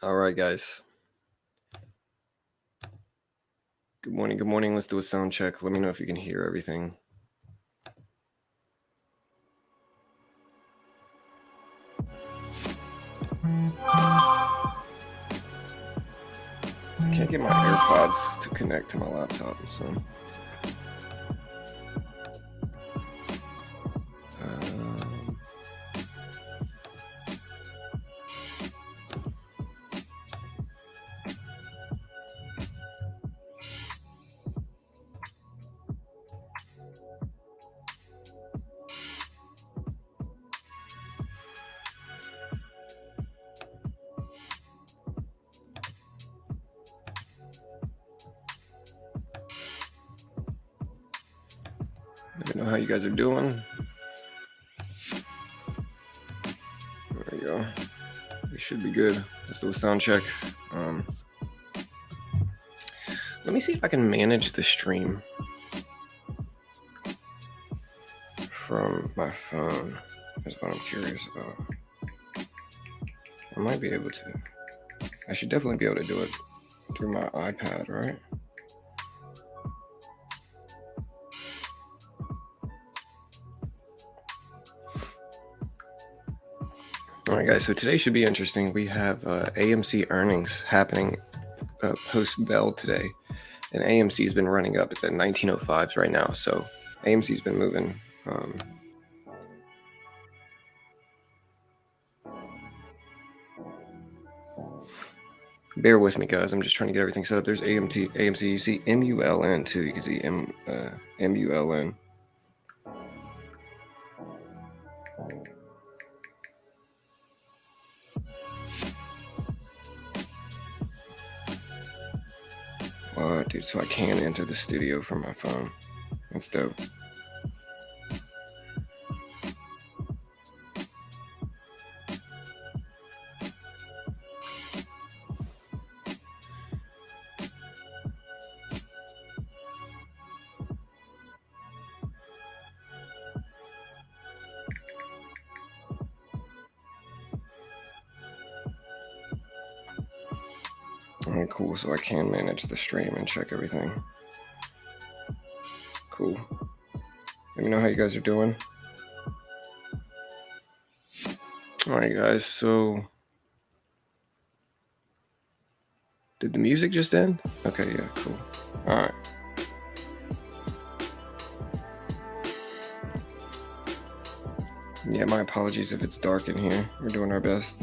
All right, guys. Good morning. Good morning. Let's do a sound check. Let me know if you can hear everything. I can't get my AirPods to connect to my laptop, so. Let me know how you guys are doing. There we go. We should be good. Let's do a sound check. Let me see if I can manage the stream from my phone. That's what I'm curious about. I might be able to. I should definitely be able to do it through my iPad, right? All right, guys, so today should be interesting. We have AMC earnings happening post-bell today, and AMC has been running up. It's at 1905s right now, so AMC's been moving. Bear with me, guys. I'm just trying to get everything set up. There's AMC. You see MULN, too. You can see MULN. Dude, so I can enter the studio from my phone. That's dope. All right, cool. So I can manage the stream and check everything. Cool. Let me know how you guys are doing. All right, guys. So did the music just end? Okay, yeah, cool. All right. Yeah, my apologies if it's dark in here. We're doing our best.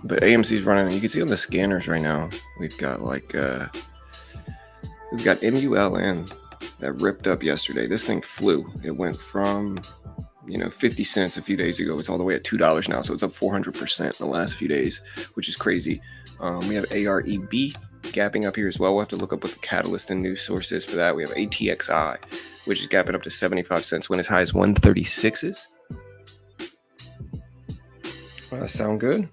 But AMC's running. You can see on the scanners right now, we've got MULN that ripped up yesterday. This thing flew. It went from 50 cents a few days ago. It's all the way at $2 now. So it's up 400% in the last few days, which is crazy. We have AREB gapping up here as well. We'll have to look up what the catalyst and news source is for that. We have ATXI, which is gapping up to 75 cents, went as high as 136s. Sound good?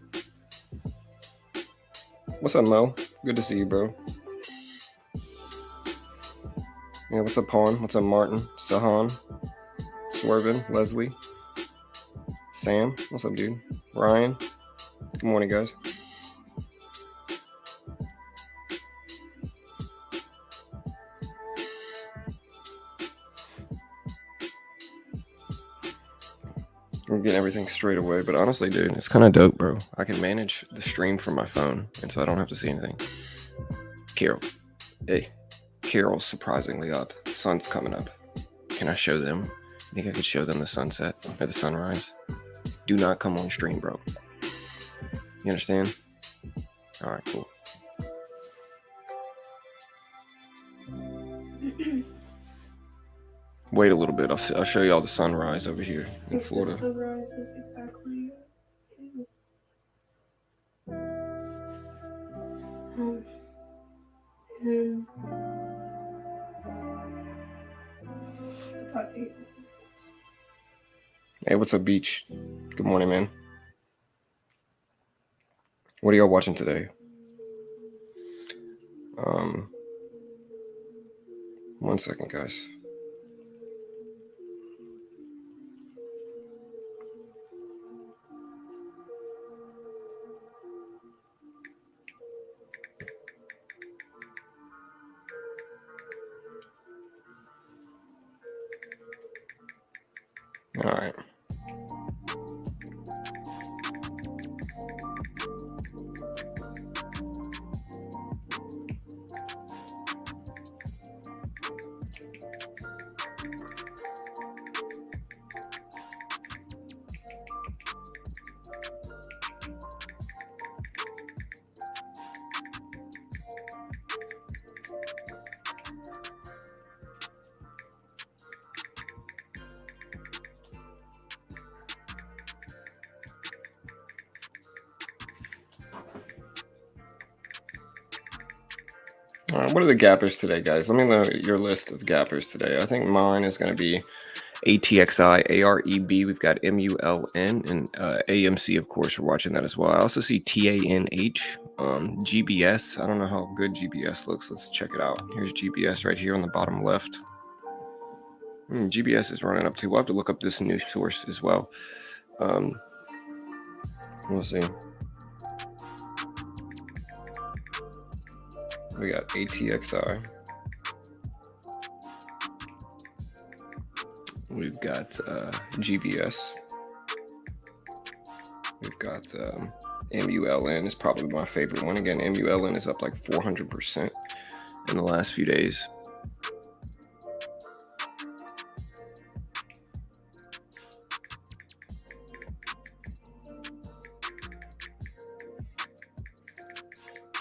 What's up, Mo? Good to see you, bro. Yeah, what's up, Pawn? What's up, Martin? Sahan? Swervin? Leslie? Sam? What's up, dude? Ryan? Good morning, guys. We're getting everything straight away, but honestly, dude, it's kind of dope, bro. I can manage the stream from my phone, and so I don't have to see anything. Carol. Hey. Carol's surprisingly up. The sun's coming up. Can I show them? I think I could show them the sunset or the sunrise. Do not come on stream, bro. You understand? All right, cool. Wait a little bit. I'll show you all the sunrise over here in Florida. The sunrise is exactly. About 8 minutes. Hey, what's up, Beach? Good morning, man. What are y'all watching today? One second, guys. All right, what are the gappers today, guys? Let me know your list of gappers today. I think mine is going to be ATXI, AREB. We've got MULN and AMC, of course. We're watching that as well. I also see TANH, GBS. I don't know how good GBS looks. Let's check it out. Here's GBS right here on the bottom left. GBS is running up too. We'll have to look up this new source as well. We'll see. We got ATXI. We've got GBS. We've got MULN is probably my favorite one. Again, MULN is up like 400% in the last few days.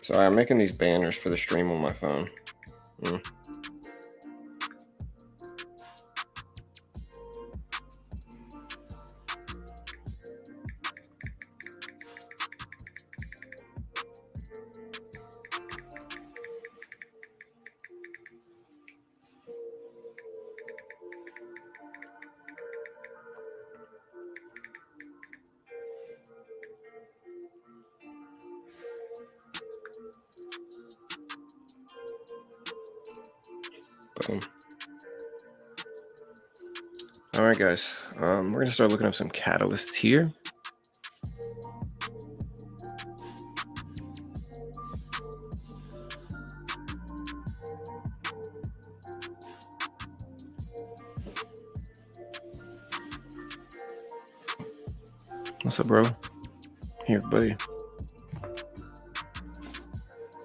Sorry, I'm making these banners for the stream on my phone. Boom. All right, guys. We're going to start looking up some catalysts here. What's up, bro? Here, buddy.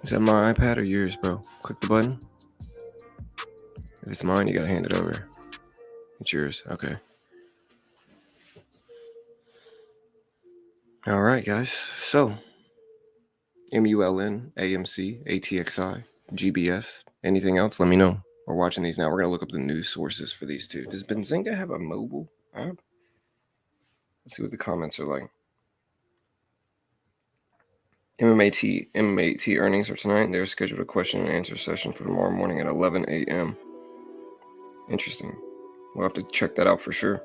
Is that my iPad or yours, bro? Click the button. If it's mine, you gotta hand it over. It's yours. Okay. All right, guys. So, MULN, AMC, ATXI, GBS. Anything else? Let me know. We're watching these now. We're gonna look up the news sources for these two. Does Benzinga have a mobile app? Let's see what the comments are like. MMAT earnings are tonight. They're scheduled a question and answer session for tomorrow morning at 11 a.m. Interesting. We'll have to check that out for sure.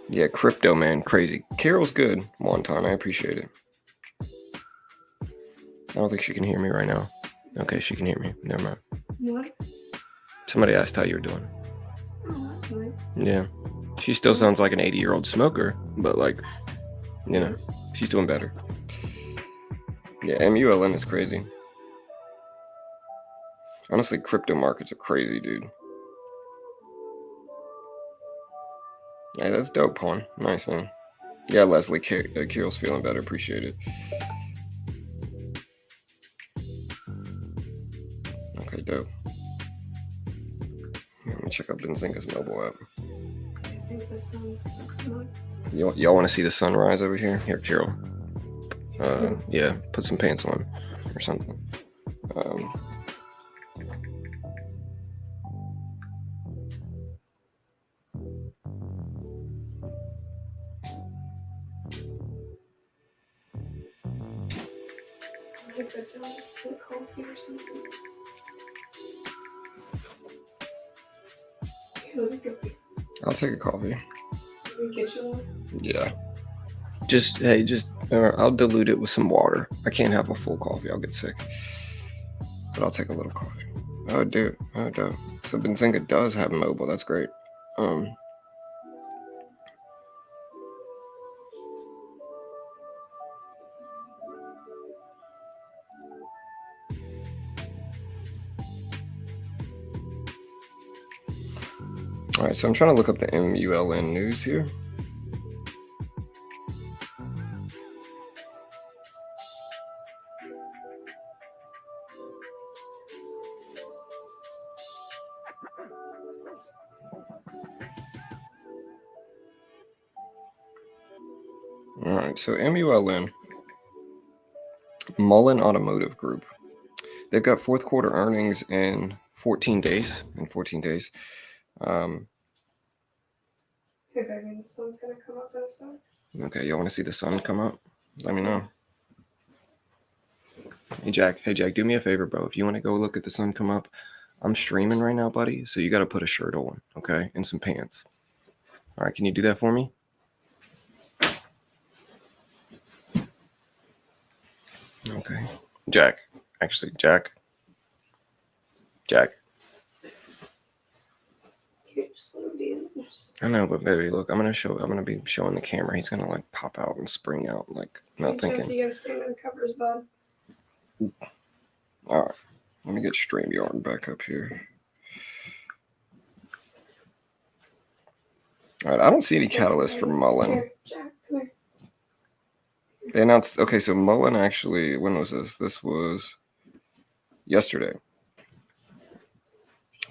Yeah, crypto, man. Crazy. Carol's good. Wonton, I appreciate it. I don't think she can hear me right now. Okay, she can hear me. Never mind. What? Somebody asked how you're doing. Oh, that's nice. Yeah. She still sounds like an 80-year-old smoker, but like, you know, she's doing better. Yeah, MULN is crazy. Honestly, crypto markets are crazy, dude. Hey, that's dope, Pawn. Nice, man. Yeah, Leslie, Carol's feeling better. Appreciate it. Okay, dope. Let me check out Benzinga's mobile app. I think the sun's gonna come up. Y'all want to see the sunrise over here? Here, Carol. Yeah, put some pants on or something. I could some coffee or something. Yeah, let me go. I'll take a coffee. Let me get you one. Yeah. I'll dilute it with some water. I can't have a full coffee. I'll get sick. But I'll take a little coffee. Oh, dude. Oh, dope. So Benzinga does have mobile. That's great. All right, so I'm trying to look up the MULN news here. All right, so MULN, Muln Automotive Group. They've got fourth quarter earnings in 14 days. Hey, baby, the sun's gonna come up outside. Okay, y'all want to see the sun come up? Let me know. Hey Jack, do me a favor, bro. If you want to go look at the sun come up, I'm streaming right now, buddy. So you got to put a shirt on, okay, and some pants. All right, can you do that for me? Okay, Jack. Actually, Jack. You just let him be in this. I know, but baby, look, I'm gonna be showing the camera. He's gonna like pop out and spring out, like not Jack, thinking. you gotta stand on the covers, bud. All right, let me get StreamYard back up here. All right, I don't see any catalyst for Mullen. Here, Jack, come here. They announced, okay, so Mullen actually, when was this? This was yesterday.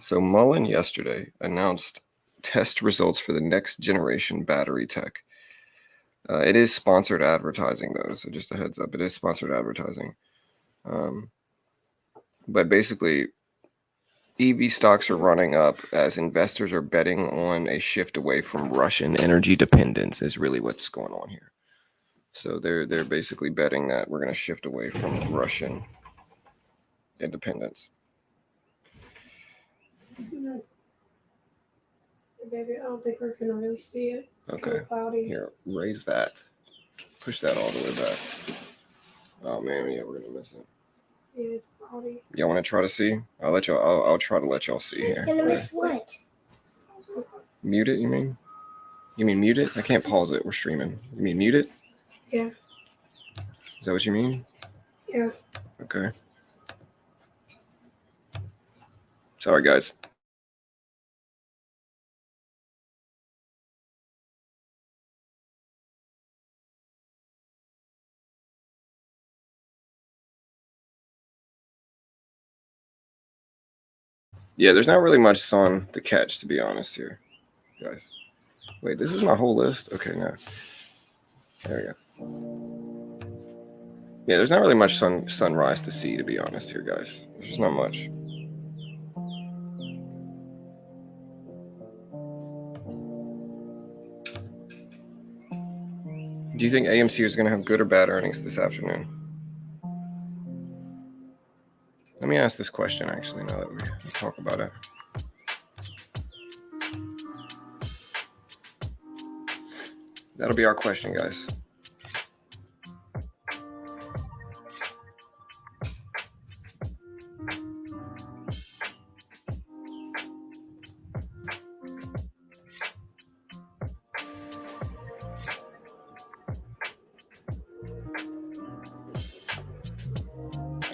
So Mullen yesterday announced test results for the next generation battery tech. It is sponsored advertising, though, so just a heads up, it is sponsored advertising. But basically, EV stocks are running up as investors are betting on a shift away from Russian energy dependence is really what's going on here. So they're basically betting that we're going to shift away from Russian independence. Hey, baby, I don't think we're gonna really see it. It's Okay. kind of cloudy. Here, raise that. Push that all the way back. Oh man, yeah, we're gonna miss it. Yeah, it's cloudy. Y'all want to try to see? I'll try to let y'all see here. Gonna miss what? Mute it, you mean? You mean mute it? I can't pause it. We're streaming. You mean mute it? Yeah. Is that what you mean? Yeah. Okay. Sorry, guys. Yeah, there's not really much sun to catch, to be honest here, guys. Wait, this is my whole list? Okay, no. There we go. Yeah, there's not really much sunrise to see, to be honest here, guys. There's just not much. Do you think AMC is going to have good or bad earnings this afternoon? Let me ask this question, actually, now that we talk about it. That'll be our question, guys.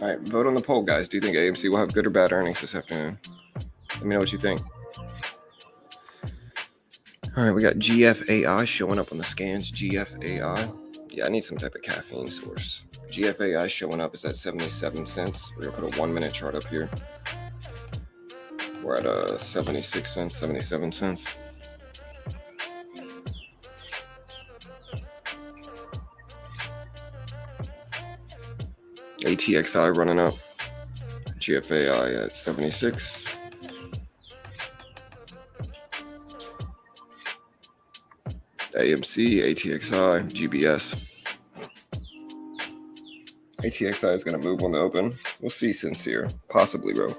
All right, vote on the poll, guys. Do you think AMC will have good or bad earnings this afternoon? Let me know what you think. All right, we got GFAI showing up on the scans. GFAI. Yeah, I need some type of caffeine source. GFAI showing up is at 77 cents. We're going to put a 1 minute chart up here. We're at 76 cents, 77 cents. ATXI running up. GFAI at 76. AMC, ATXI, GBS. ATXI is going to move on the open. We'll see, Sincere. Possibly, bro.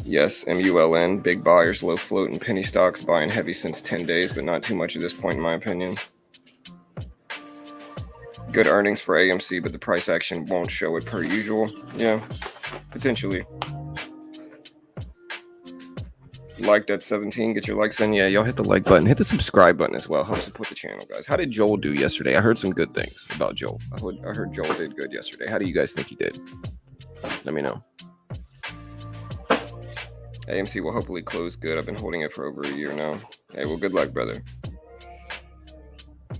Yes, MULN, big buyers, low float, and penny stocks buying heavy since 10 days, but not too much at this point, in my opinion. Good earnings for AMC, but the price action won't show it per usual. Yeah, potentially. Liked at 17. Get your likes in. Yeah, y'all hit the like button. Hit the subscribe button as well. Help support the channel, guys. How did Joel do yesterday? I heard some good things about Joel. I heard Joel did good yesterday. How do you guys think he did? Let me know. AMC will hopefully close good. I've been holding it for over a year now. Hey, well, good luck, brother.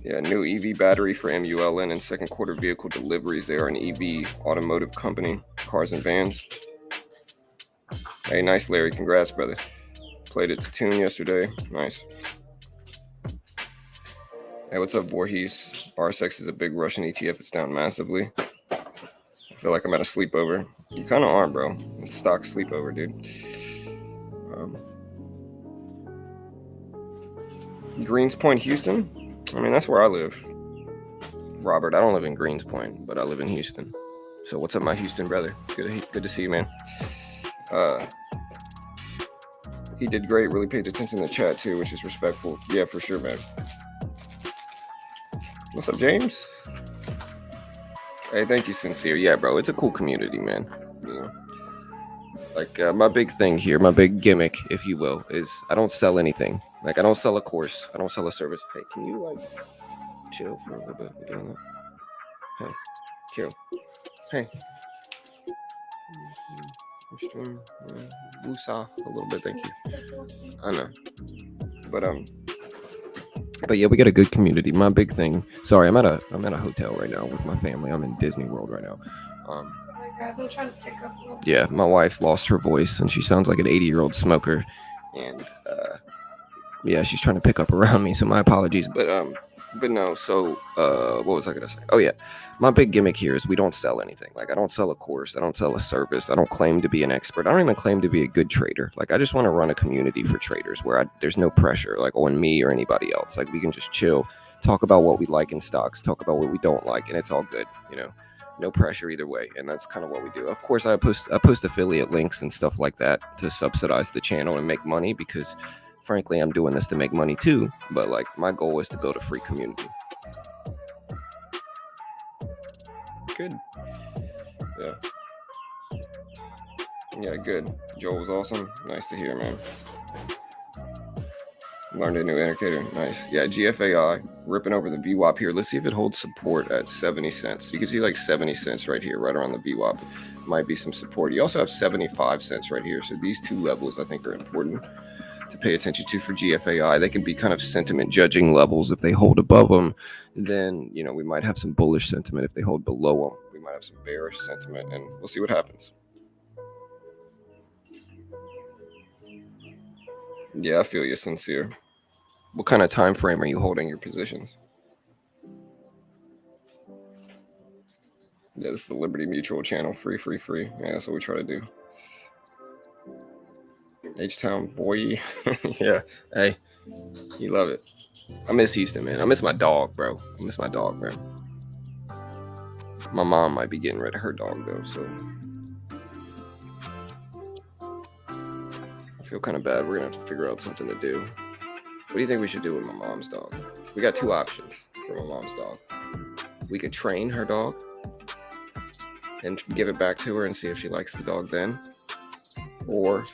Yeah, new EV battery for MULN and second quarter vehicle deliveries. They are an EV automotive company, cars and vans. Hey, nice, Larry. Congrats, brother. Played it to tune yesterday. Nice. Hey, what's up, Voorhees? RSX is a big Russian ETF. It's down massively. I feel like I'm at a sleepover. You kind of are, bro. It's stock sleepover, dude. Greens Point, Houston. I mean, that's where I live. Robert, I don't live in Greenspoint, but I live in Houston. So what's up, my Houston brother? Good to see you, man. He did great. Really paid attention to the chat too, which is respectful. Yeah, for sure, man. What's up, James? Hey, thank you, Sincere. Yeah, bro, it's a cool community, man. You know, like my big thing here, my big gimmick, if you will, is I don't sell anything. Like I don't sell a course, I don't sell a service. Hey, can you like chill for a little bit? We're doing that. Hey, chill. Hey. Woosah a little bit, thank you. I know, but yeah, we got a good community. My big thing. Sorry, I'm at a hotel right now with my family. I'm in Disney World right now. Sorry guys, I'm trying to pick up. Yeah, my wife lost her voice and she sounds like an 80-year-old smoker, and yeah, she's trying to pick up around me. So my apologies, but no. So what was I gonna say? Oh yeah, my big gimmick here is we don't sell anything. Like I don't sell a course, I don't sell a service, I don't claim to be an expert, I don't even claim to be a good trader. Like I just want to run a community for traders where there's no pressure like on me or anybody else. Like we can just chill, talk about what we like in stocks, talk about what we don't like, and it's all good. You know, no pressure either way, and that's kind of what we do. Of course, I post affiliate links and stuff like that to subsidize the channel and make money because. Frankly, I'm doing this to make money too, but like my goal is to build a free community. Good. Yeah. Yeah, good. Joel was awesome. Nice to hear, man. Learned a new indicator. Nice. Yeah, GFAI ripping over the Vwop here. Let's see if it holds support at 70 cents. You can see like 70 cents right here, right around the Vwop. Might be some support. You also have 75 cents right here. So these two levels I think are important to pay attention to for GFAI. They can be kind of sentiment judging levels. If they hold above them, then you know we might have some bullish sentiment. If they hold below them, we might have some bearish sentiment, and we'll see what happens. Yeah, I feel you, Sincere. What kind of time frame are you holding your positions? Yeah, this is the Liberty Mutual channel. Free. Yeah, that's what we try to do. H-Town boy. Yeah. Hey, you love it. I miss Houston, man. I miss my dog, bro. My mom might be getting rid of her dog, though, so I feel kind of bad. We're going to have to figure out something to do. What do you think we should do with my mom's dog? We got two options for my mom's dog. We could train her dog and give it back to her and see if she likes the dog then. Or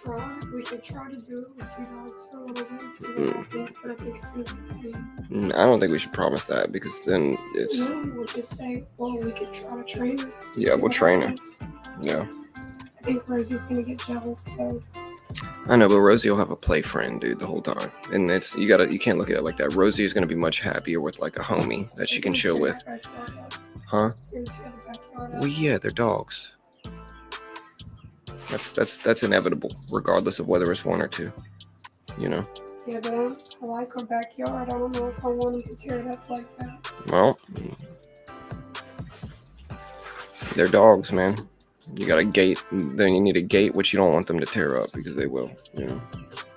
we could try to do it with 2 dogs for a little bit, see what happens, but I think it's gonna be pain. I don't think we should promise that because then it's. No, we'll just say, well, we could try to train her. Yeah, we'll train her. Yeah. I think Rosie's gonna get jealous though. I know, but Rosie will have a play friend, dude, the whole time, and it's you can't look at it like that. Rosie is gonna be much happier with like a homie that she can chill with. Huh? Well, yeah, they're dogs. That's inevitable, regardless of whether it's one or two. You know. Yeah, but I like her backyard. I don't know if I want them to tear it up like that. Well, they're dogs, man. You got a gate, then you need a gate, which you don't want them to tear up because they will. You know.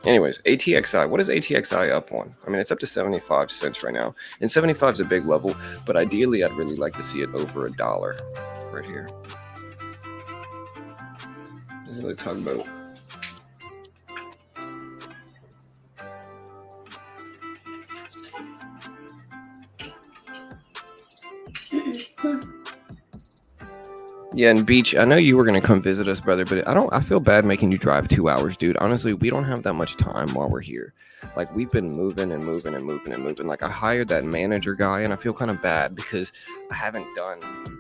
Anyways, ATXI. What is ATXI up on? I mean, it's up to 75 cents right now, and 75 is a big level. But ideally, I'd really like to see it over $1 right here. This is really tugboat. Yeah, and Beach, I know you were gonna come visit us, brother, but I feel bad making you drive 2 hours, dude. Honestly, we don't have that much time while we're here. Like we've been moving. Like I hired that manager guy, and I feel kind of bad because I haven't done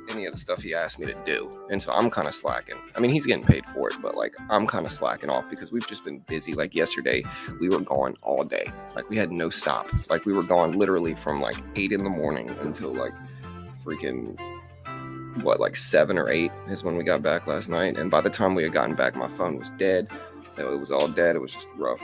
any of the stuff he asked me to do, and so I'm kind of slacking. I mean, he's getting paid for it, but like I'm kind of slacking off because we've just been busy. Like yesterday, we were gone all day. Like we had no stop. Like we were gone literally from like 8 in the morning until like freaking. Like 7 or 8 is when we got back last night, and by the time we had gotten back, my phone was dead. It was all dead. It was just rough.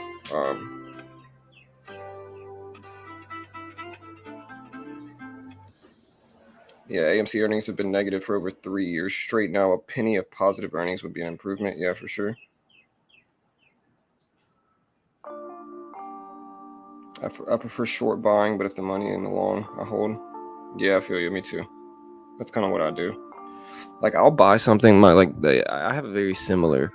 Yeah, AMC earnings have been negative for over 3 years straight now. A penny of positive earnings would be an improvement. Yeah, for sure. I prefer short buying, but if the money in the long, I hold. Yeah, I feel you. Me too. That's kind of what I do. Like, I'll buy something. I have a very similar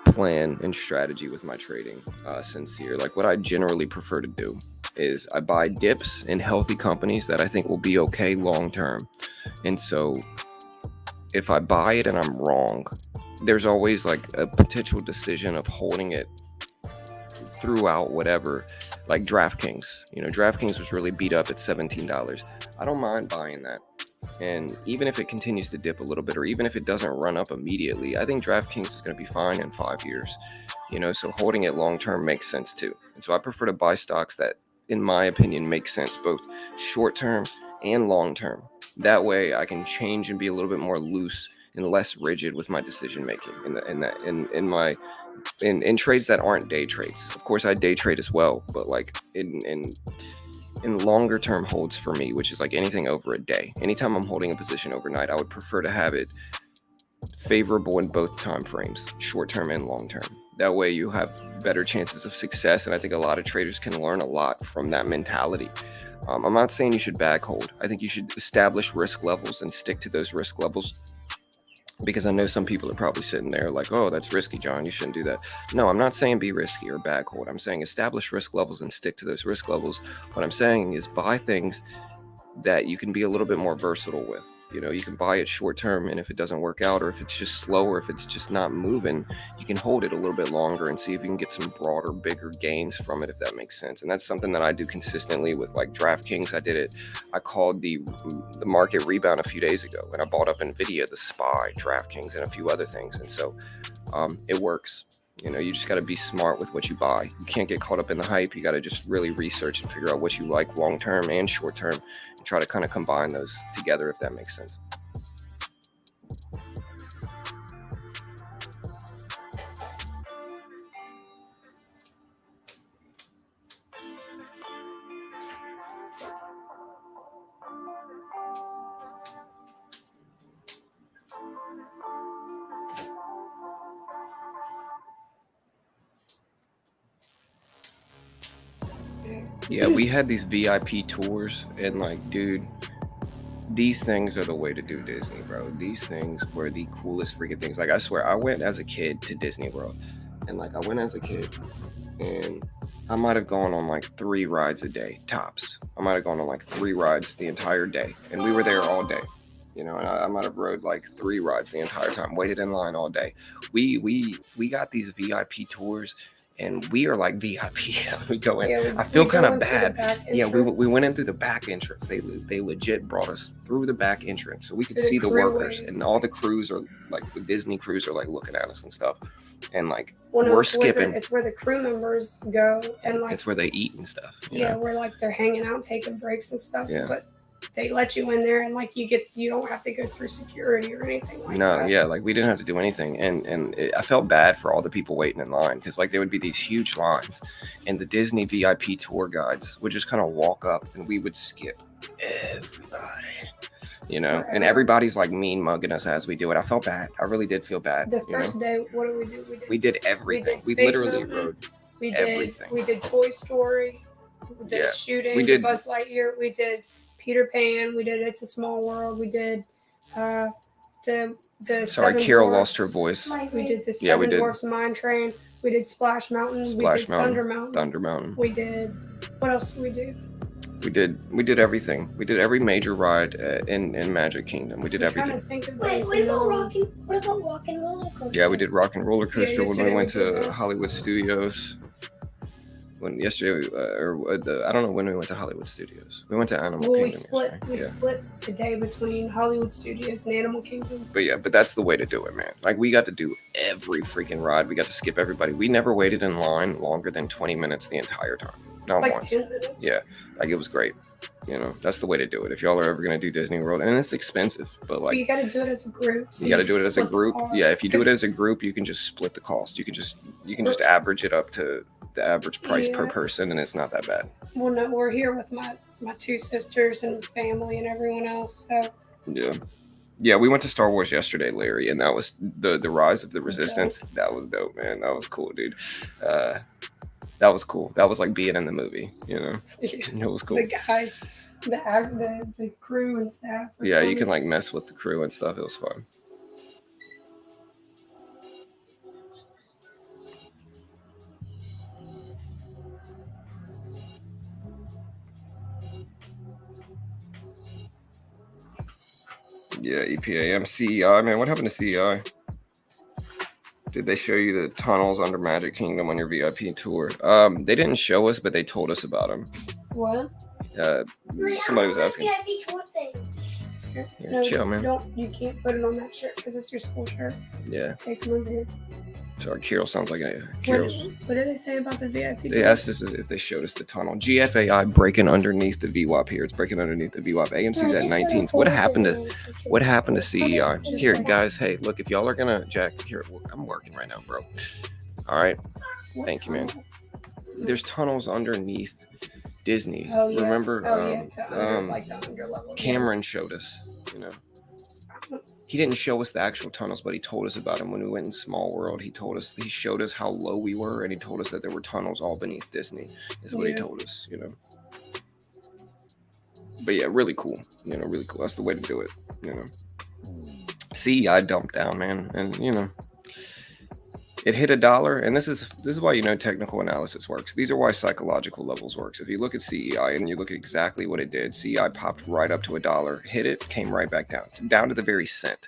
plan and strategy with my trading. Sincere. Like, what I generally prefer to do is I buy dips in healthy companies that I think will be okay long term. And so, if I buy it and I'm wrong, there's always like a potential decision of holding it throughout whatever. Like DraftKings, DraftKings was really beat up at $17. I don't mind buying that. And even if it continues to dip a little bit, or even if it doesn't run up immediately, I think DraftKings is going to be fine in 5 years. So holding it long term makes sense too. And so I prefer to buy stocks that, in my opinion, make sense both short term and long term. That way I can change and be a little bit more loose and less rigid with my decision making in trades that aren't day trades. Of course, I day trade as well, but like in longer term holds for me, which is like anything over a day. Anytime I'm holding a position overnight, I would prefer to have it favorable in both time frames, short term and long term. That way you have better chances of success, and I think a lot of traders can learn a lot from that mentality. I'm not saying you should bag hold. I think you should establish risk levels and stick to those risk levels, because I know some people are probably sitting there like, oh, that's risky, John, you shouldn't do that. No, I'm not saying be risky or bag hold. I'm saying establish risk levels and stick to those risk levels. What I'm saying is buy things that you can be a little bit more versatile with. You can buy it short term, and if it doesn't work out, or if it's just slow, or if it's just not moving, you can hold it a little bit longer and see if you can get some broader, bigger gains from it, if that makes sense. And that's something that I do consistently with like DraftKings. I called the market rebound a few days ago, and I bought up Nvidia, the SPY, DraftKings, and a few other things. And so it works. You just got to be smart with what you buy. You can't get caught up in the hype. You got to just really research and figure out what you like long term and short term, and try to kind of combine those together, if that makes sense. Yeah, we had these VIP tours, and like, dude, these things are the way to do Disney, bro. These things were the coolest freaking things. Like, I swear, I went as a kid to Disney World, and like, I went as a kid, and I might have gone on like 3 rides a day, tops. I might have gone on like 3 rides the entire day, and we were there all day. And I might have rode like 3 rides the entire time, waited in line all day. We got these VIP tours, and we are like VIPs when we go in. Yeah, I feel kind of bad. Yeah, we went in through the back entrance. They legit brought us through the back entrance, so we could see the workers, and all the crews are like, the Disney crews are like looking at us and stuff, and like, we're skipping. It's where the crew members go, and like it's where they eat and stuff. Yeah, where like they're hanging out, taking breaks and stuff. Yeah. But they let you in there, and like you don't have to go through security or anything like that. No, yeah, like we didn't have to do anything, and I felt bad for all the people waiting in line, because like there would be these huge lines, and the Disney VIP tour guides would just kind of walk up, and we would skip everybody, and everybody's like mean mugging us as we do it. I felt bad. I really did feel bad. The first day, what did we do? We did everything. We literally rode everything. We did Toy Story. We did Shooting. We did Buzz Lightyear. We did Peter Pan. We did It's a Small World. We did the Sorry, Carol lost her voice. We did the Seven Dwarfs Mine Train. We did Splash Mountain. We did Thunder Mountain. We did, what else did we do? We did everything. We did every major ride in Magic Kingdom. We did everything. What about Rock and Roller Coaster? Yeah, we did Rock and Roller Coaster when we went to Hollywood Studios. Yesterday, I don't know when we went to Hollywood Studios. We went to Animal Kingdom. We split the day between Hollywood Studios and Animal Kingdom. But that's the way to do it, man. Like, we got to do every freaking ride. We got to skip everybody. We never waited in line longer than 20 minutes the entire time. Not like once. 10 minutes. Yeah, like, it was great. That's the way to do it. If y'all are ever going to do Disney World, and it's expensive, but like, you got to do it as a group. So you got to do it as a group. Yeah, if you do it as a group, you can just split the cost. You can just average it up to the average price per person, and it's not that bad. Well, no, we're here with my 2 sisters and family and everyone else. So yeah, we went to Star Wars yesterday, Larry, and that was the Rise of the Resistance. That was dope, man. That was cool, dude. That was cool. That was like being in the movie, you know. Yeah. It was cool. The guys, the crew and staff. Yeah, you can like mess with the crew and stuff. It was fun. Yeah, EPAM, CEI, man. What happened to CEI? Did they show you the tunnels under Magic Kingdom on your VIP tour? They didn't show us, but they told us about them. What? Somebody was asking. VIP tour thing. Yeah, chill, man. You can't put it on that shirt because it's your school shirt. Yeah. Hey, come on, dude. Sorry, Carol sounds like a What did they say about the VIP? They asked if they showed us the tunnel. GFAI breaking underneath the Vwop here. It's breaking underneath the Vwop. AMC's at 19. What happened to CEI? Here, guys. Hey, look, if y'all are gonna Jack, here, I'm working right now, bro. All right. Thank you, man. There's tunnels underneath Disney. Oh, yeah. Remember? Like the under level. Cameron showed us. You know. He didn't show us the actual tunnels, but he told us about them when we went in Small World. He showed us how low we were, and he told us that there were tunnels all beneath Disney. Is what he told us, you know. But yeah, really cool. You know, really cool. That's the way to do it. You know. CEI dumped down, man, and you know, it hit $1, and this is why you know technical analysis works. These are why psychological levels works. If you look at CEI and you look at exactly what it did, CEI popped right up to $1, hit it, came right back down to the very cent.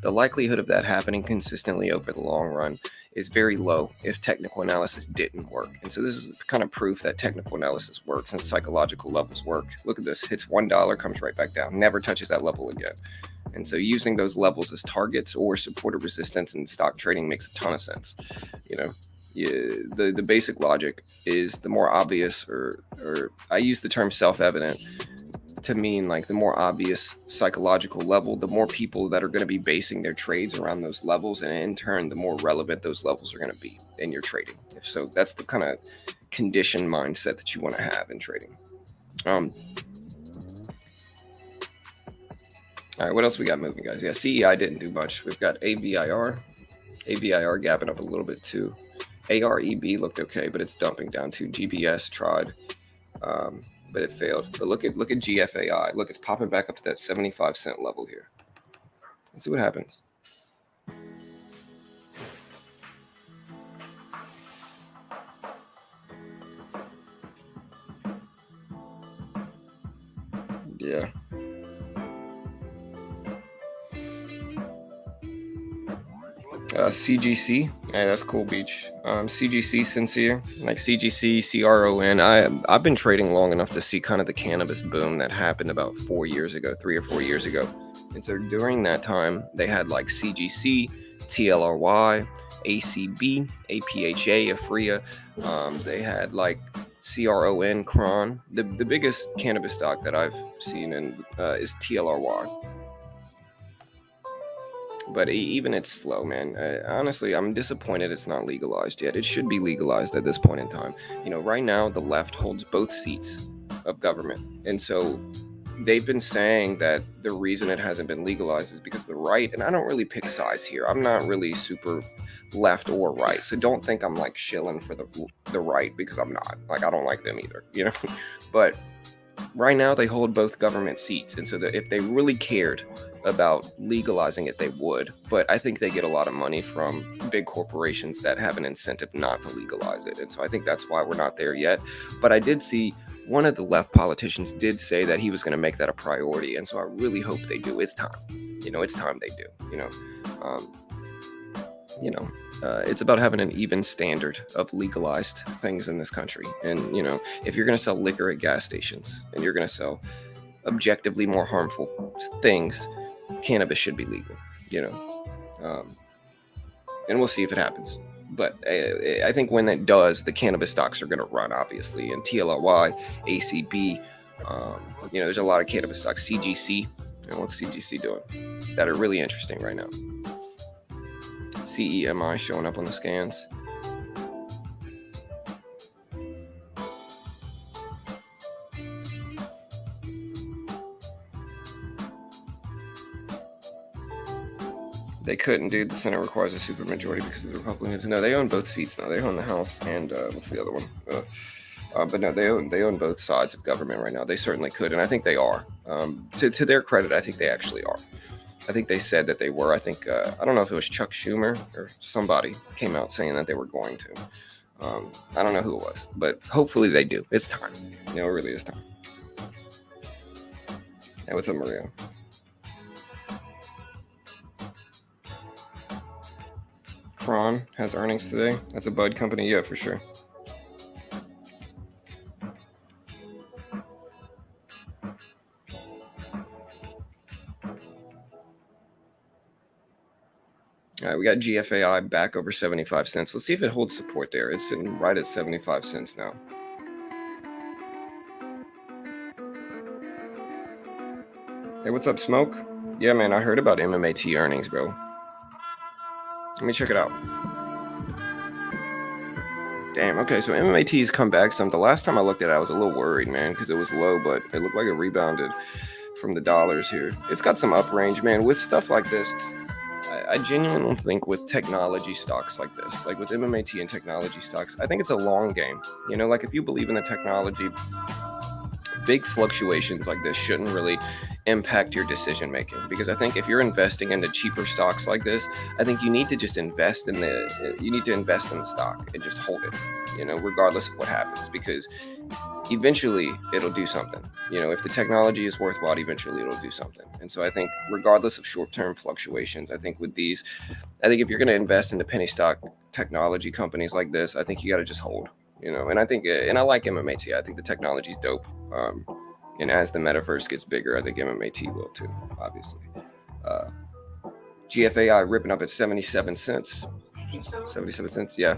The likelihood of that happening consistently over the long run is very low if technical analysis didn't work. And so this is kind of proof that technical analysis works and psychological levels work. Look at this, hits $1, comes right back down, never touches that level again. And so using those levels as targets or support or resistance in stock trading makes a ton of sense. You know, the basic logic is the more obvious, or I use the term self-evident to mean like the more obvious psychological level, the more people that are going to be basing their trades around those levels, and in turn, the more relevant those levels are going to be in your trading. If so, that's the kind of conditioned mindset that you want to have in trading. All right, what else we got moving, guys? Yeah, CEI didn't do much. We've got AVIR gapping up a little bit too. AREB looked okay, but it's dumping down too. GBS tried, but it failed. But look at GFAI. Look, it's popping back up to that 75-cent level here. Let's see what happens. Yeah. CGC, hey, that's cool, Beach. CGC, sincere, like CGC, CRON. I've been trading long enough to see kind of the cannabis boom that happened about 3 or 4 years ago. And so during that time, they had like CGC, TLRY, ACB, APHA, AFRIA. They had like CRON, Cron. The biggest cannabis stock that I've seen is TLRY. But even it's slow, man. Honestly, I'm disappointed it's not legalized yet. It should be legalized at this point in time. You know, right now, the left holds both seats of government. And so they've been saying that the reason it hasn't been legalized is because the right, and I don't really pick sides here. I'm not really super left or right. So don't think I'm like shilling for the right, because I'm not. Like, I don't like them either, you know? But right now, they hold both government seats. And so that if they really cared about legalizing it, they would. But I think they get a lot of money from big corporations that have an incentive not to legalize it. And so I think that's why we're not there yet. But I did see one of the left politicians did say that he was going to make that a priority. And so I really hope they do. It's time. You know, it's time they do. It's about having an even standard of legalized things in this country. And, you know, if you're going to sell liquor at gas stations and you're going to sell objectively more harmful things, cannabis should be legal, you know. And we'll see if it happens. But I think when that does, the cannabis stocks are going to run, obviously. And TLRY, ACB, there's a lot of cannabis stocks. CGC, and what's CGC doing? That are really interesting right now. CEMI showing up on the scans. They couldn't, dude. The Senate requires a supermajority because of the Republicans. No, they own both seats now. They own the House and what's the other one? But no, they own both sides of government right now. They certainly could, and I think they are. To their credit, I think they actually are. I think they said that they were. I think I don't know if it was Chuck Schumer or somebody came out saying that they were going to. I don't know who it was, but hopefully they do. It's time. It really is time. Hey, what's up, Maria? Kron has earnings today. That's a bud company, yeah, for sure. All right, we got GFAI back over 75 cents. Let's see if it holds support there. It's sitting right at 75 cents now. Hey, what's up, Smoke? Yeah, man, I heard about MMAT earnings, bro. Let me check it out. Damn, okay, so MMAT's come back some. The last time I looked at it, I was a little worried, man, because it was low, but it looked like it rebounded from the dollars here. It's got some up range, man. With stuff like this, I genuinely think with technology stocks like this, like with MMAT and technology stocks, I think it's a long game. Like if you believe in the technology, big fluctuations like this shouldn't really impact your decision making, because I think if you're investing into cheaper stocks like this, I think you need to just invest in the stock and just hold it, regardless of what happens, because eventually it'll do something. If the technology is worthwhile, eventually it'll do something. And so I think regardless of short-term fluctuations, I think with these, if you're going to invest into penny stock technology companies like this, I think you got to just hold. And I think, and I like MMAT. I think the technology is dope. And as the metaverse gets bigger, I think MMAT will too, obviously. GFAI ripping up at 77 cents. 77 cents, yeah.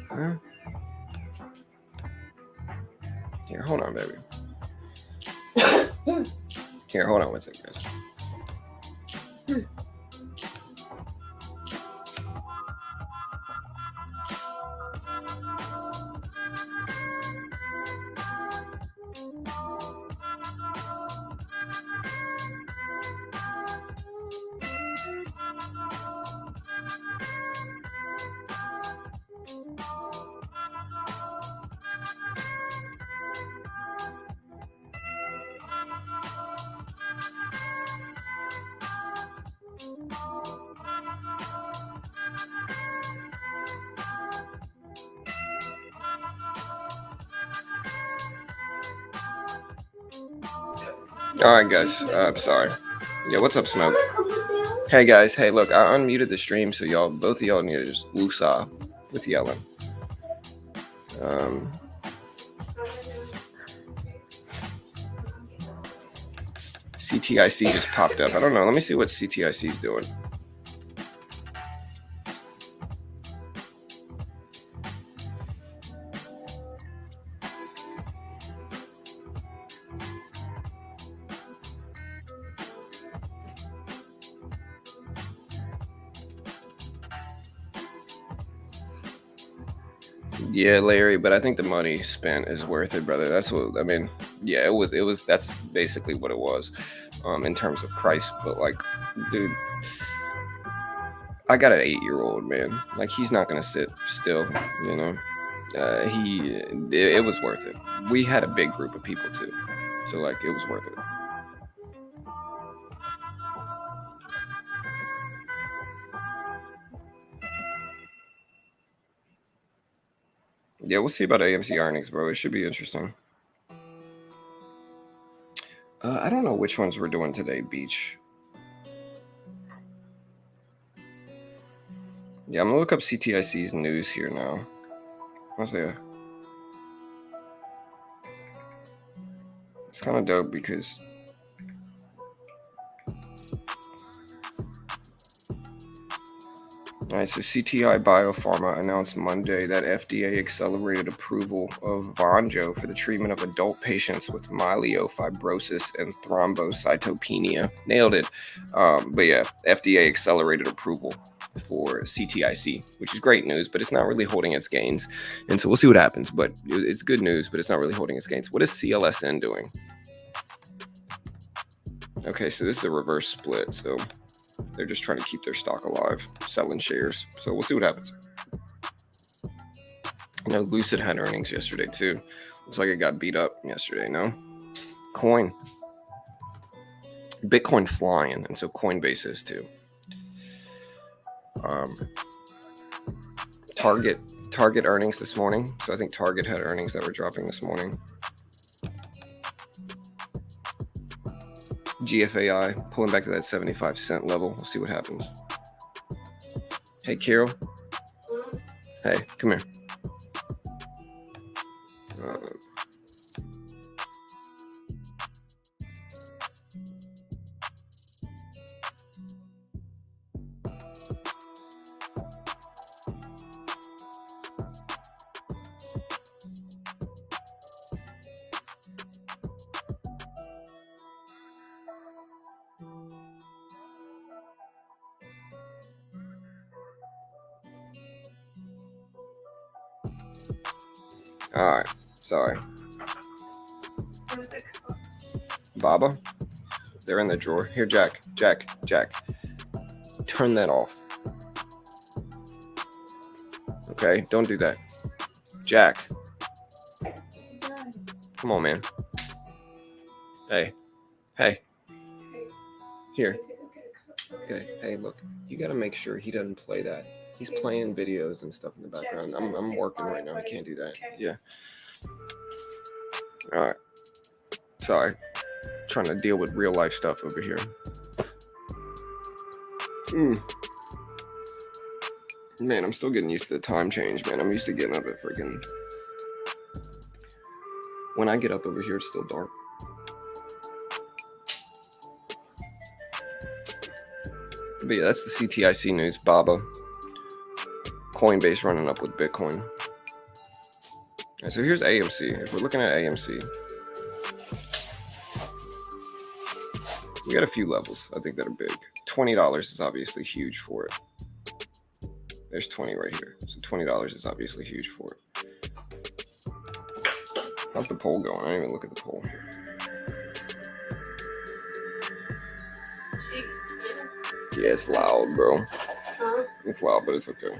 Huh? Here, hold on, baby. Here, hold on one second, guys. All right, guys. Sorry. Yeah, what's up, Smoke? Hey, guys. Hey, look, I unmuted the stream, so both of y'all need to just woosah with yelling. CTIC just popped up. I don't know. Let me see what CTIC is doing. Yeah, Larry, but I think the money spent is worth it, brother. That's what I mean. Yeah, it was. That's basically what it was, in terms of price. But like, dude, I got an 8-year-old, man. Like, he's not gonna sit still, It was worth it. We had a big group of people too, so like, it was worth it. Yeah, we'll see about AMC earnings, bro. It should be interesting. I don't know which ones we're doing today, Beach. Yeah, I'm gonna look up CTIC's news here now. What's there? It's kind of dope because all right, so CTI Biopharma announced Monday that FDA accelerated approval of Vonjo for the treatment of adult patients with myelofibrosis and thrombocytopenia. Nailed it. But yeah, FDA accelerated approval for CTIC, which is great news, but it's not really holding its gains. And so we'll see what happens, but it's good news, but it's not really holding its gains. What is CLSN doing? Okay, so this is a reverse split. So they're just trying to keep their stock alive, selling shares. So we'll see what happens. Lucid had earnings yesterday too. Looks like it got beat up yesterday, no? Bitcoin flying, and so Coinbase is too. Target earnings this morning. So I think Target had earnings that were dropping this morning. GFAI pulling back to that 75-cent level. We'll see what happens. Hey, Carol. Hey, come here. All right, sorry. Where's the cups? Baba, they're in the drawer. Here, Jack. Turn that off. Okay, don't do that. Jack. Come on, man. Hey. Here. Okay, hey, look. You gotta make sure he doesn't play that. He's playing videos and stuff in the background. I'm working right now. He can't do that. Yeah. All right. Sorry. Trying to deal with real life stuff over here. Man, I'm still getting used to the time change, man. I'm used to getting up at freaking... When I get up over here, it's still dark. But yeah, that's the CTIC news. Baba. Coinbase running up with Bitcoin. And so here's AMC. If we're looking at AMC, we got a few levels, I think, that are big. $20 is obviously huge for it. There's 20 right here. So $20 is obviously huge for it. How's the poll going? I didn't even look at the poll. Yeah, it's loud, bro. Huh? It's loud, but it's okay.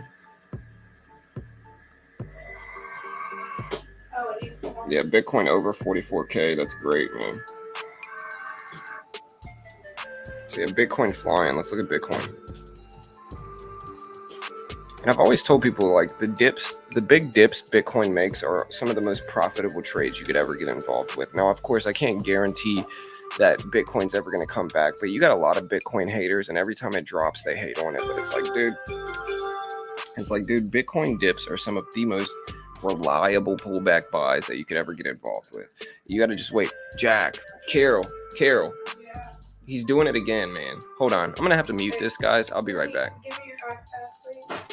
Oh, it needs more. Yeah, Bitcoin over 44K. That's great, man. So yeah, Bitcoin flying. Let's look at Bitcoin. And I've always told people, like, the big dips Bitcoin makes are some of the most profitable trades you could ever get involved with. Now, of course, I can't guarantee that Bitcoin's ever going to come back, but you got a lot of Bitcoin haters, and every time it drops, they hate on it. But it's like, dude, Bitcoin dips are some of the most reliable pullback buys that you could ever get involved with. You got to just wait. Jack, Carol. Yeah. He's doing it again, man. Hold on. I'm going to have to mute this, guys. I'll be right back. Give me your iPad, please.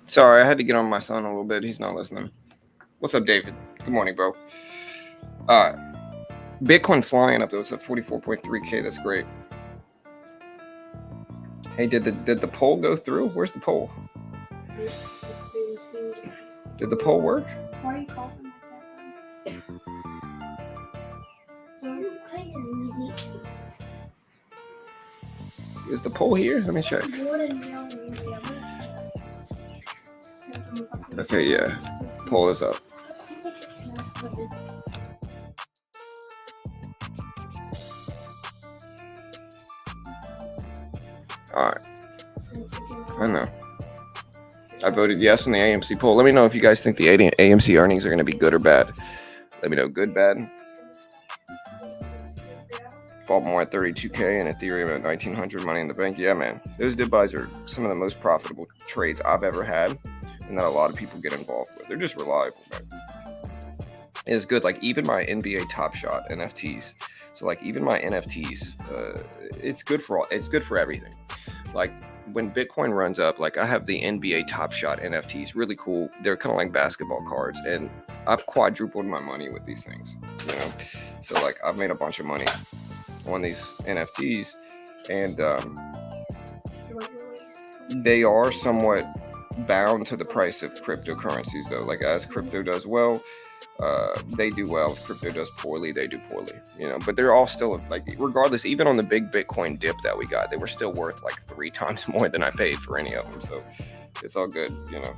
Sorry, I had to get on my son a little bit. He's not listening. What's up, David? Good morning, bro. Bitcoin flying up though. It's at 44.3K. That's great. Hey, did the poll go through? Where's the poll? Did the poll work? Why are you coughing like that? Is the poll here? Let me check. Okay, yeah. Poll is up. Alright. I know. I voted yes on the AMC poll. Let me know if you guys think the AMC earnings are going to be good or bad. Let me know. Good, bad. Bought more at 32K and Ethereum at 1900. Money in the bank. Yeah, man. Those dip buys are some of the most profitable trades I've ever had, and that a lot of people get involved with. They're just reliable, man. It's good. Like even my NBA Top Shot NFTs. So like even my NFTs, it's good for everything. Like when Bitcoin runs up, like I have the NBA Top Shot NFTs, really cool. They're kind of like basketball cards, and I've quadrupled my money with these things, you know. So like I've made a bunch of money on these NFTs, and they are somewhat bound to the price of cryptocurrencies, though. Like as crypto does well, they do well. If crypto does poorly, they do poorly, you know. But they're all still, like, regardless, even on the big Bitcoin dip that we got, they were still worth like 3 times more than I paid for any of them. So it's all good, you know.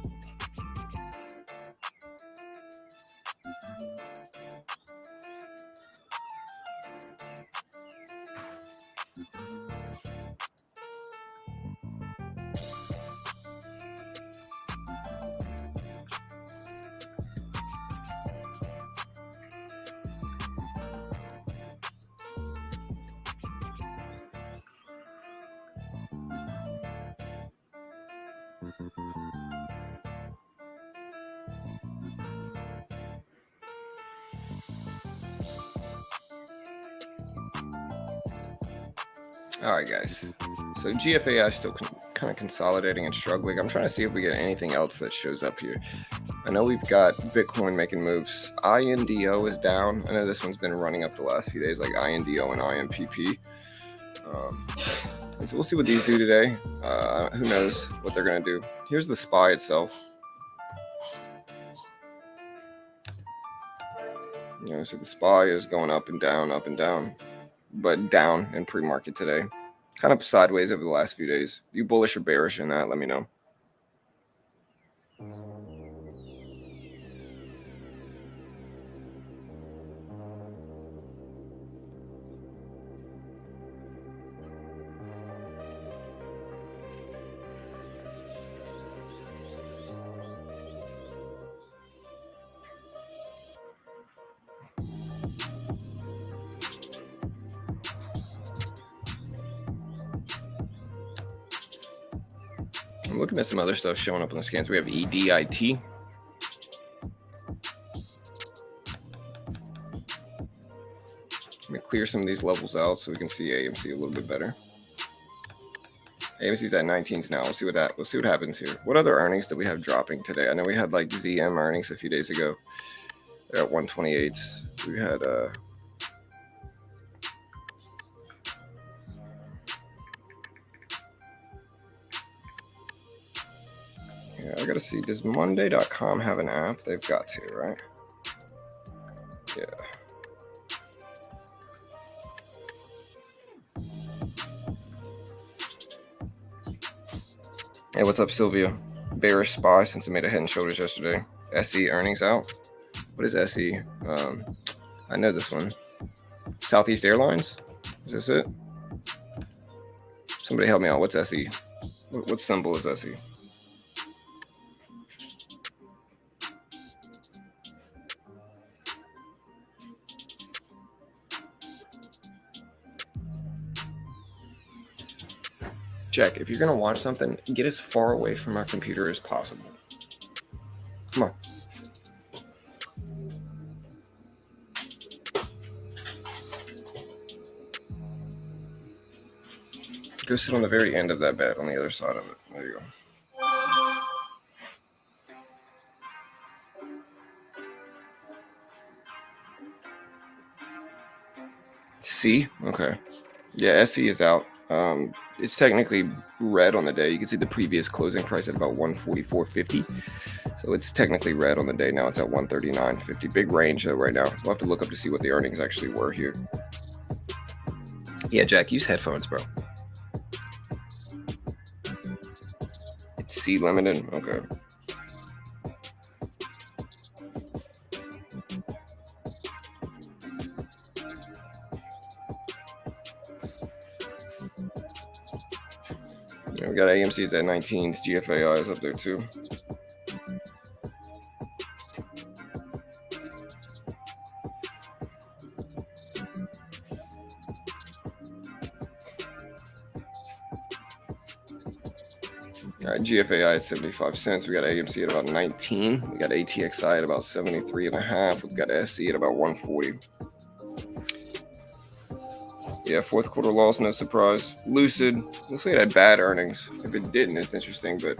All right, guys. So GFAI is still kind of consolidating and struggling. I'm trying to see if we get anything else that shows up here. I know we've got Bitcoin making moves. INDO is down. I know this one's been running up the last few days, like INDO and IMPP. So we'll see what these do today. Who knows what they're going to do. Here's the SPY itself. You know, so the SPY is going up and down, but down in pre-market today. Kind of sideways over the last few days. You bullish or bearish in that? Let me know. I'm looking at some other stuff showing up on the scans. We have EDIT. Let me clear some of these levels out so we can see AMC a little bit better. AMC's at 19s now. We'll see what happens here. What other earnings did we have dropping today? I know we had like ZM earnings a few days ago. They're at 128s. We had yeah, I gotta see. Does Monday.com have an app? They've got to, right? Yeah. Hey, what's up, Sylvia? Bearish SPY since it made a head and shoulders yesterday. SE earnings out. What is SE? I know this one. Southeast Airlines? Is this it? Somebody help me out. What's SE? What symbol is SE? Jack, if you're going to watch something, get as far away from our computer as possible. Come on. Go sit on the very end of that bed on the other side of it. There you go. C? Okay. Yeah, SE is out. It's technically red on the day. You can see the previous closing price at about 144.50. So it's technically red on the day. Now it's at 139.50. Big range though right now. We'll have to look up to see what the earnings actually were here. Yeah, Jack, use headphones, bro. It's C limited. Okay. Yeah, we got AMC's at 19s. GFAI is up there too. All right, GFAI at 75 cents. We got AMC at about 19. We got ATXI at about 73.5. We've got SC at about 140. Yeah, fourth quarter loss, no surprise. Lucid, looks like it had bad earnings. If it didn't, it's interesting, but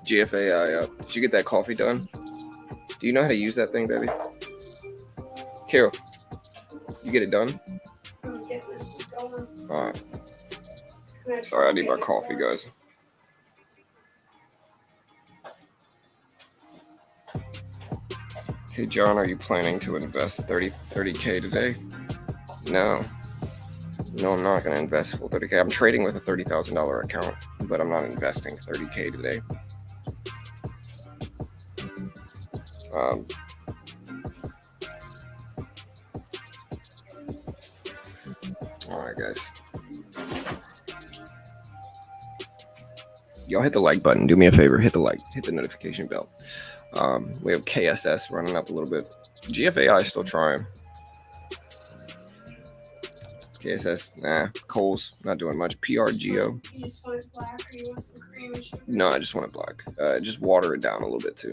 GFAI up. Did you get that coffee done? Do you know how to use that thing, baby? Carol, you get it done? All right. Sorry, I need my coffee, guys. Hey, John, are you planning to invest 30K today? No, I'm not going to invest full 30K. I'm trading with a $30,000 account, but I'm not investing 30K today. All right, guys. Y'all hit the like button. Do me a favor. Hit the like. Hit the notification bell. We have KSS running up a little bit. GFAI still trying. KSS, nah. Coles, not doing much. PRGO. You just want it black or you want some cream and sugar? No, I just want it black. Just water it down a little bit too.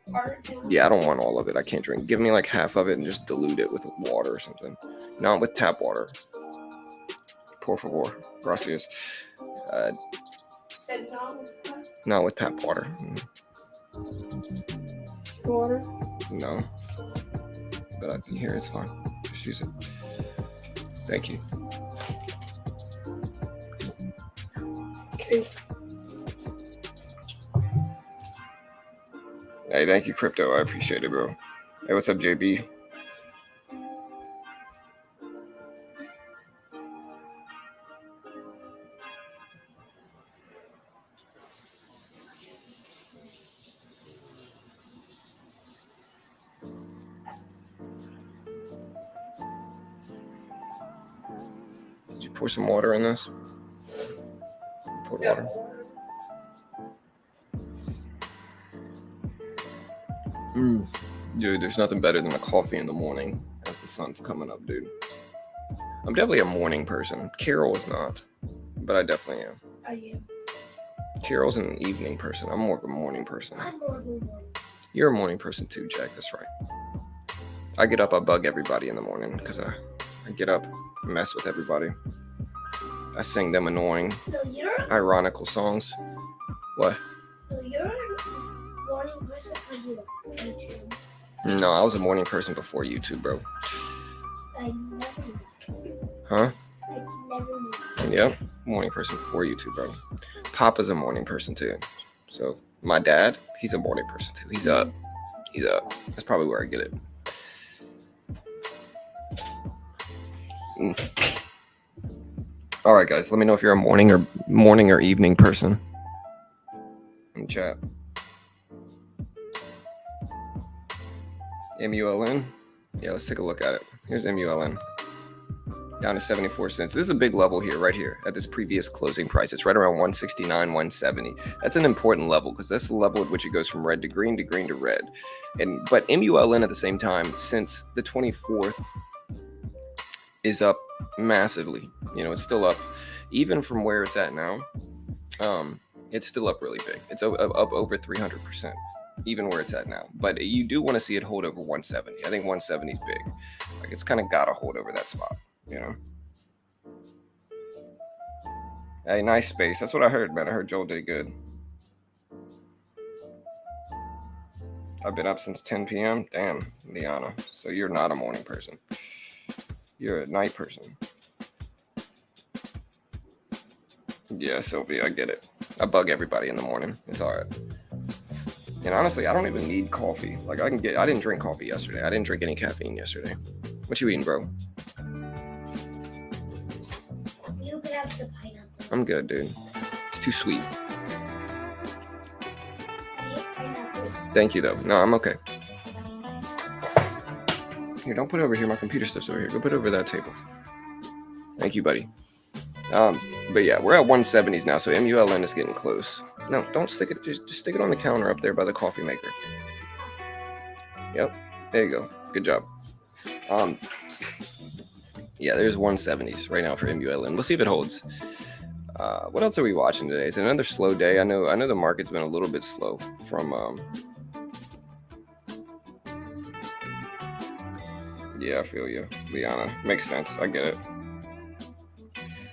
Water it down? Yeah, I don't want all of it. I can't drink. Give me like half of it and just dilute it with water or something. Not with tap water. Por favor. Gracias. Said not with what? Not with tap water. Water? No. But I can hear it's fine. Just use it. Thank you. Okay. Hey, thank you, Crypto. I appreciate it, bro. Hey, what's up, JB? Did you pour some water in this? Pour water. Dude, there's nothing better than a coffee in the morning as the sun's coming up, dude. I'm definitely a morning person. Carol is not, but I definitely am. I am. Carol's an evening person. I'm more of a morning person. I'm more of a morning. You're a morning person too, Jack. That's right. I get up, I bug everybody in the morning because I get up, mess with everybody. I sing them annoying, ironical songs. What? So you're a morning person or you like YouTube? No, I was a morning person before YouTube, bro. I never knew. Huh? I never knew. Yep, morning person before YouTube, bro. Papa's a morning person too. So my dad, he's a morning person too. He's up. That's probably where I get it. All right, guys. Let me know if you're a morning or evening person in chat. MULN. Yeah, let's take a look at it. Here's MULN. Down to 74 cents. This is a big level here, right here, at this previous closing price. It's right around 169, 170. That's an important level because that's the level at which it goes from red to green to red. But MULN at the same time, since the 24th, is up massively. You know, it's still up. Even from where it's at now, it's still up really big. It's up over 300%, even where it's at now. But you do want to see it hold over 170. I think 170 is big. Like, it's kind of got to hold over that spot. You know, hey, nice space. That's what I heard, man. I heard Joel did good. I've been up since 10 p.m. Damn, Liana. So you're not a morning person. You're a night person. Yeah, Sylvia, I get it. I bug everybody in the morning. It's all right. And honestly, I don't even need coffee. Like, I didn't drink coffee yesterday. I didn't drink any caffeine yesterday. What you eating, bro? You could have the pineapple. I'm good, dude. It's too sweet. Thank you, though. No, I'm okay. Here, don't put it over here. My computer stuff's over here. Go put it over that table. Thank you, buddy. But yeah, we're at 170s now, so MULN is getting close. No, don't stick it. Just stick it on the counter up there by the coffee maker. Yep. There you go. Good job. Yeah, there's 170s right now for MULN. Let's see if it holds. What else are we watching today? It's another slow day. I know the market's been a little bit slow from yeah, I feel you, Liana. Makes sense. I get it.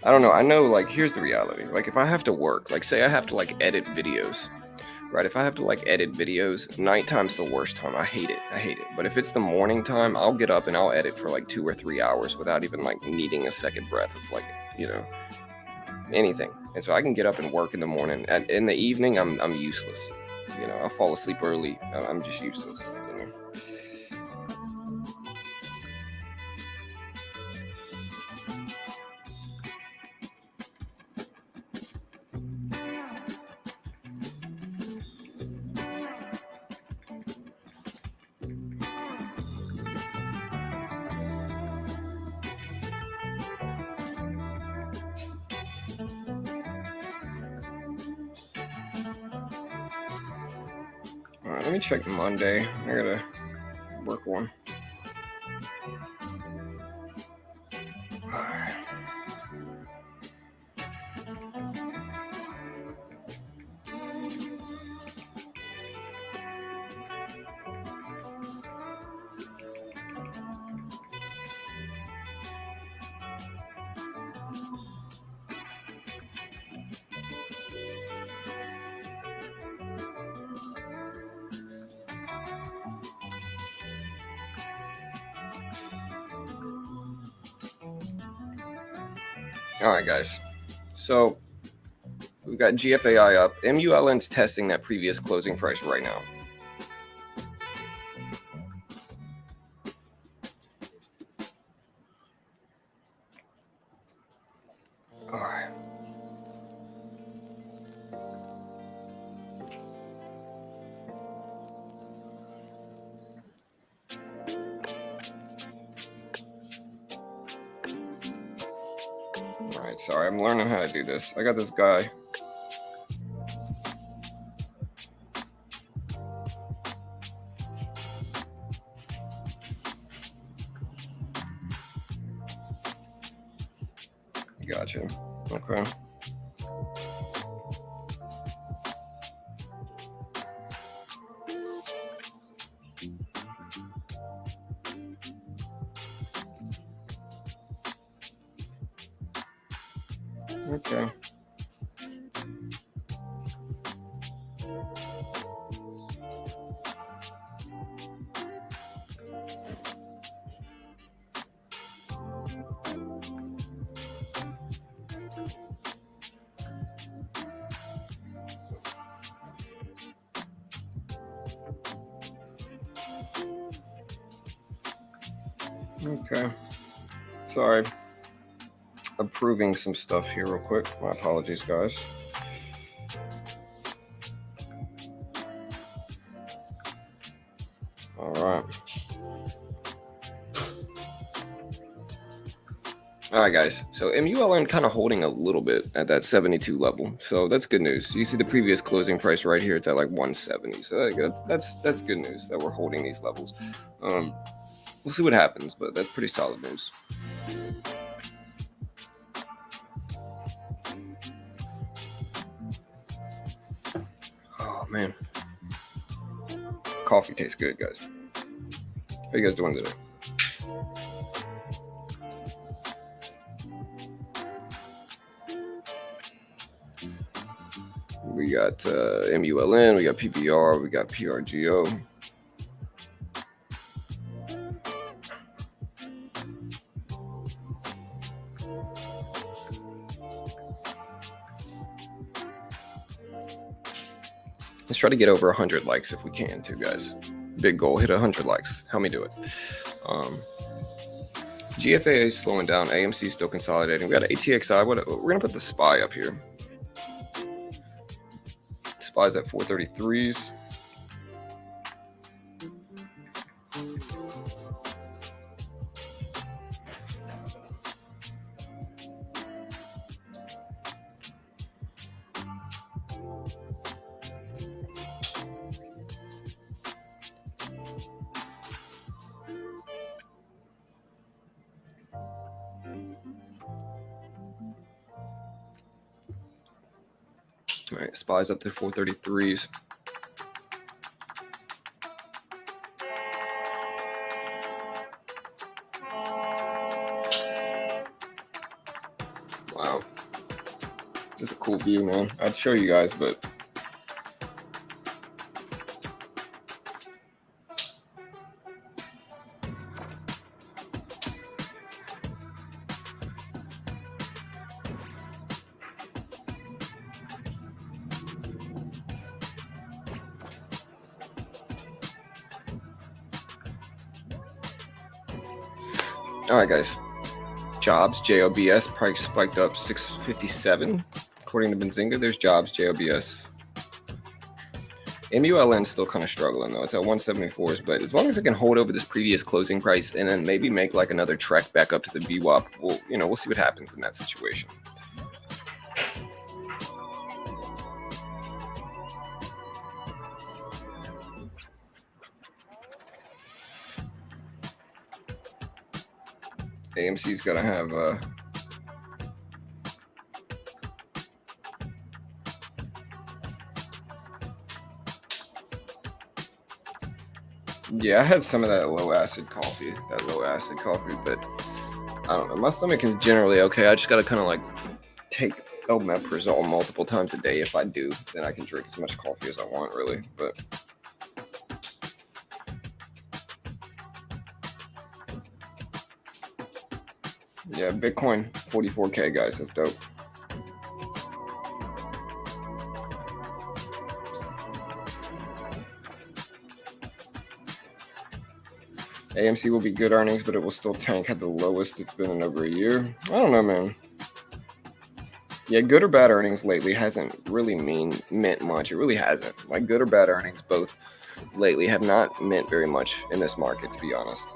I don't know. I know, like, here's the reality. Like, if I have to work, like, say I have to, like, edit videos, right? If I have to, like, edit videos, nighttime's the worst time. I hate it. But if it's the morning time, I'll get up and I'll edit for, like, 2 or 3 hours without even, like, needing a second breath of, like, anything. And so I can get up and work in the morning. And in the evening, I'm useless. I'll fall asleep early. I'm just useless. All right, let me check Monday. I gotta work one. All right, guys. So we've got GFAI up. MULN's testing that previous closing price right now. All right. All right, sorry, I'm learning how to do this. I got this guy. Gotcha. Okay. Okay. Okay. Sorry. Approving some stuff here real quick. My apologies, guys. All right. All right, guys. So MULN kind of holding a little bit at that 72 level. So that's good news. You see the previous closing price right here. It's at like 170. So that's good news that we're holding these levels. We'll see what happens, but that's pretty solid news. Oh, man. Coffee tastes good, guys. How you guys doing today? We got MULN, we got PPR, we got PRGO. Let's try to get over 100 likes if we can too, guys. Big goal, hit 100 likes. Help me do it. GFA is slowing down. AMC is still consolidating. We got an ATXI. We're going to put the SPY up here. SPY's at 433s. All right, SPY's up to 433s. Wow. This is a cool view, man. I'd show you guys, but all right, guys. Jobs, JOBS, price spiked up 657. According to Benzinga, there's jobs, JOBS. MULN still kind of struggling, though. It's at 174s, but as long as it can hold over this previous closing price and then maybe make like another trek back up to the Vwop, we'll see what happens in that situation. AMC's got to have yeah, I had some of that low acid coffee, but I don't know. My stomach is generally okay. I just got to kind of like take omeprazole multiple times a day. If I do, then I can drink as much coffee as I want, really. But yeah, Bitcoin 44K, guys. That's dope. AMC will be good earnings, but it will still tank at the lowest it's been in over a year. I don't know, man. Yeah, good or bad earnings lately hasn't really meant much. It really hasn't. Like, good or bad earnings both lately have not meant very much in this market, to be honest.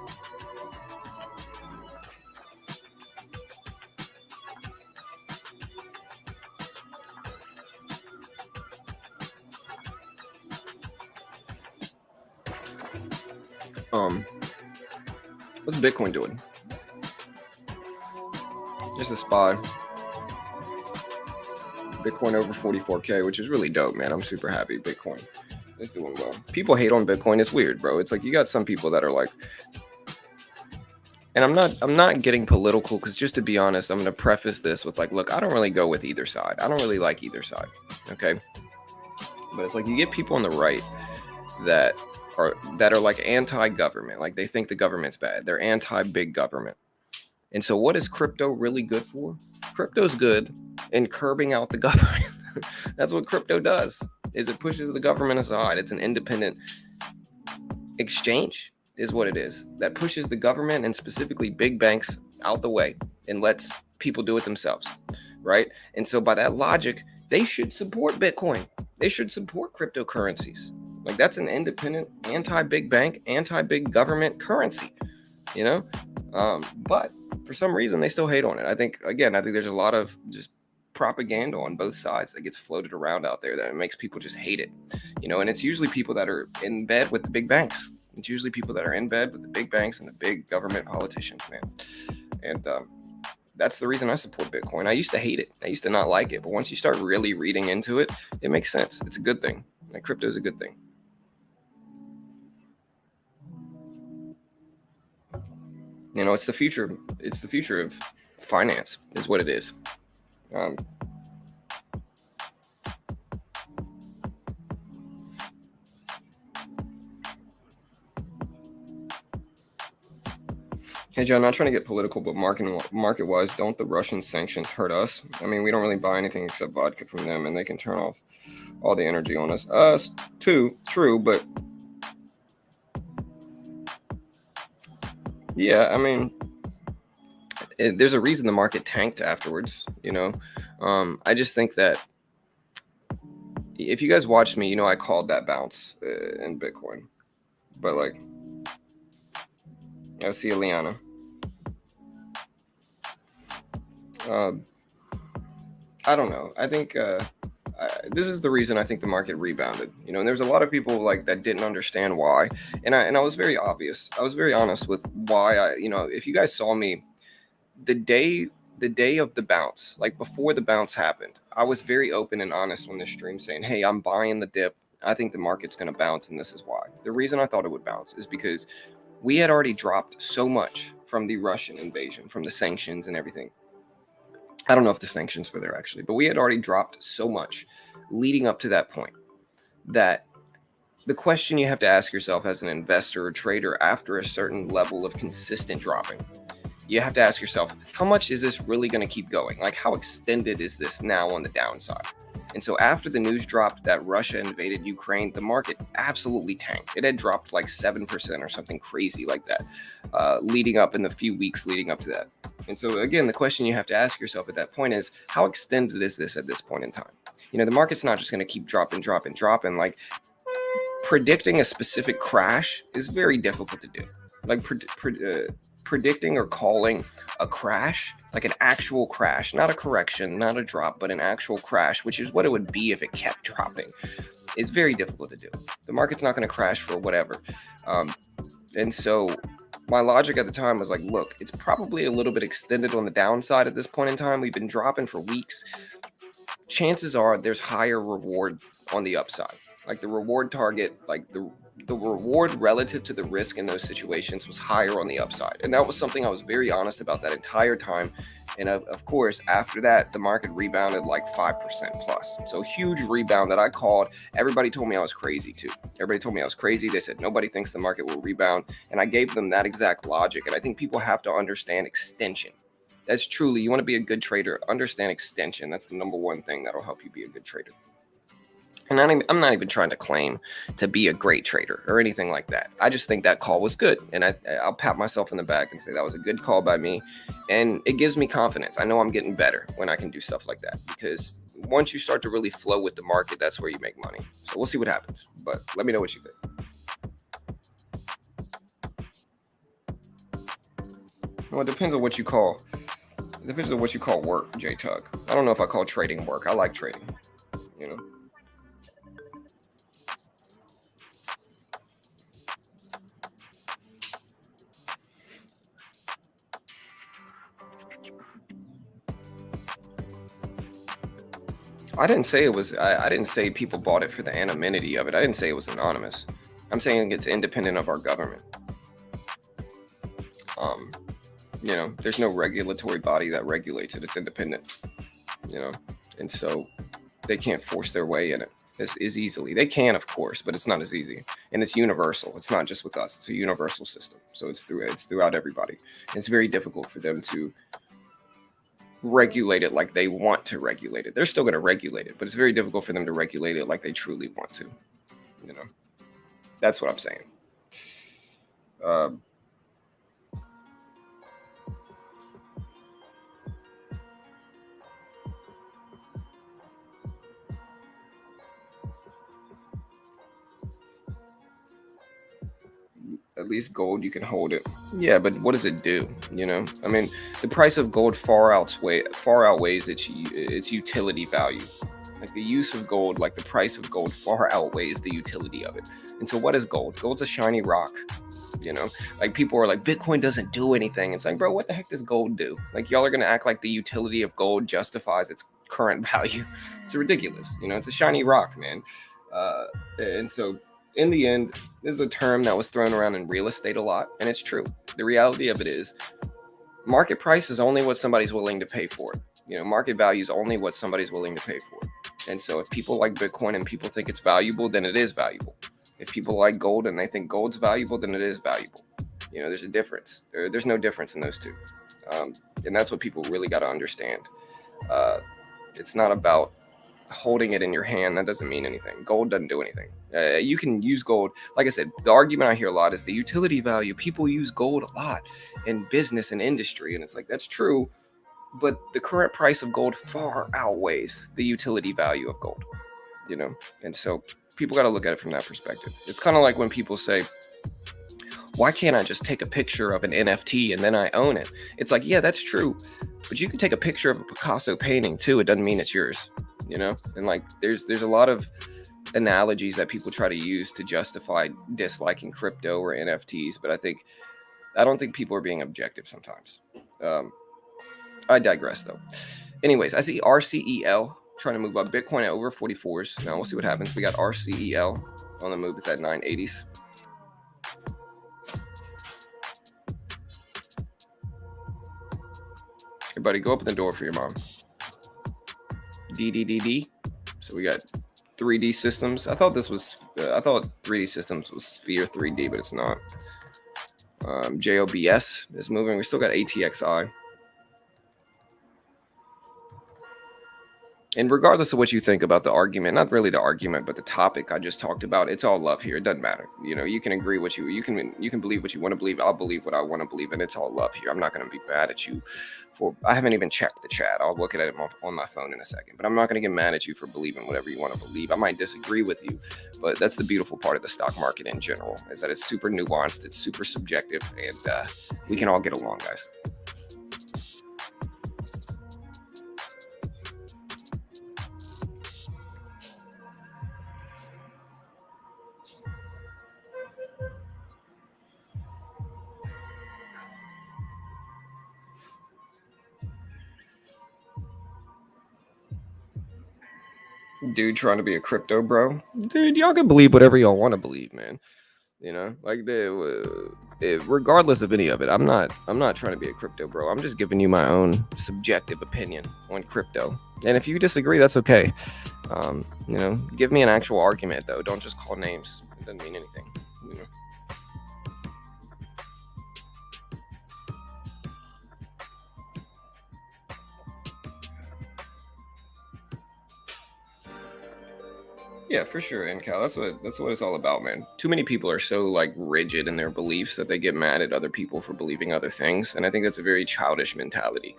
What's Bitcoin doing? There's a SPY. Bitcoin over 44K, which is really dope, man. I'm super happy. Bitcoin is doing well. People hate on Bitcoin. It's weird, bro. It's like you got some people that are like, and I'm not getting political, because just to be honest, I'm going to preface this with like, look, I don't really go with either side. I don't really like either side. Okay. But it's like you get people on the right that are like anti-government. Like they think the government's bad. They're anti-big government. And so what is crypto really good for? Crypto's good in curbing out the government. That's what crypto does, is it pushes the government aside. It's an independent exchange is what it is. That pushes the government and specifically big banks out the way and lets people do it themselves, right? And so by that logic, they should support Bitcoin. They should support cryptocurrencies. Like that's an independent, anti-big bank, anti-big government currency, but for some reason they still hate on it. I think there's a lot of just propaganda on both sides that gets floated around out there that makes people just hate it, and it's usually people that are in bed with the big banks. It's usually people that are in bed with the big banks and the big government politicians, man. And that's the reason I support Bitcoin. I used to hate it. I used to not like it. But once you start really reading into it, it makes sense. It's a good thing. Like crypto is a good thing. It's the future. It's the future of finance is what it is. Hey, John, not trying to get political, but market-wise, don't the Russian sanctions hurt us? I mean, we don't really buy anything except vodka from them, and they can turn off all the energy on us. Us, too, true, but yeah, I mean, there's a reason the market tanked afterwards, I just think that if you guys watched me, I called that bounce in Bitcoin, but like, I see Liana. I don't know. I think this is the reason I think the market rebounded. And there's a lot of people like that didn't understand why, and I was very obvious. I was very honest with why if you guys saw me the day the day of the bounce, like before the bounce happened, I was very open and honest on this stream saying, hey, I'm buying the dip. I think the market's going to bounce, and this is why. The reason I thought it would bounce is because we had already dropped so much from the Russian invasion, from the sanctions and everything. I don't know if the sanctions were there actually, but we had already dropped so much leading up to that point that the question you have to ask yourself as an investor or trader after a certain level of consistent dropping, you have to ask yourself, how much is this really going to keep going? Like, how extended is this now on the downside? And so after the news dropped that Russia invaded Ukraine, the market absolutely tanked. It had dropped like 7% or something crazy like that, leading up in the few weeks leading up to that. And so again, the question you have to ask yourself at that point is, how extended is this at this point in time? You know, the market's not just going to keep dropping. Like, predicting a specific crash is very difficult to do. Like predicting or calling a crash, like an actual crash, not a correction, not a drop, but an actual crash, which is what it would be if it kept dropping, is very difficult to do. The market's not going to crash for whatever. And so my logic at the time was like, look, it's probably a little bit extended on the downside at this point in time. We've been dropping for weeks. Chances are there's higher reward on the upside. Like the reward target, like the reward relative to the risk in those situations was higher on the upside. And that was something I was very honest about that entire time. And of course, after that, the market rebounded like 5% plus. So huge rebound that I called. Everybody told me I was crazy too. Everybody told me I was crazy. They said, nobody thinks the market will rebound. And I gave them that exact logic. And I think people have to understand extension. That's truly, you want to be a good trader, understand extension. That's the number one thing that'll help you be a good trader. And I'm not even trying to claim to be a great trader or anything like that. I just think that call was good. And I'll pat myself in the back and say that was a good call by me. And it gives me confidence. I know I'm getting better when I can do stuff like that. Because once you start to really flow with the market, that's where you make money. So we'll see what happens. But let me know what you think. Well, it depends on what you call. It depends on what you call work, J-Tug. I don't know if I call trading work. I like trading, you know. I didn't say it was, I didn't say people bought it for the anonymity of it. I didn't say it was anonymous. I'm saying it's independent of our government. You know, there's no regulatory body that regulates it. It's independent, you know, and so they can't force their way in it as easily. They can, of course, but it's not as easy. And it's universal. It's not just with us. It's a universal system. So it's throughout everybody. And it's very difficult for them to regulate it like they want to regulate it. They're still going to regulate it, but it's very difficult for them to regulate it like they truly want to. You know, that's what I'm saying. At least gold, you can hold it. Yeah, but what does it do? You know, I mean, the price of gold far outweighs its utility value. Like the use of gold, like the price of gold far outweighs the utility of it. And so what is gold? Gold's a shiny rock. You know, like people are like, Bitcoin doesn't do anything. It's like, bro, what the heck does gold do? Like y'all are going to act like the utility of gold justifies its current value. It's ridiculous. You know, it's a shiny rock, man. And so in the end, this is a term that was thrown around in real estate a lot, and it's true. The reality of it is market price is only what somebody's willing to pay for it. You know, market value is only what somebody's willing to pay for it. And so if people like Bitcoin and people think it's valuable, then it is valuable. If people like gold and they think gold's valuable, then it is valuable. You know, there's a difference. There's no difference in those two. And that's what people really got to understand. It's not about holding it in your hand. That doesn't mean anything. Gold doesn't do anything. You can use gold. Like I said, the argument I hear a lot is the utility value. People use gold a lot in business and industry. And it's like, that's true. But the current price of gold far outweighs the utility value of gold, you know? And so people got to look at it from that perspective. It's kind of like when people say, why can't I just take a picture of an NFT and then I own it? It's like, yeah, that's true. But you can take a picture of a Picasso painting too. It doesn't mean it's yours, you know? And like, there's a lot of analogies that people try to use to justify disliking crypto or NFTs. But I don't think people are being objective sometimes. I digress though. Anyways, I see RCEL trying to move up. Bitcoin at over 44s. Now we'll see what happens. We got RCEL on the move. It's at 980s. Everybody, go open the door for your mom. DDDD. So we got 3D systems. I thought 3D systems was Sphere 3D, but it's not. JOBS is moving. We still got ATXI. And regardless of what you think about the argument, not really the argument, but the topic I just talked about, it's all love here. It doesn't matter. You know, you can agree what you can believe what you want to believe. I'll believe what I want to believe, and it's all love here. I'm not going to be mad at you for. I haven't even checked the chat. I'll look at it on my phone in a second. But I'm not going to get mad at you for believing whatever you want to believe. I might disagree with you, but that's the beautiful part of the stock market in general, is that it's super nuanced, it's super subjective, and we can all get along, guys. Dude trying to be a crypto bro. Dude, y'all can believe whatever y'all want to believe, man. You know, like regardless of any of it, I'm not trying to be a crypto bro. I'm just giving you my own subjective opinion on crypto. And if you disagree, that's okay. You know, give me an actual argument though. Don't just call names. It doesn't mean anything. You know. Yeah, for sure, NCal. That's what it's all about, man. Too many people are so like rigid in their beliefs that they get mad at other people for believing other things, and I think that's a very childish mentality.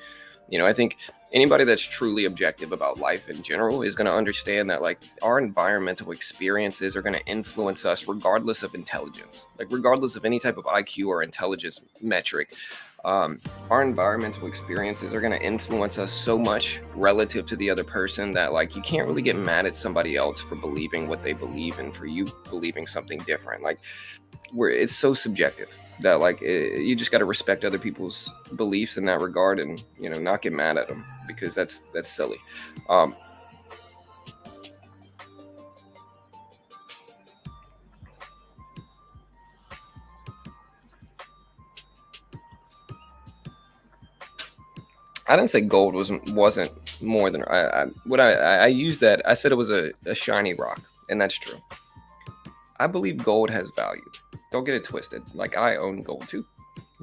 You know, I think anybody that's truly objective about life in general is going to understand that like our environmental experiences are going to influence us regardless of intelligence, like regardless of any type of IQ or intelligence metric. Our environmental experiences are going to influence us so much relative to the other person that like you can't really get mad at somebody else for believing what they believe and for you believing something different. Like it's so subjective that like you just got to respect other people's beliefs in that regard, and you know, not get mad at them, because that's silly. I didn't say gold wasn't more than I used that. I said it was a shiny rock, and that's true. I believe gold has value. Don't get it twisted. Like I own gold too,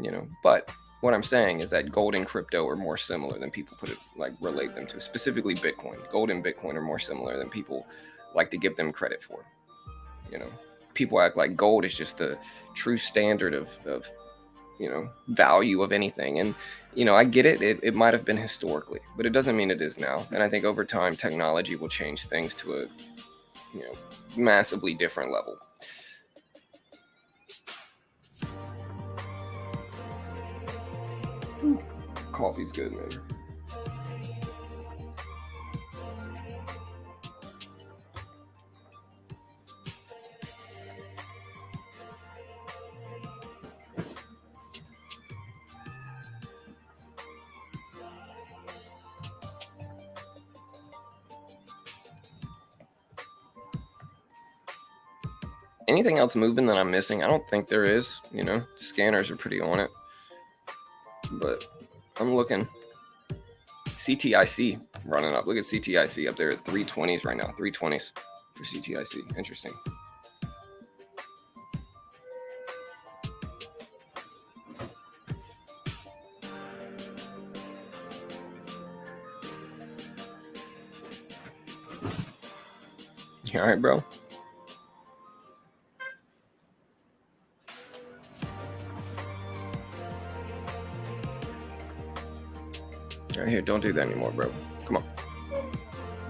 you know. But what I'm saying is that gold and crypto are more similar than people relate them to. Specifically Bitcoin. Gold and Bitcoin are more similar than people like to give them credit for. You know, people act like gold is just the true standard of you know, value of anything. And you know, I get it. It might have been historically, but it doesn't mean it is now. And I think over time, technology will change things to a, you know, massively different level. Coffee's good, man. Anything else moving that I'm missing? I don't think there is. You know, scanners are pretty on it. But I'm looking. CTIC running up. Look at CTIC up there at 320s right now. 320s for CTIC. Interesting. You all right, bro? All right, here, don't do that anymore, bro. Come on.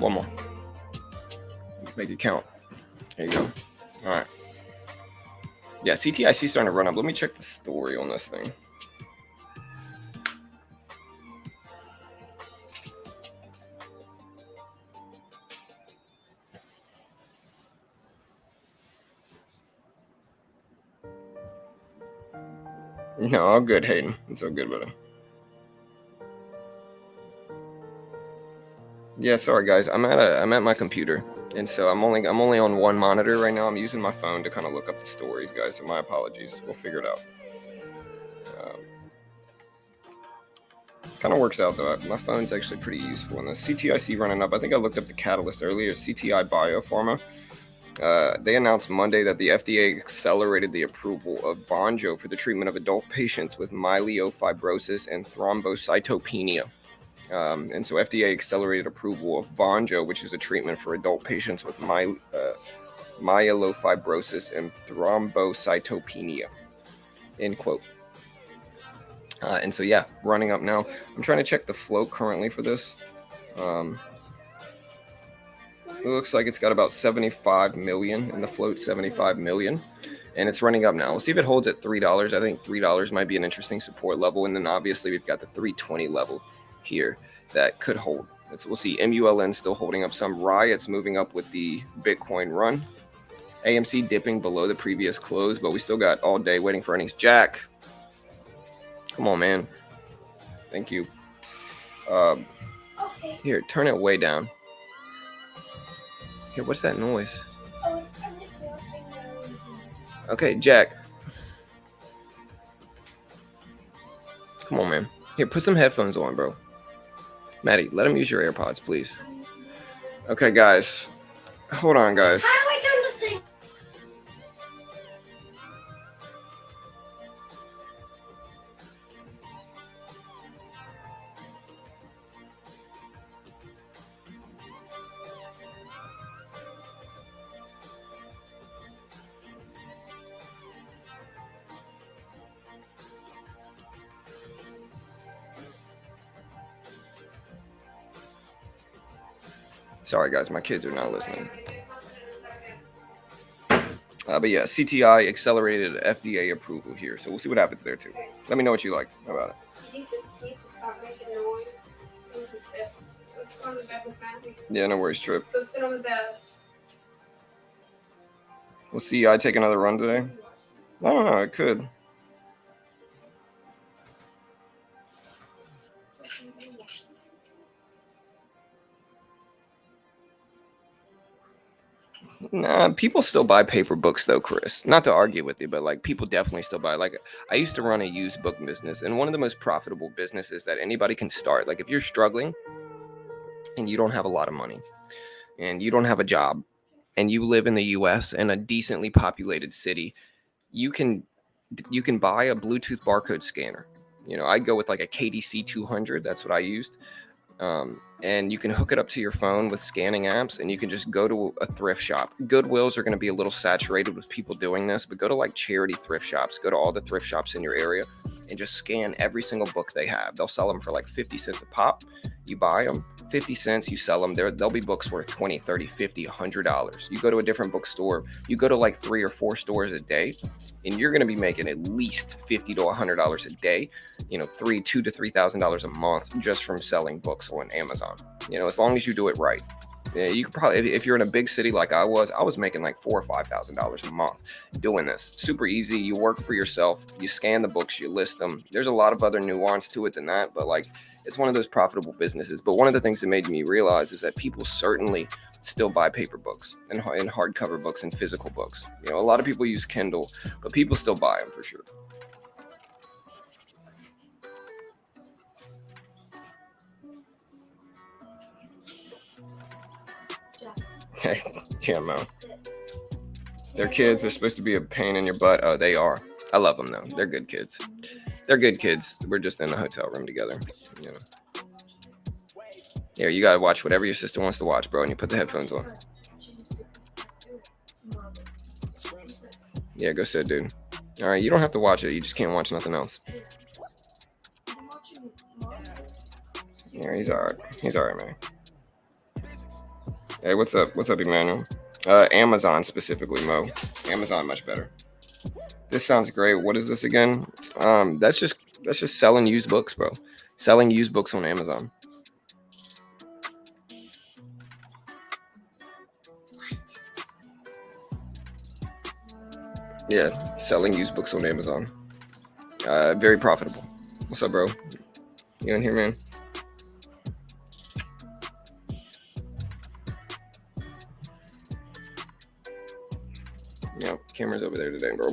One more. Make it count. There you go. All right. Yeah, CTIC starting to run up. Let me check the story on this thing. No, all good, Hayden. It's all good, brother. Yeah, sorry guys. I'm at my computer, and so I'm only on one monitor right now. I'm using my phone to kind of look up the stories, guys. So my apologies. We'll figure it out. Kind of works out though. My phone's actually pretty useful. And the CTIC running up. I think I looked up the catalyst earlier. CTI Biopharma. They announced Monday that the FDA accelerated the approval of Vonjo for the treatment of adult patients with myelofibrosis and thrombocytopenia. And so FDA accelerated approval of Vonjo, which is a treatment for adult patients with myelofibrosis and thrombocytopenia. End quote. And so yeah, running up now. I'm trying to check the float currently for this. It looks like it's got about 75 million in the float, 75 million, and it's running up now. We'll see if it holds at $3. I think $3 might be an interesting support level, and then obviously we've got the 320 level here that could hold. We'll see. MULN still holding up some. Riot's moving up with the Bitcoin run. AMC dipping below the previous close, but we still got all day waiting for earnings. Jack, come on, man. Thank you. Okay. Here, turn it way down. Here, what's that noise? Oh, I'm just watching. Okay, Jack. Come on, man. Here, put some headphones on, bro. Maddie, let him use your AirPods, please. Okay, guys. Hold on, guys. How do I turn this thing? Sorry, guys, my kids are not listening. But yeah, CTI accelerated FDA approval here, so we'll see what happens there too. Let me know what you like about it. You need to stop making noise. Go sit on the bed with Matthew. Yeah, no worries, Trip. Go sit on the bed. We'll see. I take another run today. I don't know. It could. Nah, people still buy paper books though, Chris. Not to argue with you, but like people definitely still buy. Like I used to run a used book business, and one of the most profitable businesses that anybody can start. Like if you're struggling and you don't have a lot of money and you don't have a job and you live in the US in a decently populated city, you can buy a Bluetooth barcode scanner. You know, I go with like a KDC 200. That's what I used. And you can hook it up to your phone with scanning apps, and you can just go to a thrift shop. Goodwills are going to be a little saturated with people doing this, but go to like charity thrift shops, go to all the thrift shops in your area and just scan every single book they have. They'll sell them for like 50 cents a pop. You buy them, 50 cents, you sell them. There'll be books worth 20, 30, 50, $100. You go to a different bookstore, you go to like 3 or 4 stores a day, and you're going to be making at least $50 to $100 a day, you know, $2,000 to $3,000 a month just from selling books on Amazon. You know, as long as you do it right. Yeah, you could probably, if you're in a big city like I was making like $4,000 or $5,000 a month doing this. Super easy. You work for yourself. You scan the books, you list them. There's a lot of other nuance to it than that, but like it's one of those profitable businesses. But one of the things that made me realize is that people certainly still buy paper books and hardcover books and physical books. You know, a lot of people use Kindle, but people still buy them for sure. Okay, yeah, Mo. They're kids. They're supposed to be a pain in your butt. Oh, they are. I love them though. They're good kids. They're good kids. We're just in a hotel room together. You know. Here, you gotta watch whatever your sister wants to watch, bro, and you put the headphones on. Yeah, go sit, dude. All right, you don't have to watch it. You just can't watch nothing else. Yeah, he's all right. He's all right, man. Hey, what's up? What's up, Emmanuel? Amazon specifically, Mo. Amazon much better. This sounds great. What is this again? That's just selling used books, bro. Selling used books on Amazon. Yeah, selling used books on Amazon. Very profitable. What's up, bro? You in here, man? streamers over there today, bro.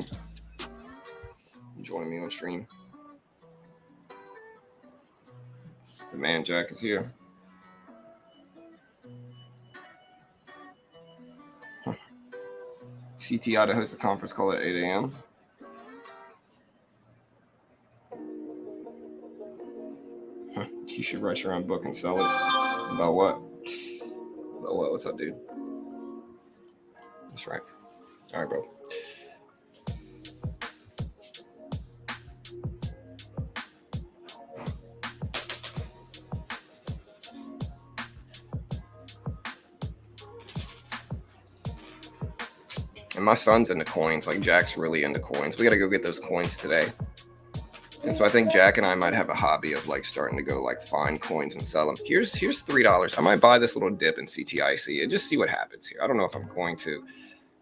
Joining me on stream. The man Jack is here. CTI to host a conference call at 8 a.m. You should write your own book and sell it. About what? About what? What's up, dude? That's right. All right, bro. And my son's into coins. Like, Jack's really into coins. We got to go get those coins today. And so I think Jack and I might have a hobby of like starting to go like find coins and sell them. Here's $3. I might buy this little dip in CTIC and just see what happens here. I don't know if I'm going to,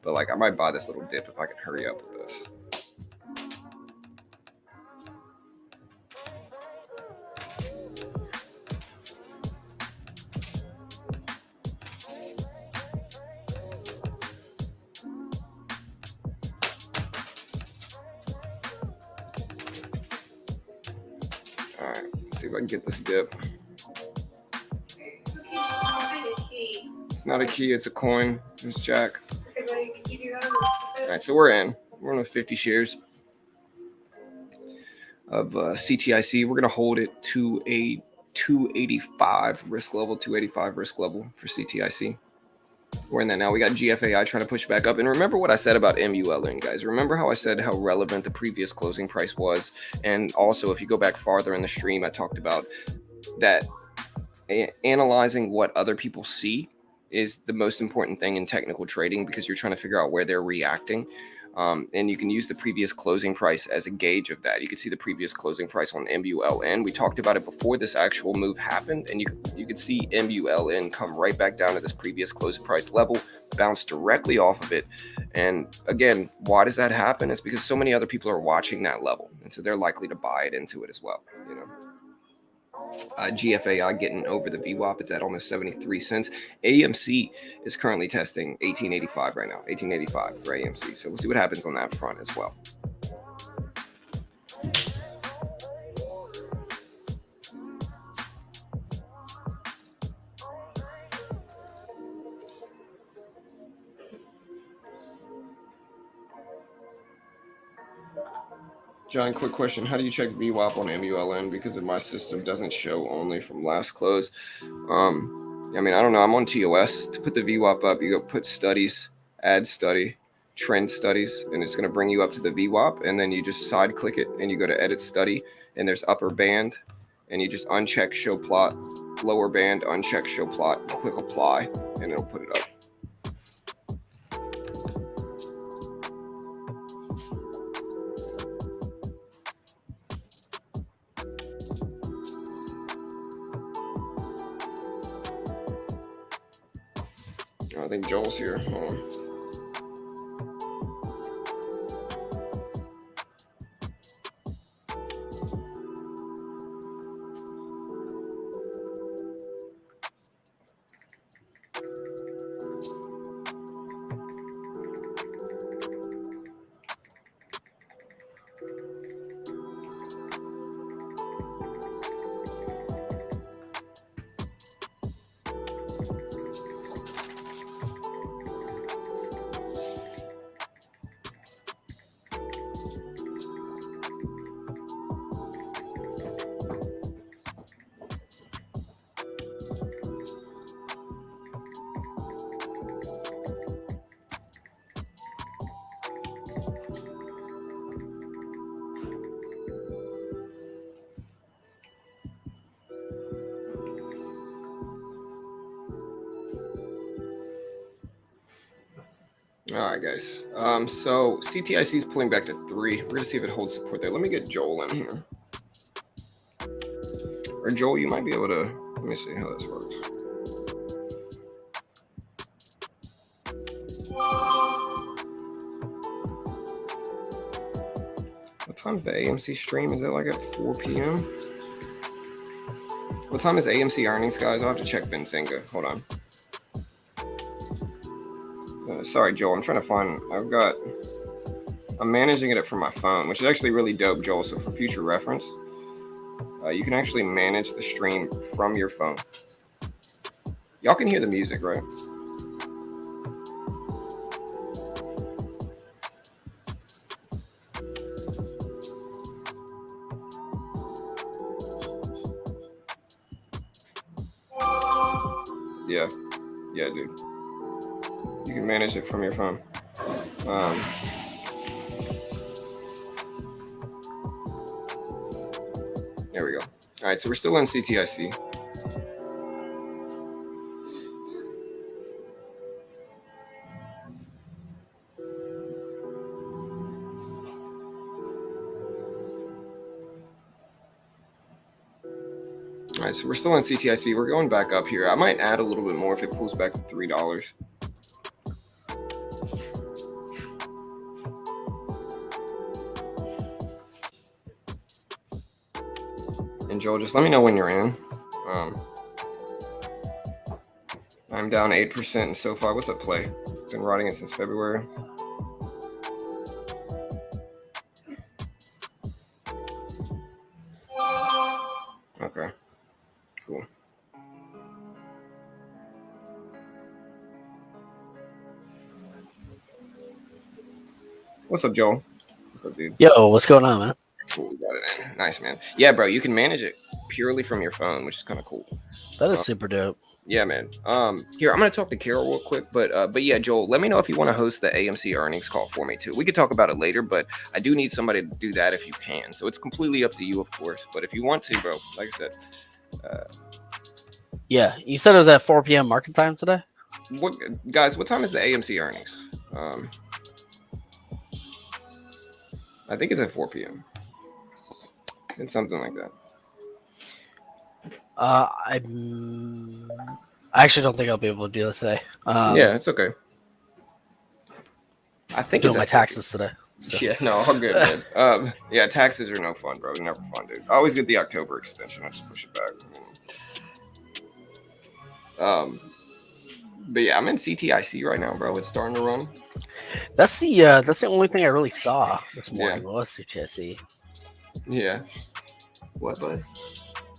but like I might buy this little dip if I can hurry up with this. All right, let's see if I can get this dip. It's not a key, it's a coin. It's Jack. Okay, buddy, could you do that? All right, so we're in. We're on 50 shares of CTIC. We're going to hold it to a 285 risk level, 285 risk level for CTIC. We're in that now. We got GFAI trying to push back up. And remember what I said about MULN, guys. Remember how I said how relevant the previous closing price was. And also, if you go back farther in the stream, I talked about that analyzing what other people see is the most important thing in technical trading, because you're trying to figure out where they're reacting. And you can use the previous closing price as a gauge of that. You can see the previous closing price on MULN. We talked about it before this actual move happened, and you could see MULN come right back down to this previous closing price level, bounce directly off of it. And again, why does that happen? It's because so many other people are watching that level, and so they're likely to buy it into it as well. You know, GFAI getting over the Vwop. It's at almost 73 cents. AMC is currently testing 1885 right now, 1885 for AMC. So we'll see what happens on that front as well. John, quick question. How do you check VWAP on MULN? Because in my system doesn't show only from last close. I mean, I don't know. I'm on TOS. To put the VWAP up, you go put studies, add study, trend studies, and it's going to bring you up to the VWAP. And then you just side click it and you go to edit study, and there's upper band, and you just uncheck show plot, lower band, uncheck show plot, click apply, and it'll put it up. I think Joel's here. Hold on. All right, guys. So CTIC is pulling back to 3. We're gonna see if it holds support there. Let me get Joel in here. Or Joel, you might be able to. Let me see how this works. What time's the AMC stream? Is it like at 4 p.m.? What time is AMC earnings, guys? I'll have to check Benzinga. Hold on. Sorry, Joel. I'm trying to find. I've got I'm managing it from my phone, which is actually really dope, Joel. So for future reference, you can actually manage the stream from your phone. Y'all can hear the music, right? Yeah, dude. You can manage it from your phone. There we go. All right, so we're still in CTIC. All right, so we're still in CTIC. We're going back up here. I might add a little bit more if it pulls back to $3. And Joel, just let me know when you're in. I'm down 8% so far. What's up, Play? Been riding it since February. Okay, cool. What's up, Joel? What's up, dude? Yo, what's going on, man? Cool, we got it in. Nice, man. Yeah, bro, you can manage it purely from your phone, which is kind of cool. That is super dope. Yeah, man. Here, I'm gonna talk to Carol real quick, but yeah, Joel, let me know if you want to host the AMC earnings call for me too. We could talk about it later, but I do need somebody to do that if you can. So it's completely up to you, of course. But if you want to, bro, like I said. Yeah, you said it was at 4 p.m. market time today. What time is the AMC earnings? I think it's at 4 p.m. It's something like that. I actually don't think I'll be able to do this today. Yeah, it's okay. I think doing my taxes today. So. Yeah, no, all good, man. Yeah, taxes are no fun, bro. They're never fun, dude. I always get the October extension. I just push it back. But yeah, I'm in CTIC right now, bro. It's starting to run. That's the only thing I really saw this morning was CTIC. Yeah. What, bud?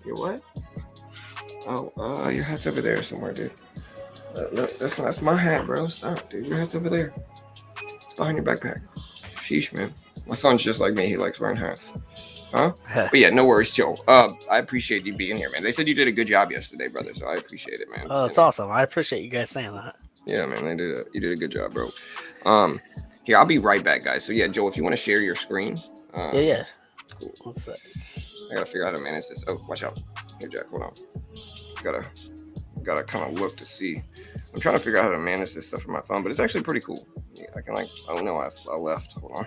Your what? Oh, your hat's over there somewhere, dude. Look, that's my hat, bro. Stop, dude. Your hat's over there. It's behind your backpack. Sheesh, man. My son's just like me. He likes wearing hats. Huh? But yeah, no worries, Joel. I appreciate you being here, man. They said you did a good job yesterday, brother. So I appreciate it, man. Oh, that's awesome. I appreciate you guys saying that. Yeah, man. You did a good job, bro. Here, I'll be right back, guys. So yeah, Joel, if you want to share your screen. Yeah. Cool. One sec. I gotta figure out how to manage this. Oh, watch out. Here, Jack, hold on. Gotta kind of look to see. I'm trying to figure out how to manage this stuff on my phone, but it's actually pretty cool. Yeah, I can oh no, I left. Hold on.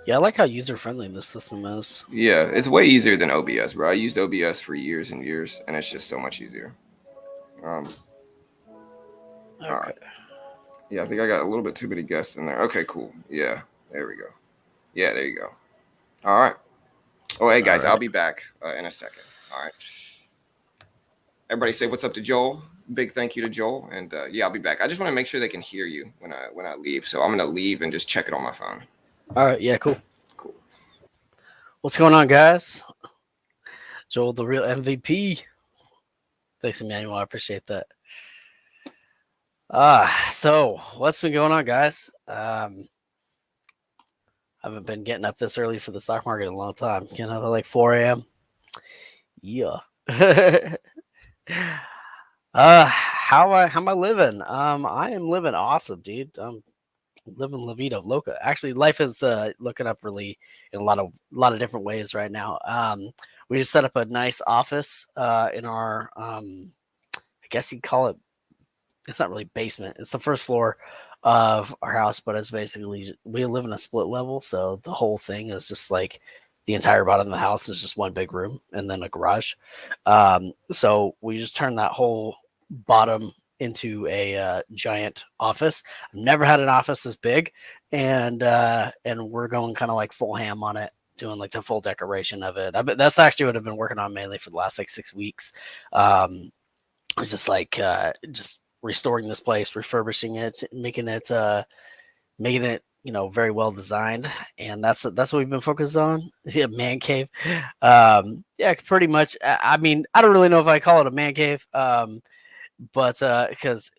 Yeah, I like how user-friendly this system is. Yeah, it's way easier than OBS, bro. I used OBS for years and years, and it's just so much easier. All right. Yeah, I think I got a little bit too many guests in there. Okay, cool. Yeah, there we go. Yeah, there you go. All right. Oh, hey, guys, I'll be back in a second. All right. Everybody say what's up to Joel. Big thank you to Joel. And yeah, I'll be back. I just want to make sure they can hear you when I leave. So I'm going to leave and just check it on my phone. All right. Yeah, cool. Cool. What's going on, guys? Joel, the real MVP. Thanks, Emmanuel. I appreciate that. So what's been going on, guys? I haven't been getting up this early for the stock market in a long time. Getting up at like 4 a.m. Yeah. How am I living? I am living awesome, dude. I'm living La Vida Loca. Actually, life is looking up really in a lot of different ways right now. We just set up a nice office in our I guess you'd call it, it's not really basement. It's the first floor of our house, but it's basically, we live in a split level, so the whole thing is just like the entire bottom of the house is just one big room and then a garage. So we just turned that whole bottom into a giant office. I've never had an office this big, and we're going kind of like full ham on it, doing like the full decoration of it. That's actually what I've been working on mainly for the last like 6 weeks. It's just like just restoring this place, refurbishing it, making it very well designed, and that's what we've been focused on. Yeah, man cave. Yeah, pretty much. I mean, I don't really know if I call it a man cave, but because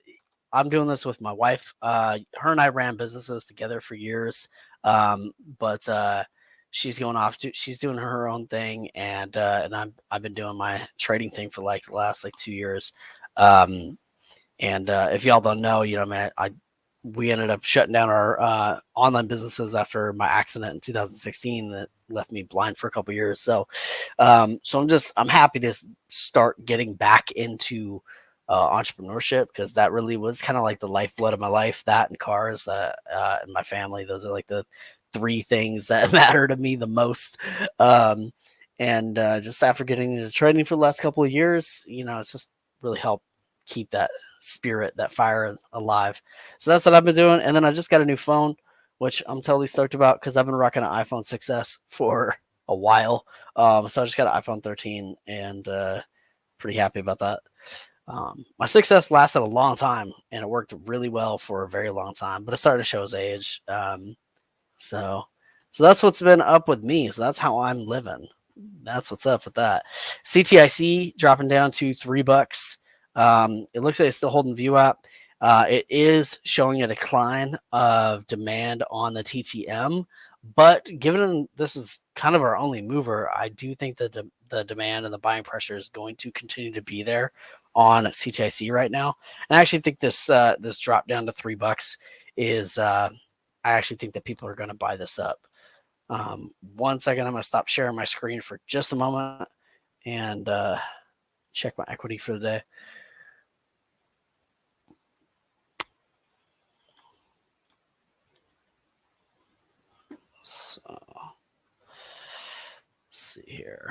I'm doing this with my wife. Her and I ran businesses together for years, but she's going off to she's doing her own thing, and I've been doing my trading thing for like the last like 2 years. And if y'all don't know, man, we ended up shutting down our online businesses after my accident in 2016 that left me blind for a couple years. So, I'm happy to start getting back into entrepreneurship, because that really was kind of like the lifeblood of my life. That and cars, and my family. Those are like the three things that matter to me the most. And just after getting into trading for the last couple of years, it's just really helped keep that spirit, that fire alive. So that's what I've been doing. And then I just got a new phone, which I'm totally stoked about, because I've been rocking an iPhone 6S for a while. So I just got an iPhone 13, and pretty happy about that. My 6S lasted a long time, and it worked really well for a very long time, but it started to show its age. So that's what's been up with me. So that's how I'm living. That's what's up with that. CTIC dropping down to $3. It looks like it's still holding Vwop. It is showing a decline of demand on the TTM, but given this is kind of our only mover, I do think that the demand and the buying pressure is going to continue to be there on CTIC right now. And I actually think this drop down to $3 is I actually think that people are going to buy this up. 1 second, I'm going to stop sharing my screen for just a moment and check my equity for the day. So, let's see here.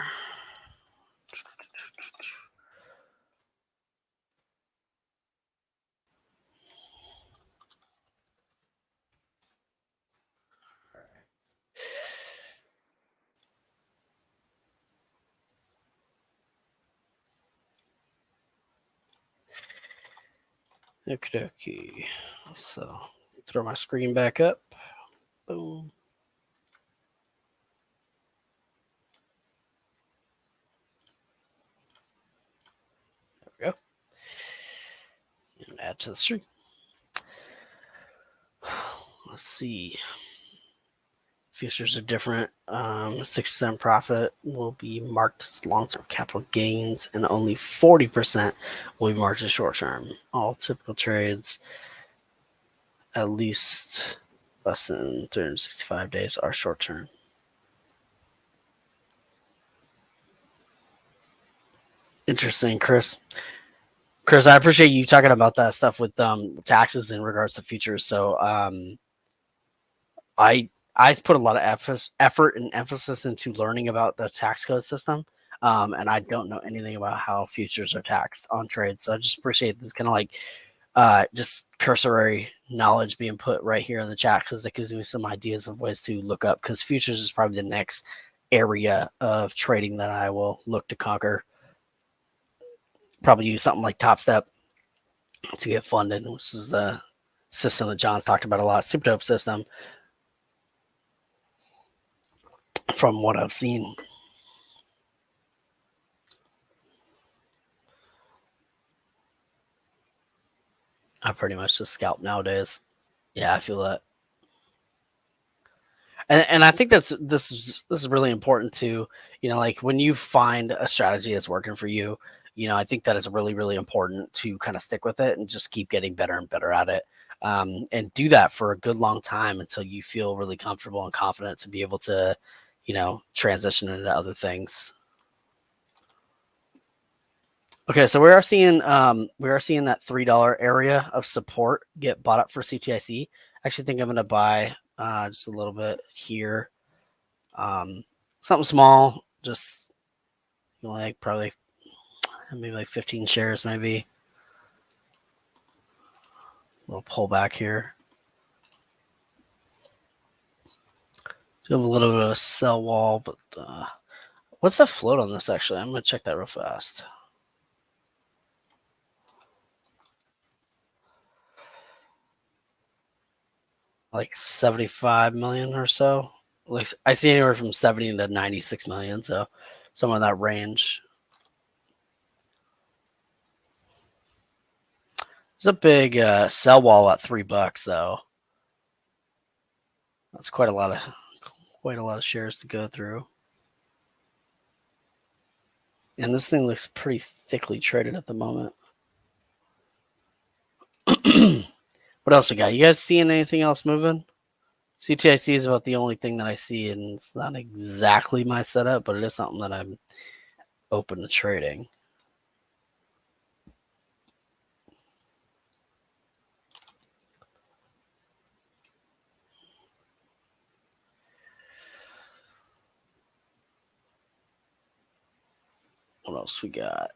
Okay. So throw my screen back up. Boom. There we go. And add to the stream. Let's see. Futures are different. 6% profit will be marked as long-term capital gains, and only 40% will be marked as short-term. All typical trades, at least less than 365 days, are short-term. Interesting, Chris. Chris, I appreciate you talking about that stuff with taxes in regards to futures. So I put a lot of effort and emphasis into learning about the tax code system, and I don't know anything about how futures are taxed on trades. So I just appreciate this kind of like just cursory knowledge being put right here in the chat, because that gives me some ideas of ways to look up, because futures is probably the next area of trading that I will look to conquer. Probably use something like Top Step to get funded. This is the system that John's talked about a lot. Super dope system from what I've seen. I pretty much just scalp nowadays. Yeah, I feel that. And I think this is really important too. Like when you find a strategy that's working for you, I think that it's really, really important to kind of stick with it and just keep getting better and better at it. And do that for a good long time until you feel really comfortable and confident to be able to, transition into other things. Okay, so we are seeing that $3 area of support get bought up for CTIC. I actually think I'm going to buy just a little bit here, something small, just like probably maybe like 15 shares, maybe. A little pullback here. Do have a little bit of a sell wall, but what's the float on this actually? I'm going to check that real fast. like 75 million or so. Like I see anywhere from 70 to 96 million, so somewhere in that range. There's a big sell wall at $3 though. That's quite a lot of shares to go through. And this thing looks pretty thickly traded at the moment. What else we got? You guys seeing anything else moving? CTIC is about the only thing that I see, and it's not exactly my setup, but it is something that I'm open to trading. What else we got?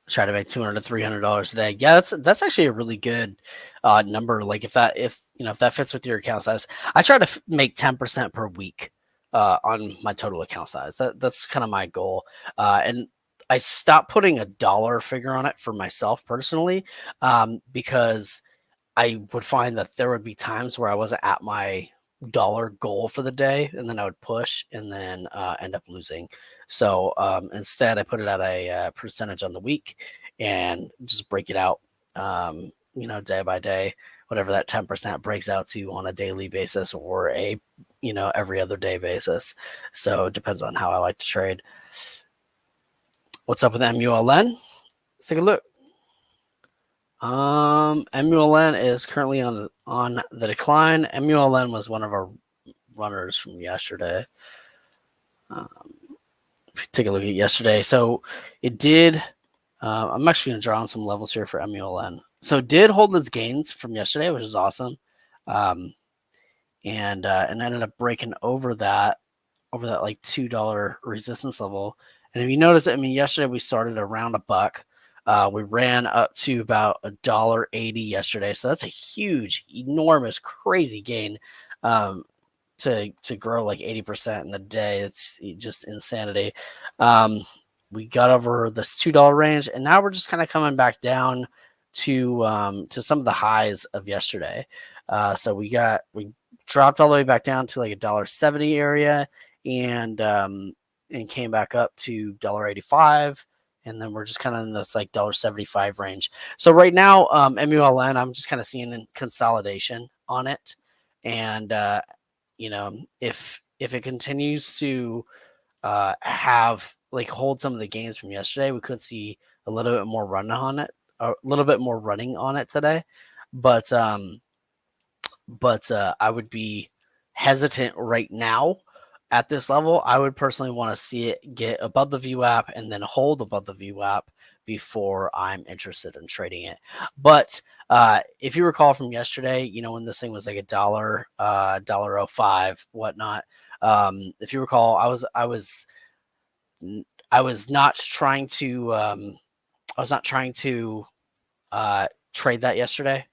Try to make $200 to $300 a day. Yeah, that's actually a really good number. Like if that fits with your account size, I try to make 10% per week on my total account size. That's kind of my goal. And I stopped putting a dollar figure on it for myself personally, because I would find that there would be times where I wasn't at my dollar goal for the day, and then I would push and then end up losing. So instead, I put it at a percentage on the week and just break it out, day by day, whatever that 10% breaks out to on a daily basis or a, every other day basis. So it depends on how I like to trade. What's up with MULN? Let's take a look. MULN is currently on the decline. MULN was one of our runners from yesterday. If you take a look at yesterday, so it did. I'm actually going to draw on some levels here for MULN. So it did hold its gains from yesterday, which is awesome, and ended up breaking over that like $2 resistance level. And if you notice, yesterday we started around $1. We ran up to about $1.80 yesterday, so that's a huge, enormous, crazy gain. To grow like 80% in a day, it's just insanity. We got over this $2 range, and now we're just kind of coming back down to some of the highs of yesterday. So we dropped all the way back down to like $1.70 area, and came back up to $1.85. And then we're just kind of in this like $1.75 range. So right now, MULN, I'm just kind of seeing consolidation on it. And, if it continues to hold some of the gains from yesterday, we could see a little bit more running on it today. But I would be hesitant right now. At this level, I would personally want to see it get above the Vwop and then hold above the Vwop before I'm interested in trading it. But if you recall from yesterday, when this thing was like $1.05, whatnot. If you recall, I was not trying to trade that yesterday.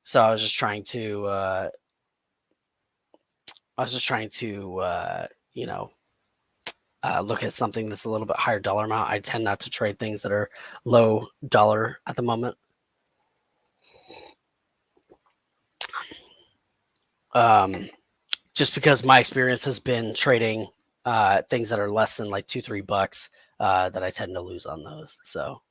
So I was just trying to look at something that's a little bit higher dollar amount. I tend not to trade things that are low dollar at the moment. Just because my experience has been trading things that are less than like $2-3 that I tend to lose on those. So.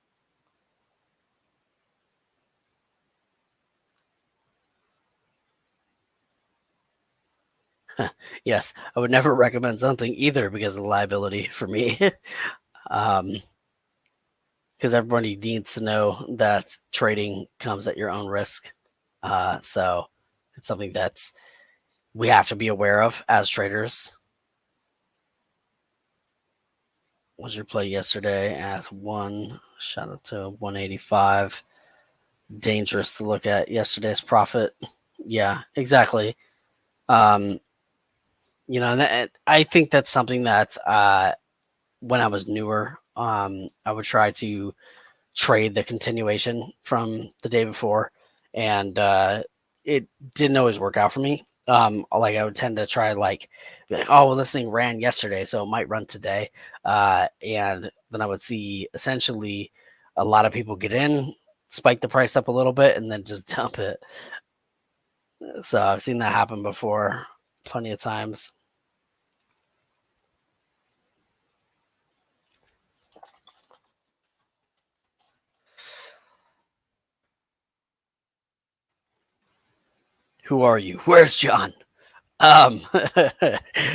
Yes, I would never recommend something either because of the liability for me. Because everybody needs to know that trading comes at your own risk. So it's something that we have to be aware of as traders. Was your play yesterday at shot up to 185. Dangerous to look at yesterday's profit. Yeah, exactly. I think that's something that when I was newer, I would try to trade the continuation from the day before, and it didn't always work out for me. Like I would tend to try be like, oh, well, this thing ran yesterday, so it might run today. And then I would see essentially a lot of people get in, spike the price up a little bit, and then just dump it. So I've seen that happen before plenty of times. Who are you? Where's John?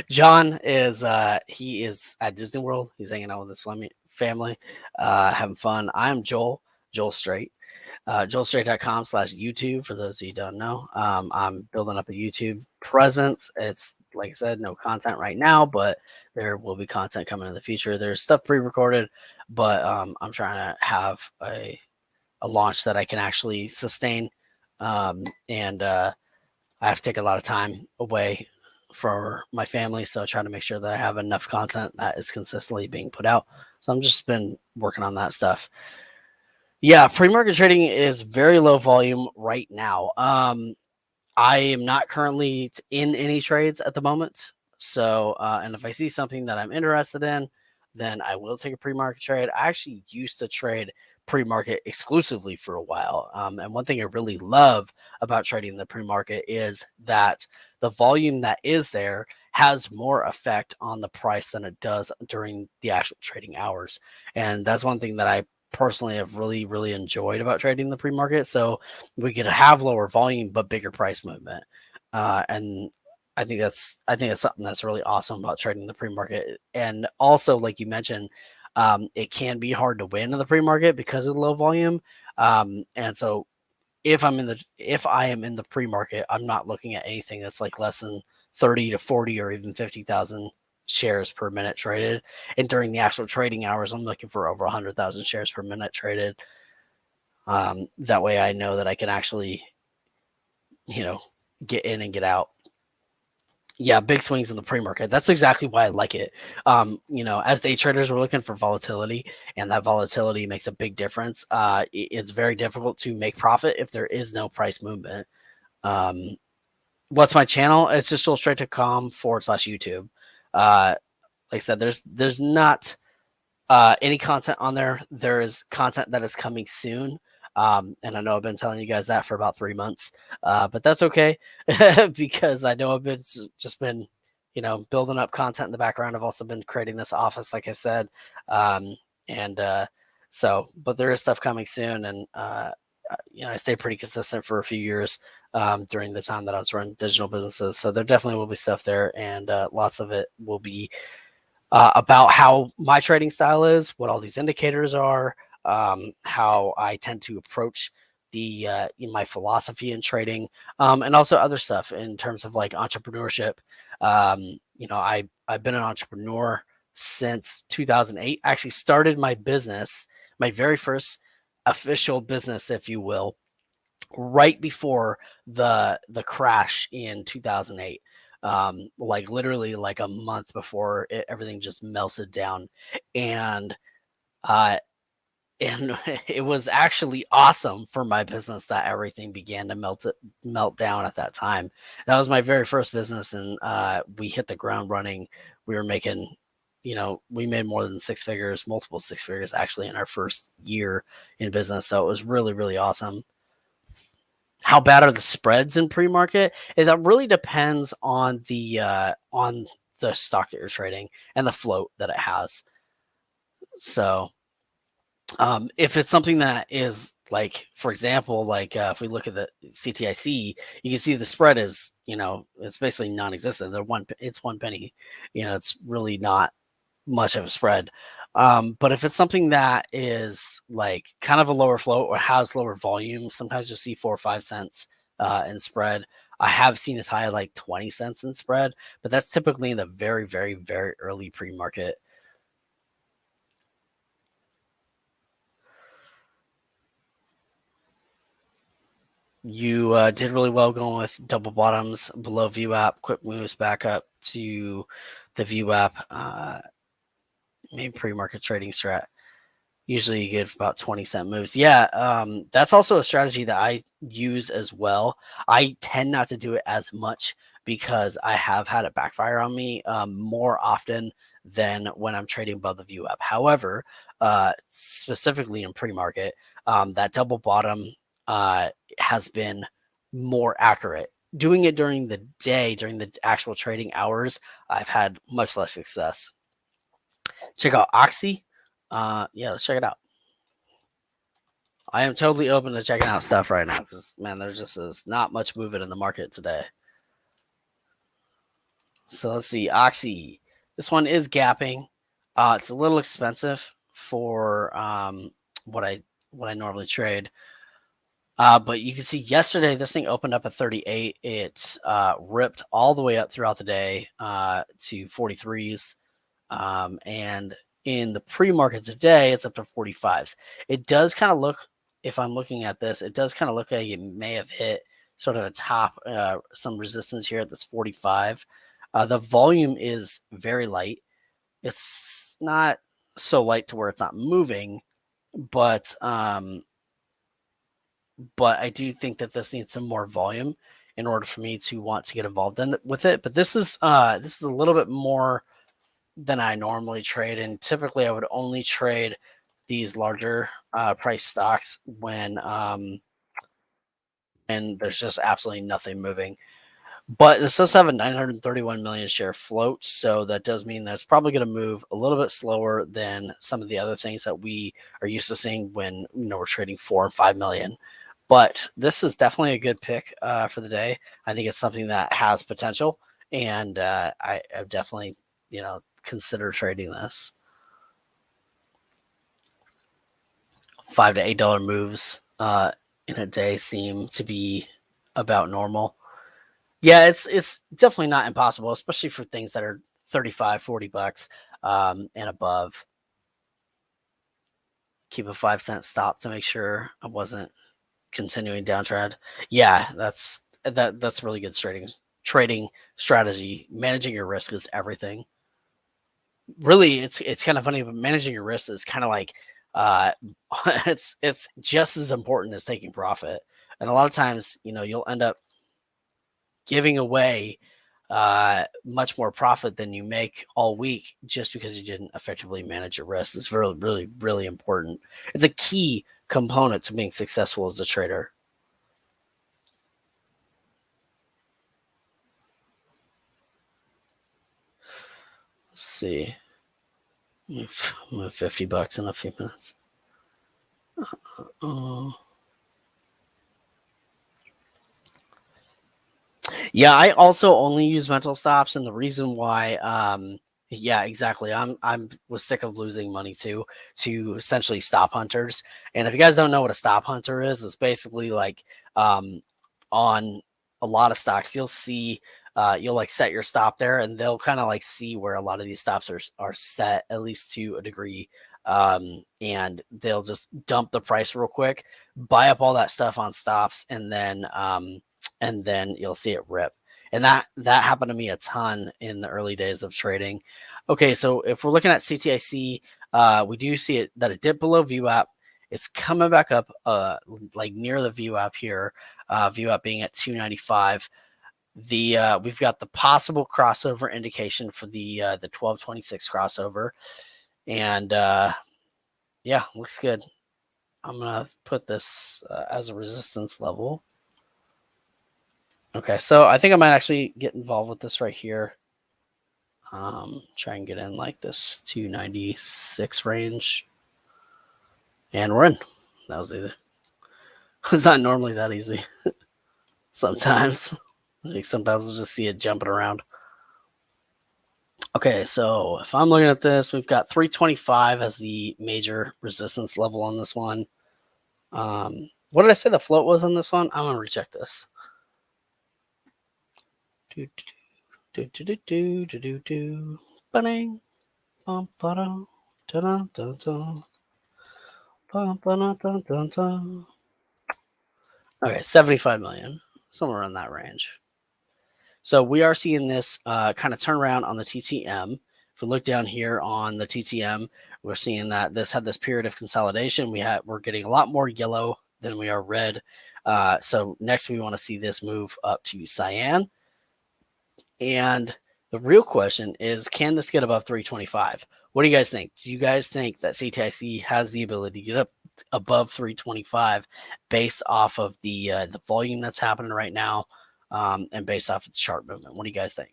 John is he is at Disney World. He's hanging out with his family, having fun. I'm Joel Straight. JoelStraight.com/YouTube for those of you who don't know. I'm building up a YouTube presence. It's like I said, no content right now, but there will be content coming in the future. There's stuff pre-recorded, but I'm trying to have a launch that I can actually sustain. And I have to take a lot of time away for my family, so I try to make sure that I have enough content that is consistently being put out. So I'm just been working on that stuff. Yeah, pre-market trading is very low volume right now. I am not currently in any trades at the moment. So, and if I see something that I'm interested in, then I will take a pre-market trade. I actually used to trade pre-market exclusively for a while. And one thing I really love about trading the pre-market is that the volume that is there has more effect on the price than it does during the actual trading hours. And that's one thing that I personally have really enjoyed about trading the pre-market. So we could have lower volume but bigger price movement, and I think that's something that's really awesome about trading the pre-market. And also, like you mentioned, it can be hard to win in the pre-market because of the low volume. And so if I am in the pre-market, I'm not looking at anything that's like less than 30 to 40 or even 50,000 shares per minute traded. And during the actual trading hours, I'm looking for over 100,000 shares per minute traded. That way I know that I can actually, get in and get out. Yeah, big swings in the pre-market. That's exactly why I like it. As day traders, we're looking for volatility, and that volatility makes a big difference. It's very difficult to make profit if there is no price movement. What's my channel? It's just joelstraight.com/YouTube. Like I said, there's not any content on there. There is content that is coming soon. And I know I've been telling you guys that for about 3 months, but that's okay because I know I've just been, building up content in the background. I've also been creating this office, like I said, and but there is stuff coming soon, and I stayed pretty consistent for a few years during the time that I was running digital businesses. So there definitely will be stuff there, and lots of it will be about how my trading style is, what all these indicators are, how I tend to approach the my philosophy in trading, and also other stuff in terms of like entrepreneurship. I've been an entrepreneur since 2008. I actually started my business, my very first official business, if you will, right before the crash in 2008. Like literally like a month before everything just melted down, and uh and it was actually awesome for my business that everything began to melt down at that time. That was my very first business, and we hit the ground running. We were making, we made more than six figures, multiple six figures actually in our first year in business. So it was really awesome. How bad are the spreads in pre-market? That really depends on the stock that you're trading and the float that it has. So if it's something that is like, for example, like if we look at the CTIC, you can see the spread is, it's basically non-existent. It's 1 penny. It's really not much of a spread. But if it's something that is like kind of a lower float or has lower volume, sometimes you'll see 4 or 5 cents in spread. I have seen as high as like 20 cents in spread, but that's typically in the very early pre-market. You did really well going with double bottoms below Vwop, quick moves back up to the Vwop, maybe pre-market trading strat. Usually you get about 20-cent moves. Yeah, that's also a strategy that I use as well. I tend not to do it as much because I have had it backfire on me more often than when I'm trading above the Vwop. However, specifically in pre-market, that double bottom has been more accurate doing it during the day, during the actual trading hours, I've had much less success. Check out Oxy. Yeah, let's check it out. I am totally open to checking out stuff right now because, man, there's just not much movement in the market today. So let's see, Oxy. This one is gapping. It's a little expensive for what I normally trade. But you can see yesterday this thing opened up at 38. It ripped all the way up throughout the day to 43s. And in the pre-market today, it's up to 45s. It does kind of look, if I'm looking at this, it does kind of look like it may have hit sort of a top, some resistance here at this 45. The volume is very light. It's not so light to where it's not moving, but I do think that this needs some more volume in order for me to want to get involved with it. But this is a little bit more than I normally trade, and typically I would only trade these larger price stocks when there's just absolutely nothing moving. But this does have a 931 million share float, so that does mean that it's probably going to move a little bit slower than some of the other things that we are used to seeing when we're trading 4 and 5 million. But this is definitely a good pick for the day. I think it's something that has potential, and I definitely consider trading this. $5 to $8 moves in a day seem to be about normal. Yeah, it's definitely not impossible, especially for things that are $35-$40 and above. Keep a 5-cent stop to make sure I wasn't continuing downtrend. Yeah, that's really good trading strategy. Managing your risk is everything. Really, it's kind of funny, but managing your risk is kind of like it's just as important as taking profit. And a lot of times, you'll end up giving away much more profit than you make all week just because you didn't effectively manage your risk. It's really, really, really important. It's a key component to being successful as a trader. Let's see. Move $50 in a few minutes. Yeah, I also only use mental stops, and the reason why, yeah, exactly. I'm was sick of losing money to essentially stop hunters. And if you guys don't know what a stop hunter is, it's basically like on a lot of stocks, you'll see you'll like set your stop there, and they'll kind of like see where a lot of these stops are set, at least to a degree. And they'll just dump the price real quick, buy up all that stuff on stops, and then you'll see it rip. And that happened to me a ton in the early days of trading. Okay, so if we're looking at CTIC, we do see it that it dipped below Vwop. It's coming back up like near the Vwop here. Vwop being at 295. We've got the possible crossover indication for the 1226 crossover. And yeah, looks good. I'm gonna put this as a resistance level. Okay, so I think I might actually get involved with this right here. Try and get in like this 296 range. And we're in. That was easy. It's not normally that easy. Sometimes. Sometimes we'll just see it jumping around. Okay, so if I'm looking at this, we've got 325 as the major resistance level on this one. What did I say the float was on this one? I'm going to recheck this. Okay, 75 million, somewhere in that range. So we are seeing this kind of turn around on the TTM. If we look down here on the TTM, we're seeing that this had this period of consolidation. We're getting a lot more yellow than we are red. So next we want to see this move up to cyan. And the real question is, can this get above 325? What do you guys think? Do you guys think that CTIC has the ability to get up above 325 based off of the volume that's happening right now? and based off its chart movement. What do you guys think?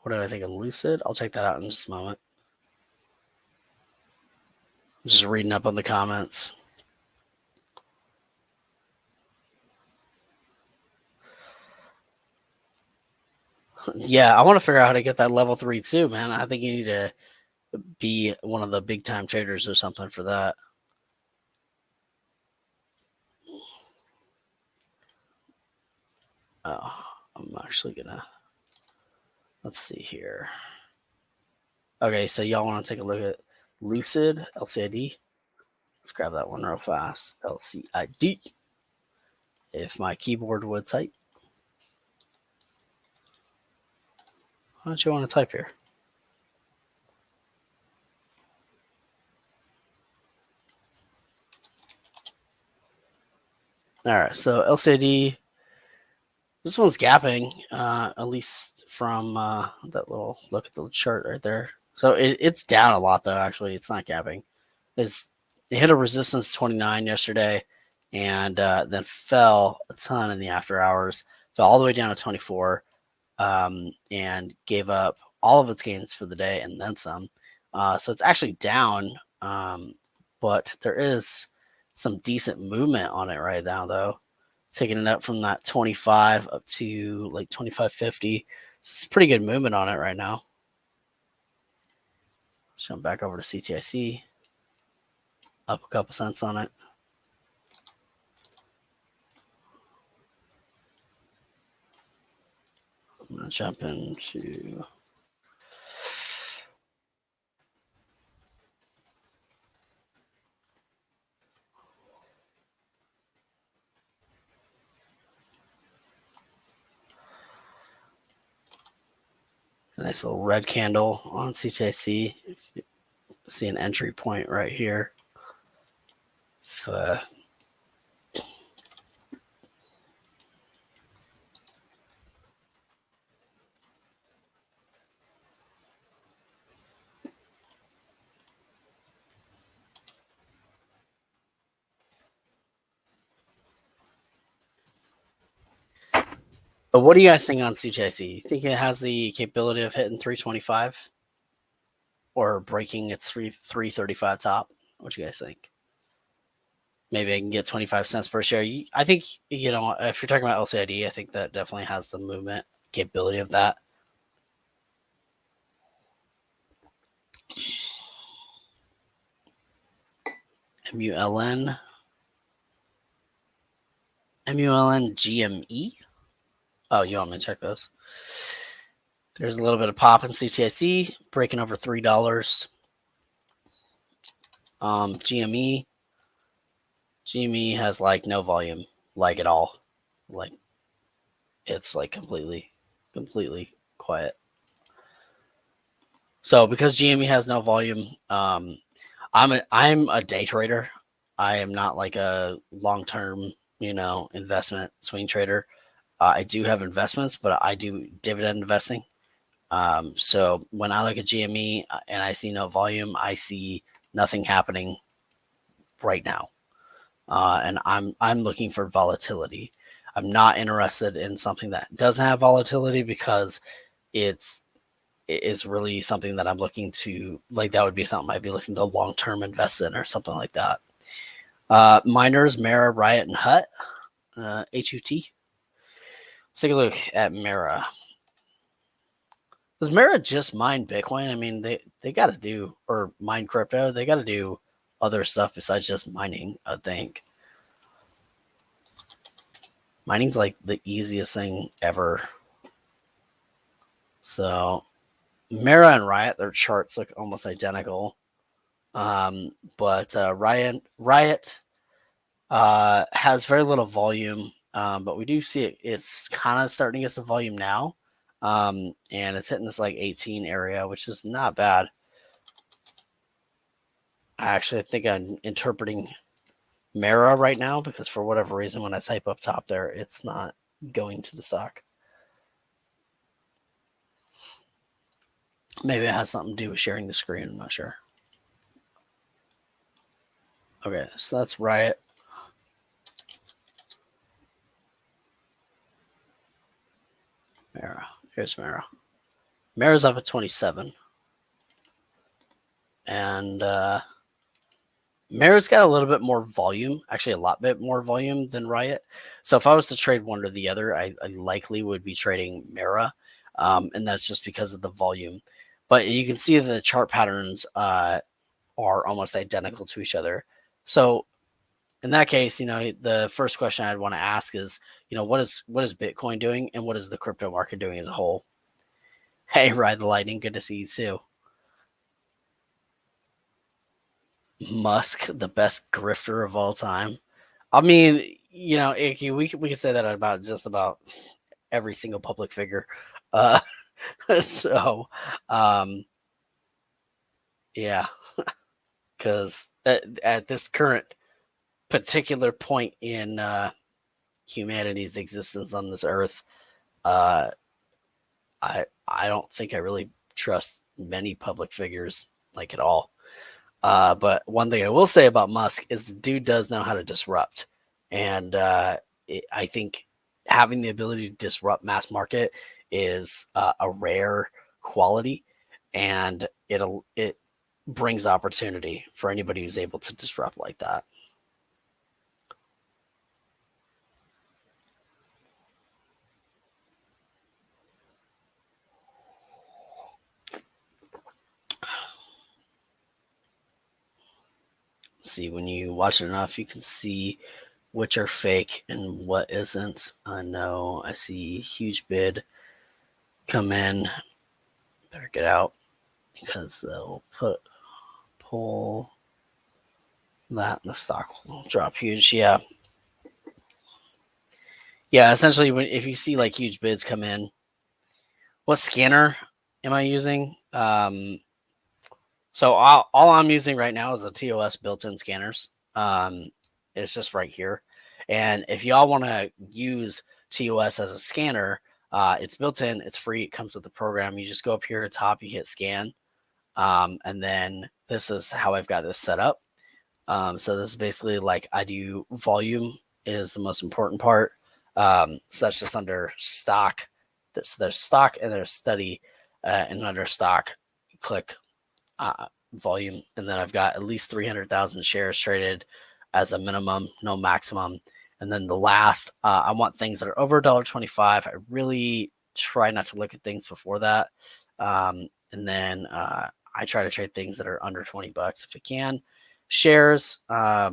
What do I think of Lucid? I'll check that out in just a moment. Just reading up on the comments. Yeah, I want to figure out how to get that level 3 too, man. I think you need to be one of the big time traders or something for that. Oh, I'm actually gonna, let's see here. Okay, so y'all want to take a look at Lucid LCID? Let's grab that one real fast. LCID. If my keyboard would type. Why don't you want to type here? All right, so LCD, this one's gapping, at least from that little look at the chart right there. So it's down a lot though. Actually, it's not gapping. It hit a resistance 29 yesterday, and then fell a ton in the after hours. Fell all the way down to 24, and gave up all of its gains for the day and then some. So it's actually down, but there is some decent movement on it right now, though. Taking it up from that 25 up to like 25.50. It's pretty good movement on it right now. Jump back over to CTIC. Up a couple cents on it. I'm going to jump into... a nice little red candle on CTIC. See an entry point right here. But what do you guys think on CTIC? You think it has the capability of hitting 325 or breaking its 335 top? What do you guys think? Maybe I can get 25 cents per share. I think, if you're talking about LCID, I think that definitely has the movement capability of that. MULN GME. Oh, you want me to check those? There's a little bit of pop in CTIC, breaking over $3. GME has like no volume, like at all. Like it's like completely quiet. So because GME has no volume, I'm a day trader. I am not like a long-term, investment swing trader. I do have investments, but I do dividend investing. So when I look at GME and I see no volume, I see nothing happening right now. And I'm looking for volatility. I'm not interested in something that doesn't have volatility because it's really something that I'm looking to, like, that would be something I'd be looking to long-term invest in or something like that. Miners, Mara, Riot, and HUT. HUT. Let's take a look at Mara. Does Mara just mine Bitcoin? I mean, they got to do, or mine crypto. They got to do other stuff besides just mining, I think. Mining's like the easiest thing ever. So Mara and Riot, their charts look almost identical. But Riot has very little volume, but we do see it's kind of starting to get some volume now. And it's hitting this like 18 area, which is not bad. I think I'm interpreting Mara right now because for whatever reason, when I type up top there, it's not going to the stock. Maybe it has something to do with sharing the screen. I'm not sure. Okay, so that's Riot. Mara. Here's Mara. Mara's up at 27. And Mara's got a little bit more volume, actually a lot bit more volume than Riot. So if I was to trade one or the other, I likely would be trading Mara. And that's just because of the volume. But you can see the chart patterns are almost identical to each other. So in that case, the first question I'd want to ask is, what is Bitcoin doing and what is the crypto market doing as a whole? Hey, Ride the Lightning, good to see you too. Musk, the best grifter of all time. I mean, Icky, we can say that about just about every single public figure. So, yeah, because at this current particular point in humanity's existence on this earth, I don't think I really trust many public figures like at all. But one thing I will say about Musk is the dude does know how to disrupt, and I think having the ability to disrupt mass market is a rare quality, and it brings opportunity for anybody who's able to disrupt like that. See, when you watch it enough, you can see which are fake and what isn't. I know I see huge bid come in. Better get out because they'll pull that and the stock will drop huge. Yeah. Essentially, if you see like huge bids come in, what scanner am I using? So all I'm using right now is the TOS built-in scanners. It's just right here. And if y'all want to use TOS as a scanner, it's built in, it's free, it comes with the program. You just go up here at the top, you hit scan. And then this is how I've got this set up. So this is basically like I do volume is the most important part. So that's just under stock. So there's stock and there's study, and under stock, you click volume, and then I've got at least 300,000 shares traded as a minimum, no maximum. And then the last, I want things that are over $1.25. I really try not to look at things before that. And then I try to trade things that are under $20 if I can. Shares, a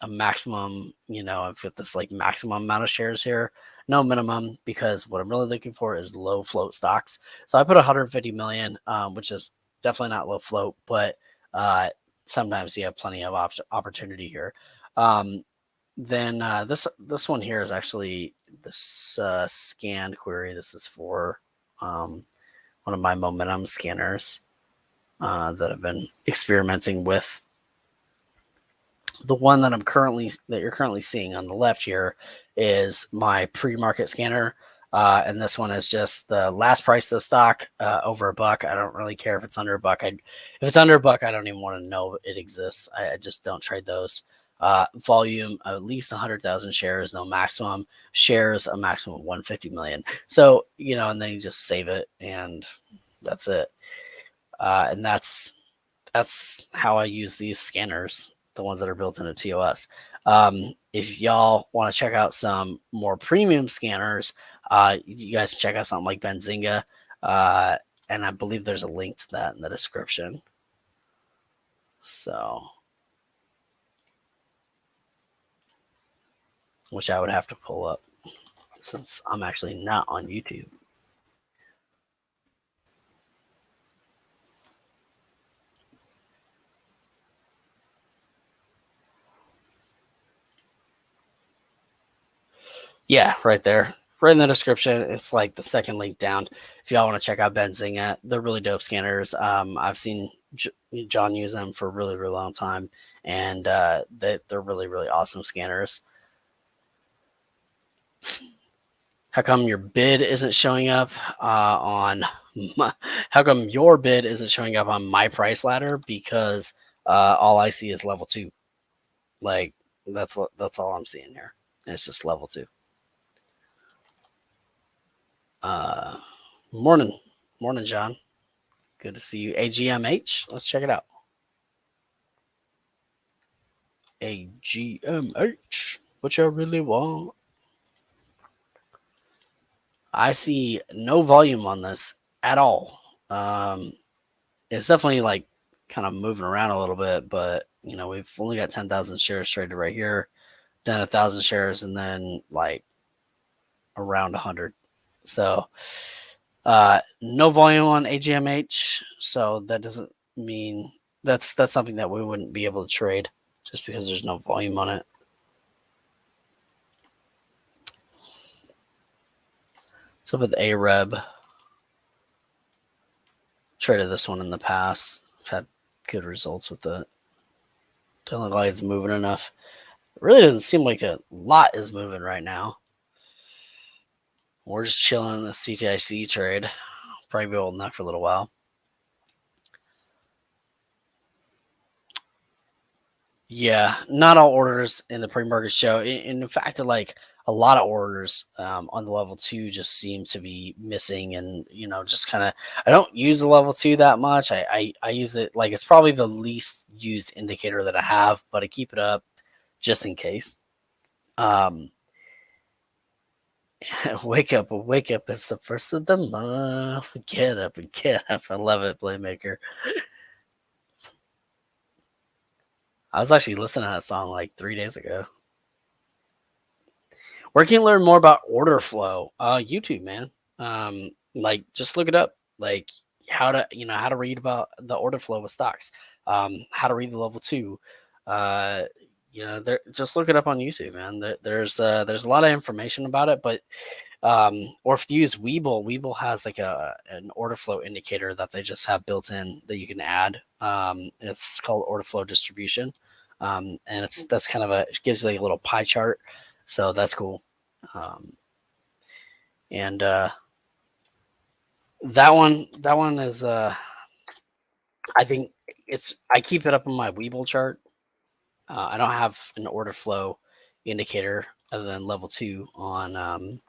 maximum, I've got this like maximum amount of shares here, no minimum, because what I'm really looking for is low float stocks. So I put 150 million, which is definitely not low float, but sometimes you have plenty of opportunity here. Then this one here is actually this scanned query. This is for one of my momentum scanners that I've been experimenting with. The one that you're currently seeing on the left here is my pre-market scanner. And this one is just the last price of the stock over $1. I don't really care if it's under $1. If it's under $1, I don't even want to know it exists. I just don't trade those. Volume, at least 100,000 shares, no maximum. Shares, a maximum of 150 million. So, and then you just save it, and that's it. And that's how I use these scanners, the ones that are built into TOS. If y'all want to check out some more premium scanners, you guys can check out something like Benzinga, and I believe there's a link to that in the description. So, which I would have to pull up since I'm actually not on YouTube. Yeah, right there. Right in the description. It's like the second link down. If y'all want to check out Benzinga, they're really dope scanners. I've seen John use them for a really, really long time, and they're really, really awesome scanners. How come your bid isn't showing up on how come your bid isn't showing up on my price ladder? Because all I see is level 2. Like that's all I'm seeing here. And it's just level 2. Morning, John. Good to see you. AGMH. Let's check it out. AGMH. What you really want? I see no volume on this at all. It's definitely like kind of moving around a little bit, but you know, we've only got 10,000 shares traded right here, then 1,000 shares, and then like around 100. So no volume on AGMH. So that doesn't mean that's something that we wouldn't be able to trade just because there's no volume on it. So with AREB, traded this one in the past. I've had good results with it. Doesn't look like it's moving enough. It really doesn't seem like a lot is moving right now. We're just chilling in the CTIC trade. Probably be holding that for a little while. Yeah, not all orders in the pre-market show. In fact, like a lot of orders on the level 2 just seem to be missing, and you know, just kind of. I don't use the level 2 that much. I use it like it's probably the least used indicator that I have, but I keep it up just in case. Wake up! It's the first of the month. Get up and get up. I love it, Playmaker. I was actually listening to that song like 3 days ago. Where can you learn more about order flow? YouTube, man. Like just look it up. Like how to read about the order flow with stocks. How to read the level 2. Just look it up on YouTube, man. There's a lot of information about it, but or if you use Webull has like an order flow indicator that they just have built in that you can add. It's called order flow distribution. And that's kind of it gives you like a little pie chart, so that's cool. And that one is I think I keep it up on my Webull chart. I don't have an order flow indicator other than level 2 on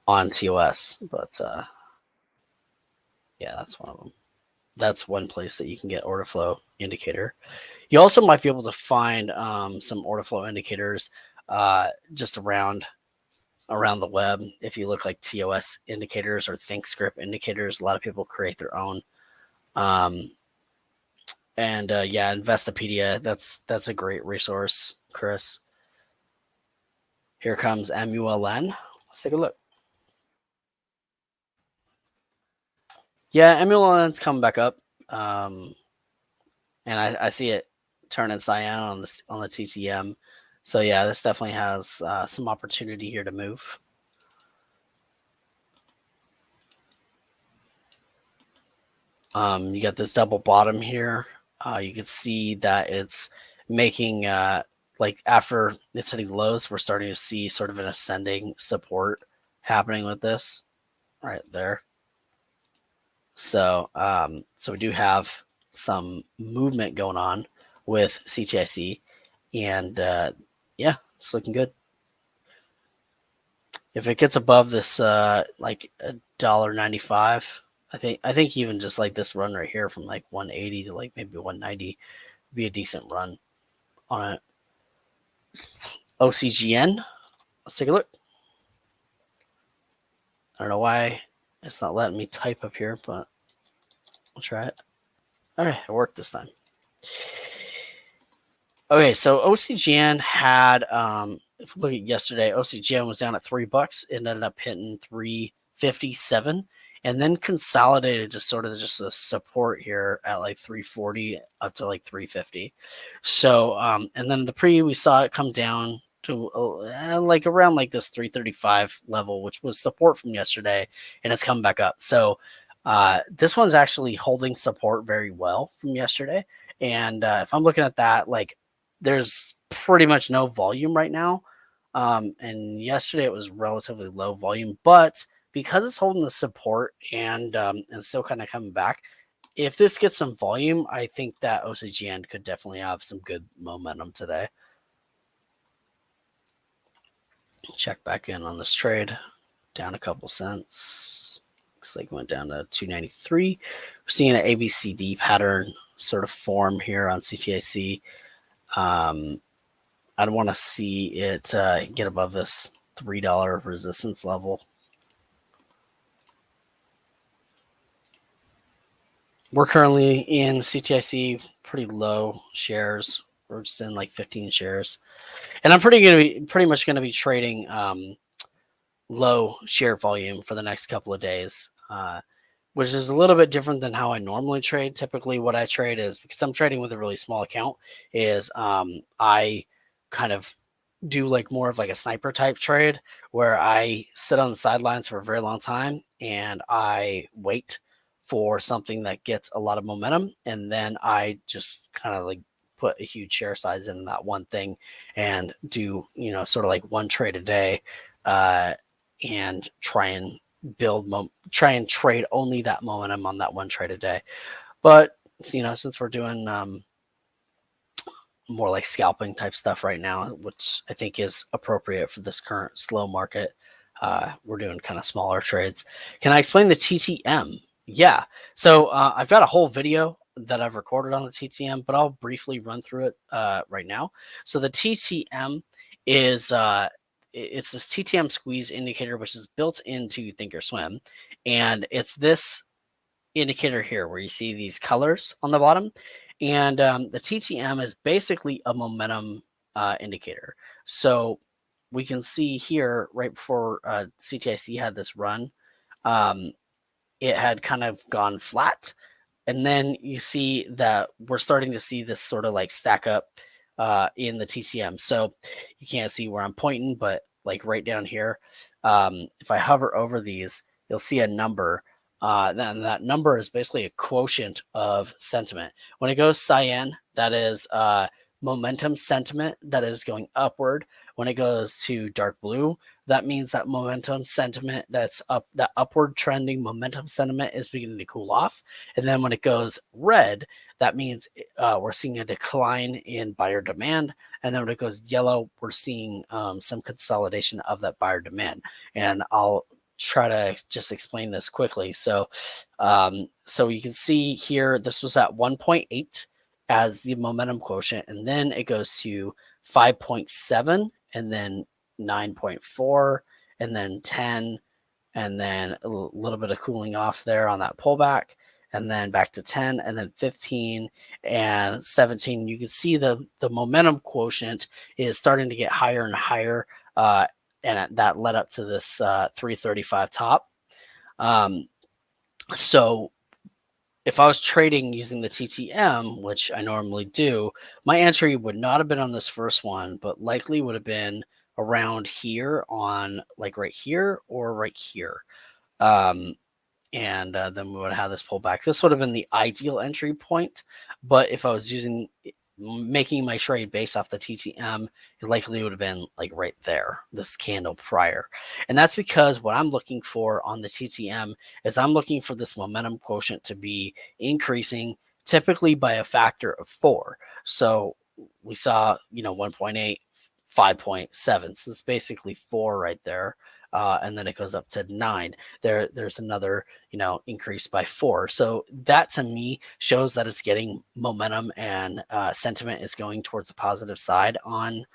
TOS, but yeah, that's one of them. That's one place that you can get order flow indicator. You also might be able to find some order flow indicators just around the web. If you look like TOS indicators or ThinkScript indicators, a lot of people create their own. Investopedia, that's a great resource, Chris. Here comes MULN. Let's take a look. Yeah, MULN's coming back up. And I see it turning cyan on the TTM. So yeah, this definitely has some opportunity here to move. You got this double bottom here. You can see that it's making like after it's hitting lows, we're starting to see sort of an ascending support happening with this right there. So we do have some movement going on with CTIC, and yeah, it's looking good. If it gets above this like $1.95, I think even just like this run right here from like 180 to like maybe 190 would be a decent run on it. OCGN, let's take a look. I don't know why it's not letting me type up here, but I'll try it. All right, it worked this time. Okay, so OCGN had, if we look at yesterday, OCGN was down at $3. It ended up hitting 357, and then consolidated to sort of just a support here at like 340 up to like 350. So, and then the pre, we saw it come down to like around like this 335 level, which was support from yesterday, and it's come back up. So this one's actually holding support very well from yesterday. And if I'm looking at that, like there's pretty much no volume right now. And yesterday it was relatively low volume, but because it's holding the support and still kind of coming back, if this gets some volume, I think that OCGN could definitely have some good momentum today. Check back in on this trade, down a couple cents. Looks like it went down to 293. We're seeing an ABCD pattern sort of form here on CTIC. I'd want to see it get above this $3 resistance level. We're currently in CTIC pretty low shares. We're just in like 15 shares, and I'm pretty much going to be trading low share volume for the next couple of days, which is a little bit different than how I normally trade. Typically, what I trade is, because I'm trading with a really small account, is I kind of do like more of like a sniper type trade where I sit on the sidelines for a very long time and I wait for something that gets a lot of momentum, and then I just kind of like put a huge share size in that one thing and do, you know, sort of like one trade a day, and try and trade only that momentum on that one trade a day. But you know, since we're doing more like scalping type stuff right now, which I think is appropriate for this current slow market, we're doing kind of smaller trades. Can I explain the TTM? Yeah. So I've got a whole video that I've recorded on the TTM, but I'll briefly run through it right now. So the TTM is it's this Ttm Squeeze Indicator, which is built into Thinkorswim, and it's this indicator here where you see these colors on the bottom, and the TTM is basically a momentum indicator. So we can see here right before CTIC had this run, it had kind of gone flat, and then you see that we're starting to see this sort of like stack up in the TTM. So you can't see where I'm pointing, but like right down here, if I hover over these, you'll see a number. Then that number is basically a quotient of sentiment. When it goes cyan, that is momentum sentiment that is going upward. When it goes to dark blue, that means that momentum sentiment that's up, that upward trending momentum sentiment is beginning to cool off. And then when it goes red, that means we're seeing a decline in buyer demand. And then when it goes yellow, we're seeing some consolidation of that buyer demand. And I'll try to just explain this quickly. So you can see here, this was at 1.8 as the momentum quotient, and then it goes to 5.7, and then 9.4, and then 10, and then a little bit of cooling off there on that pullback, and then back to 10, and then 15 and 17. You can see the momentum quotient is starting to get higher and higher, and that led up to this 335 top. So if I was trading using the TTM, which I normally do, my entry would not have been on this first one, but likely would have been around here on like right here or right here. And then we would have this pullback. This would have been the ideal entry point. But if I was making my trade based off the TTM, it likely would have been like right there, this candle prior. And that's because what I'm looking for on the TTM is I'm looking for this momentum quotient to be increasing, typically by a factor of 4. So we saw, 1.8, 5.7. So it's basically 4 right there. And then it goes up to 9. There's another, increase by 4. So that to me shows that it's getting momentum and sentiment is going towards the positive side on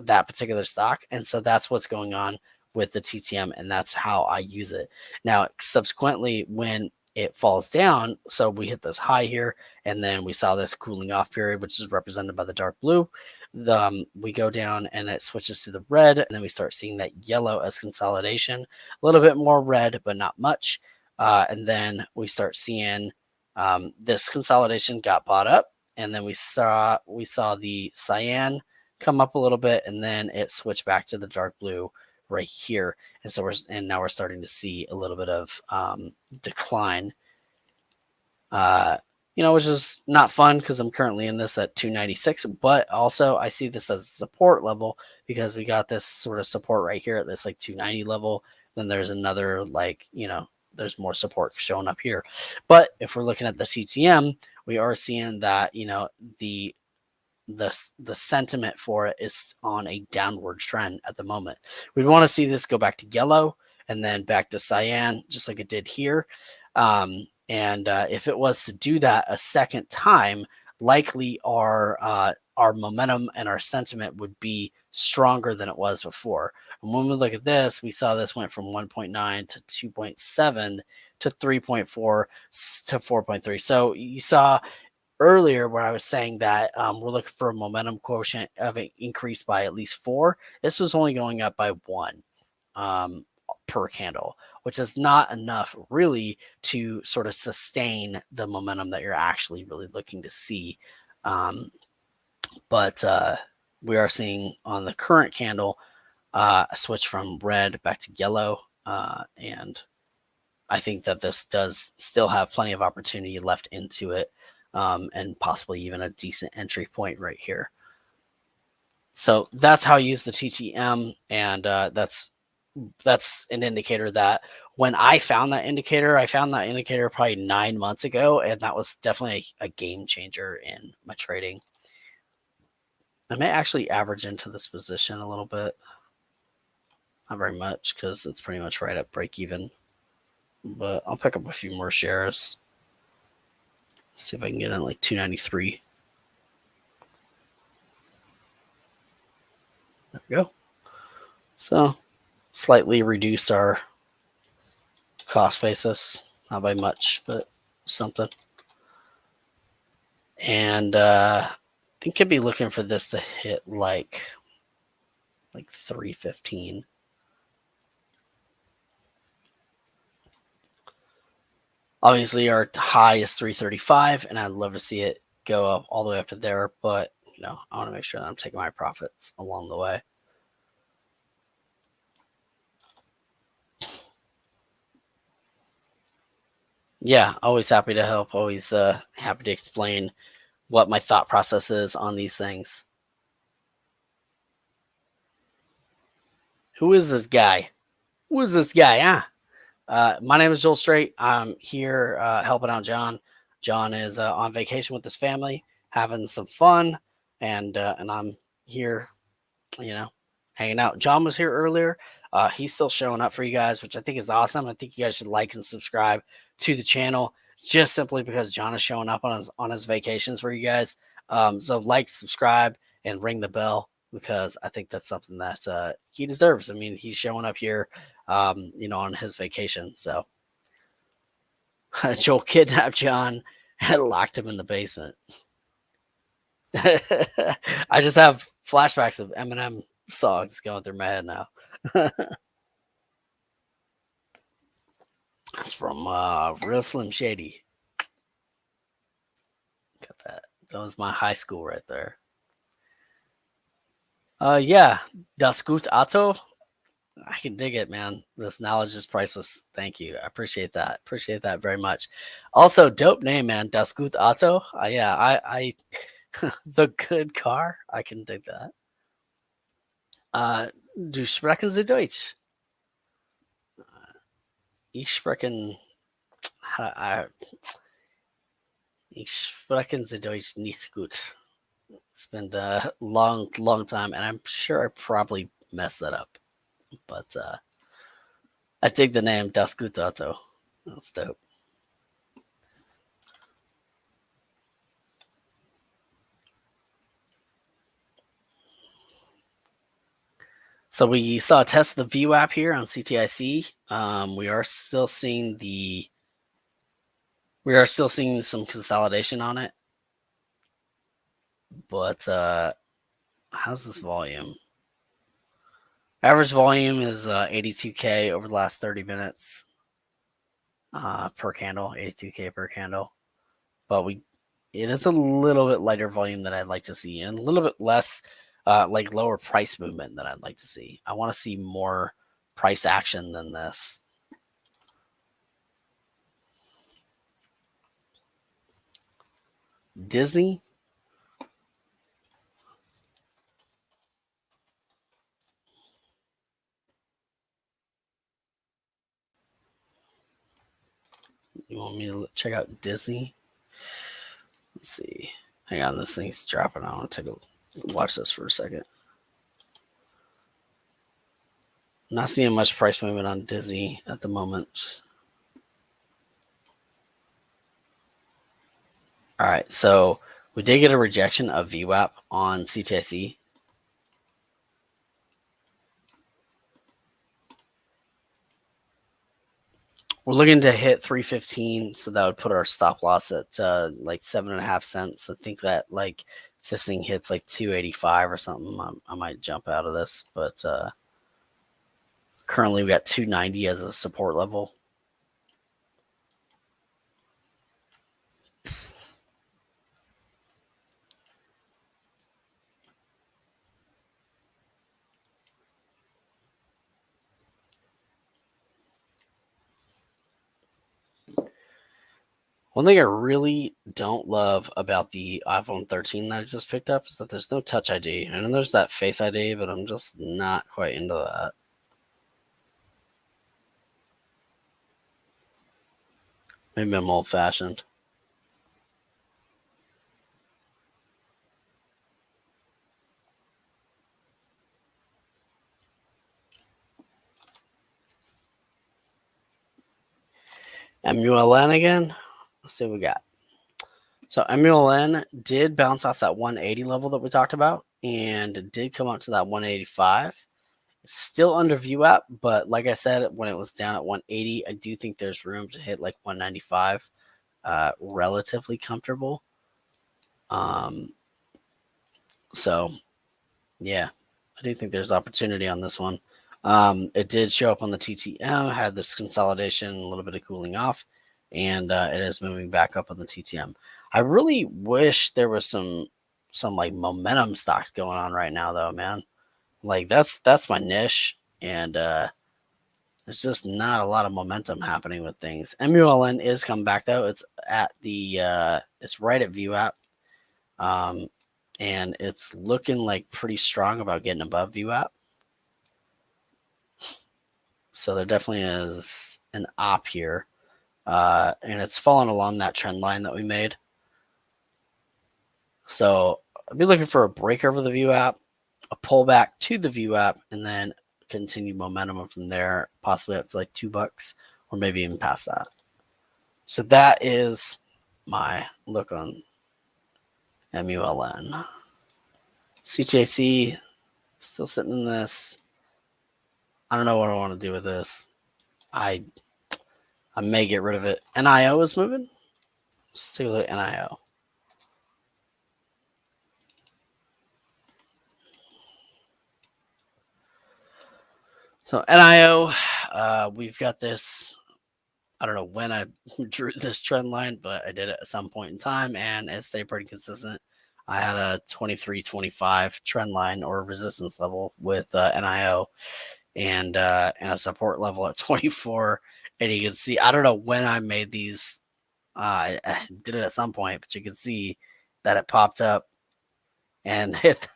that particular stock. And so that's what's going on with the TTM, and that's how I use it. Now, subsequently, when it falls down, so we hit this high here, and then we saw this cooling off period, which is represented by the dark blue. We go down and it switches to the red, and then we start seeing that yellow as consolidation, a little bit more red, but not much. And then we start seeing this consolidation got bought up, and then we saw the cyan come up a little bit, and then it switched back to the dark blue right here. And so now we're starting to see a little bit of decline which is not fun because I'm currently in this at 296. But also, I see this as a support level because we got this sort of support right here at this like 290 level. Then there's another like, there's more support showing up here. But if we're looking at the TTM, we are seeing that, the sentiment for it is on a downward trend at the moment. We'd want to see this go back to yellow and then back to cyan, just like it did here. And if it was to do that a second time, likely our momentum and our sentiment would be stronger than it was before. And when we look at this, we saw this went from 1.9 to 2.7 to 3.4 to 4.3. So you saw earlier where I was saying that we're looking for a momentum quotient of an increase by at least 4. This was only going up by 1 per candle, which is not enough really to sort of sustain the momentum that you're actually really looking to see. But we are seeing on the current candle a switch from red back to yellow. And I think that this does still have plenty of opportunity left into it. And possibly even a decent entry point right here. So that's how I use the TTM, and that's an indicator that when I found that indicator probably 9 months ago, and that was definitely a game changer in my trading. I may actually average into this position a little bit. Not very much because it's pretty much right at break even, but I'll pick up a few more shares. See if I can get in like 293. There we go. So slightly reduce our cost basis, not by much, but something. And I think I'd be looking for this to hit like 315. Obviously, our high is 335, and I'd love to see it go up all the way up to there. But, I want to make sure that I'm taking my profits along the way. Yeah, always happy to help. Always happy to explain what my thought process is on these things. Who is this guy? Who is this guy, huh? My name is Joel Straight. I'm here helping out John. John is on vacation with his family, having some fun, and I'm here, hanging out. John was here earlier. He's still showing up for you guys, which I think is awesome. I think you guys should like and subscribe to the channel just simply because John is showing up on his vacations for you guys. So like, subscribe, and ring the bell because I think that's something that he deserves. I mean, he's showing up here on his vacation. So Joel kidnapped John and locked him in the basement. I just have flashbacks of Eminem songs going through my head now. That's from Real Slim Shady. Got that. That was my high school right there. Yeah, Das Gut Auto. I can dig it, man. This knowledge is priceless. Thank you. I appreciate that. Appreciate that very much. Also, dope name, man. Das Gut Auto. Yeah, I the good car. I can dig that. Du sprechen Sie Deutsch? Ich sprechen Sie Deutsch nicht gut. It's been a long time, and I'm sure I probably messed that up. But I dig the name Das Gut Auto. That's dope. So we saw a test of the Vwop here on CTIC. We are still seeing some consolidation on it. But how's this volume? Average volume is 82K over the last 30 minutes per candle, 82K per candle. But it is a little bit lighter volume than I'd like to see, and a little bit less lower price movement than I'd like to see. I want to see more price action than this. Disney. You want me to check out Disney? Let's see. Hang on, this thing's dropping. I want to watch this for a second. Not seeing much price movement on Disney at the moment. All right, so we did get a rejection of Vwop on CTIC. We're looking to hit 315, so that would put our stop loss at like 7.5 cents. I think that like if this thing hits like 285 or something, I might jump out of this. But currently we got 290 as a support level. One thing I really don't love about the iPhone 13 that I just picked up is that there's no Touch ID. I know there's that Face ID, but I'm just not quite into that. Maybe I'm old-fashioned. Muln again. Let's see what we got. So Muln did bounce off that 180 level that we talked about, and it did come up to that 185. It's still under Vwop, but like I said, when it was down at 180, I do think there's room to hit like 195, relatively comfortable. So yeah, I do think there's opportunity on this one. It did show up on the TTM, had this consolidation, a little bit of cooling off, and it is moving back up on the TTM. I really wish there was some like momentum stocks going on right now, though, man. Like that's my niche, and there's just not a lot of momentum happening with things. Muln is coming back though. It's at the it's right at Vwop, and it's looking like pretty strong about getting above Vwop. So there definitely is an op here, and it's falling along that trend line that we made. So I'll be looking for a break over the Vwop, a pullback to the Vwop, and then continued momentum from there, possibly up to like $2 or maybe even past that. So that is my look on Muln. CJC still sitting in this. I don't know what I want to do with this. I may get rid of it. NIO is moving. Let's take a look at NIO. So NIO, we've got this. I don't know when I drew this trend line, but I did it at some point in time, and it stayed pretty consistent. I had a 23.25 trend line or resistance level with NIO, and a support level at 24. And you can see, I don't know when I made these. I did it at some point, but you can see that it popped up and hit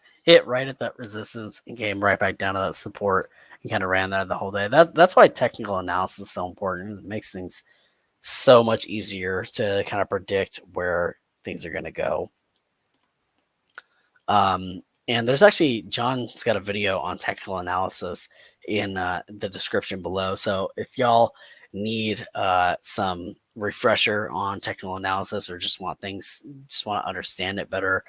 right at that resistance and came right back down to that support and kind of ran there the whole day. That's why technical analysis is so important. It makes things so much easier to kind of predict where things are going to go. And there's actually, John's got a video on technical analysis in the description below. So if y'all need some refresher on technical analysis or just want to understand it better,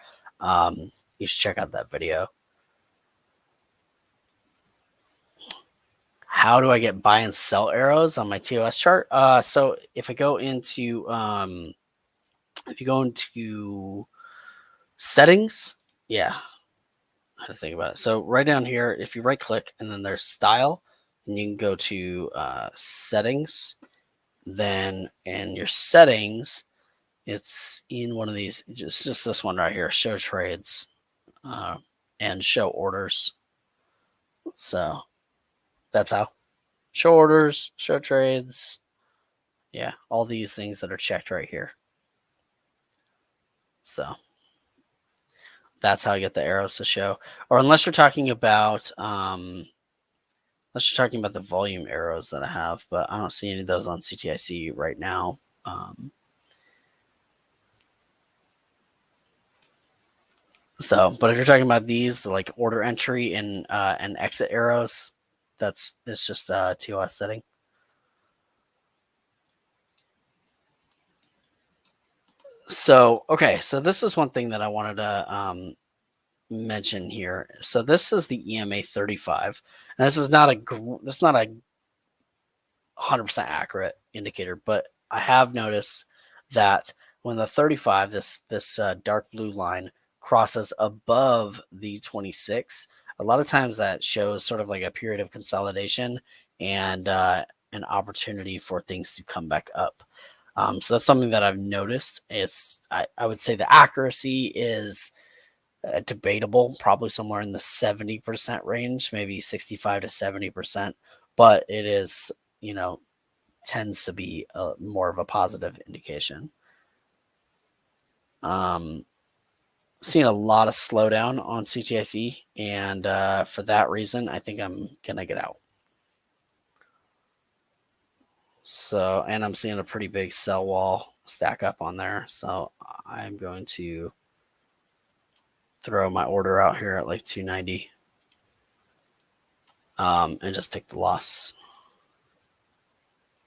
you should check out that video. How do I get buy and sell arrows on my TOS chart? So if I go into, if you go into settings, yeah, how to think about it. So right down here, if you right click and then there's style, and you can go to settings, then in your settings, it's in one of these, just this one right here, show trades and show orders. So that's how. Show orders, show trades. Yeah, all these things that are checked right here. So that's how I get the arrows to show. Or unless you're talking about the volume arrows that I have, but I don't see any of those on CTIC right now. But if you're talking about these, the like order entry and exit arrows, it's just a TOS setting. So this is one thing that I wanted to mention here. So this is the EMA 35, and this is not a 100% accurate indicator, but I have noticed that when the 35, this dark blue line crosses above the 26, a lot of times that shows sort of like a period of consolidation and an opportunity for things to come back up. So that's something that I've noticed. I would say the accuracy is debatable, probably somewhere in the 70% range, maybe 65 to 70%, but it is, tends to be more of a positive indication. Seeing a lot of slowdown on CTIC, and for that reason, I think I'm gonna get out. So, and I'm seeing a pretty big sell wall stack up on there, so I'm going to throw my order out here at like 290, and just take the loss.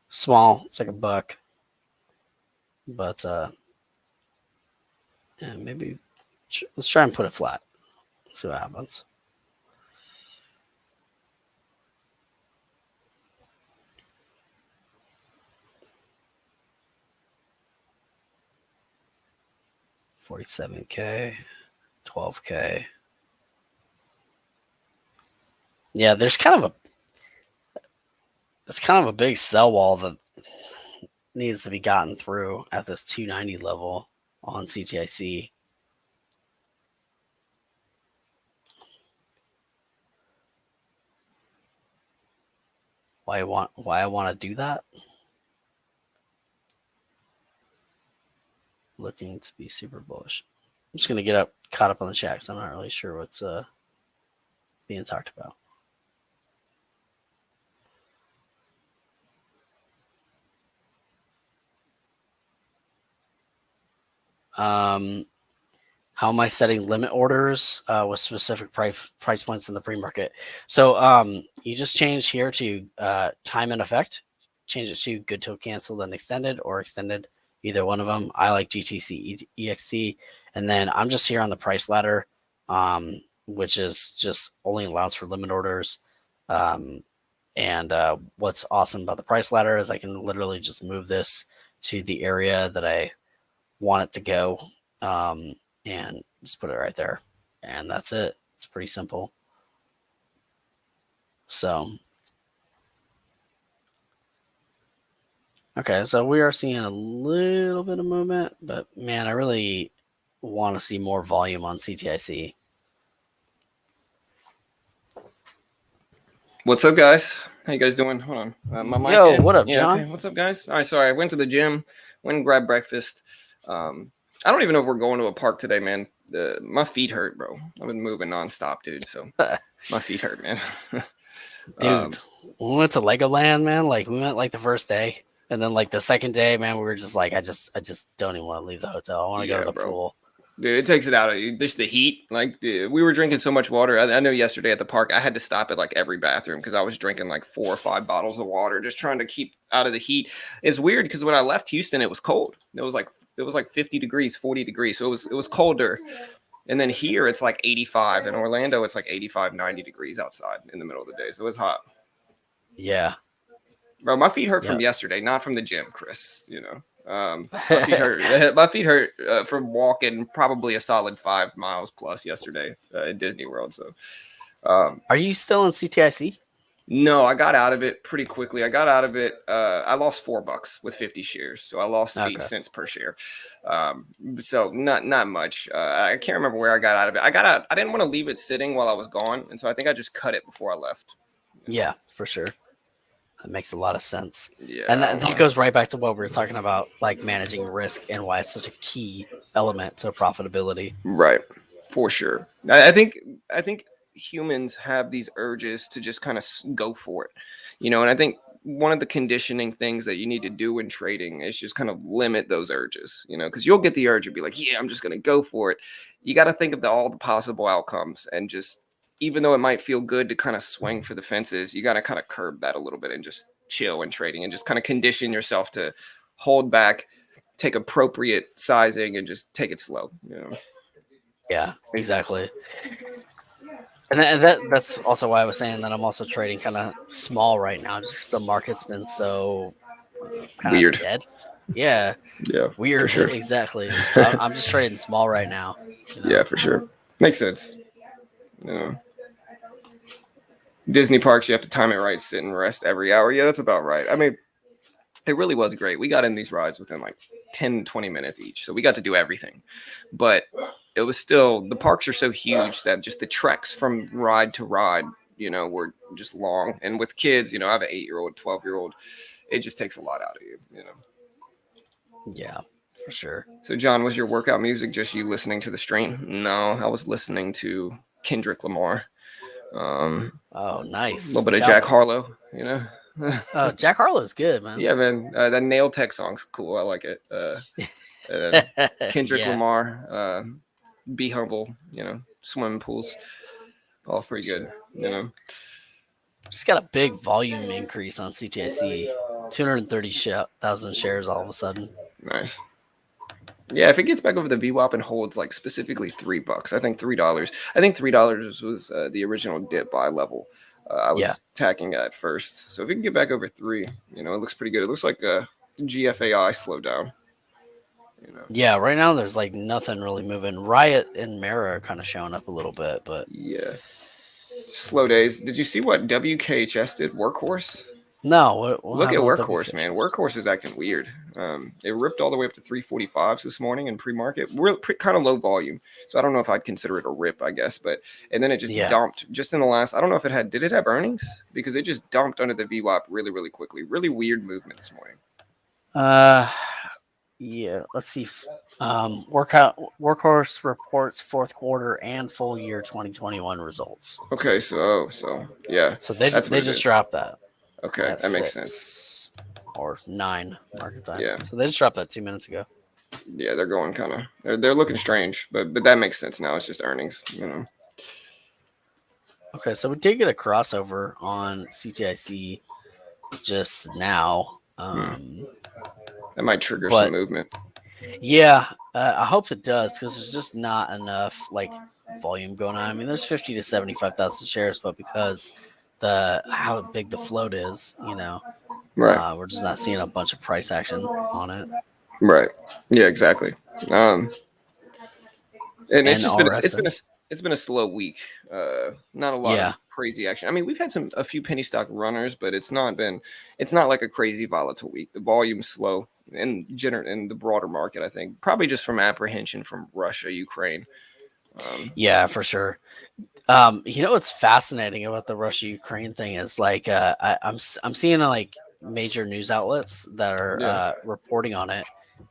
Small, it's like $1, but yeah, maybe let's try and put it flat. See what happens. $47K, $12K. Yeah, it's kind of a big sell wall that needs to be gotten through at this 290 level on CTIC. Why I want to do that? Looking to be super bullish. I'm just gonna get caught up on the chat because I'm not really sure what's being talked about. How am I setting limit orders with specific price points in the pre-market? So you just change here to time and effect. Change it to good till cancel, then extended or extended. Either one of them. I like GTC EXT, and then I'm just here on the price ladder, which is just only allows for limit orders. And what's awesome about the price ladder is I can literally just move this to the area that I want it to go, and just put it right there, and that's it. It's pretty simple. So okay, so we are seeing a little bit of movement, but man, I really want to see more volume on CTIC. What's up, guys? How you guys doing? Hold on. My mic Yo, in? what up, Yeah, John? okay. What's up, guys? All right, sorry. I went to the gym, went and grabbed breakfast. I don't even know if we're going to a park today, man. My feet hurt, bro. I've been moving nonstop, dude. So my feet hurt, man. Dude, we went to Legoland, man. Like we went like the first day, and then like the second day, man, we were just like, I just don't even want to leave the hotel. I want to go to the pool. Dude, it takes it out of you. Just the heat. Like we were drinking so much water. I know yesterday at the park, I had to stop at like every bathroom because I was drinking like 4 or 5 bottles of water, just trying to keep out of the heat. It's weird because when I left Houston, it was cold. It was like 50 degrees, 40 degrees. So it was colder. And then here it's like 85. In Orlando, it's like 85, 90 degrees outside in the middle of the day. So it's hot. Yeah. Bro, my feet hurt from yesterday, not from the gym, Chris. My feet hurt. My feet hurt from walking probably a solid 5 miles plus yesterday at Disney World. So, are you still in CTIC? No, I got out of it pretty quickly. I got out of it. I lost $4 with 50 shares, so I lost 8 cents per share. So not much. I can't remember where I got out of it. I got out. I didn't want to leave it sitting while I was gone, and so I think I just cut it before I left. Yeah, for sure. That makes a lot of sense. Yeah, And that goes right back to what we were talking about, like managing risk and why it's such a key element to profitability. Right, for sure. I think humans have these urges to just kind of go for it, and I think one of the conditioning things that you need to do in trading is just kind of limit those urges, because you'll get the urge and be like, yeah, I'm just going to go for it. You got to think of all the possible outcomes, and just, even though it might feel good to kind of swing for the fences, you got to kind of curb that a little bit and just chill in trading and just kind of condition yourself to hold back, take appropriate sizing, and just take it slow. Yeah, exactly. And that's also why I was saying that I'm also trading kind of small right now, just because the market's been so weird. Dead. Yeah. Yeah. Weird. For sure. Exactly. So I'm just trading small right now. Yeah, for sure. Makes sense. Disney parks, you have to time it right, sit and rest every hour. Yeah, that's about right. I mean, it really was great. We got in these rides within like 10, 20 minutes each. So we got to do everything. But it was still, the parks are so huge that just the treks from ride to ride, were just long. And with kids, I have an 8-year-old, 12-year-old. It just takes a lot out of you, Yeah, for sure. So, John, was your workout music just you listening to the stream? No, I was listening to Kendrick Lamar. Oh, nice. A little bit of Jack Harlow, Oh, Jack Harlow's good, man. Yeah, man. That Nail Tech song's cool. I like it. Kendrick Lamar, Be Humble, swimming pools, all pretty good, Just got a big volume increase on CTIC, 230,000 shares all of a sudden. Nice. Yeah, if it gets back over the Vwop and holds like specifically $3, I think $3. I think $3 was the original dip buy level. I was tacking at first. So if it can get back over 3, it looks pretty good. It looks like a GFAI slowdown. Yeah, right now there's like nothing really moving. Riot and Mara are kind of showing up a little bit, but yeah, slow days. Did you see what WKHS did? Workhorse? No. Look at Workhorse, man. Workhorse is acting weird. It ripped all the way up to 345s this morning in pre-market. We're kind of low volume, so I don't know if I'd consider it a rip, I guess. And then it just dumped just in the last. I don't know if did it have earnings? Because it just dumped under the Vwop really, really quickly. Really weird movement this morning. Yeah. Let's see. Workhorse reports fourth quarter and full year 2021 results. Okay, so yeah. So they just dropped that. Okay, that makes sense. Or 9 market time. Yeah. So they just dropped that 2 minutes ago. Yeah, they're going kind of. They're looking strange, but that makes sense now. It's just earnings, Okay, so we did get a crossover on CTIC just now. That might trigger some movement. Yeah, I hope it does because there's just not enough like volume going on. I mean, there's 50 to 75,000 shares, but because how big the float is, right, we're just not seeing a bunch of price action on it. Right. Yeah, exactly. And it's just been a slow week. Not a lot of crazy action. I mean, we've had a few penny stock runners, but it's not like a crazy volatile week. The volume's slow in the broader market, I think, probably just from apprehension from Russia, Ukraine. Yeah, for sure. What's fascinating about the Russia-Ukraine thing is like I'm seeing like major news outlets that are reporting on it,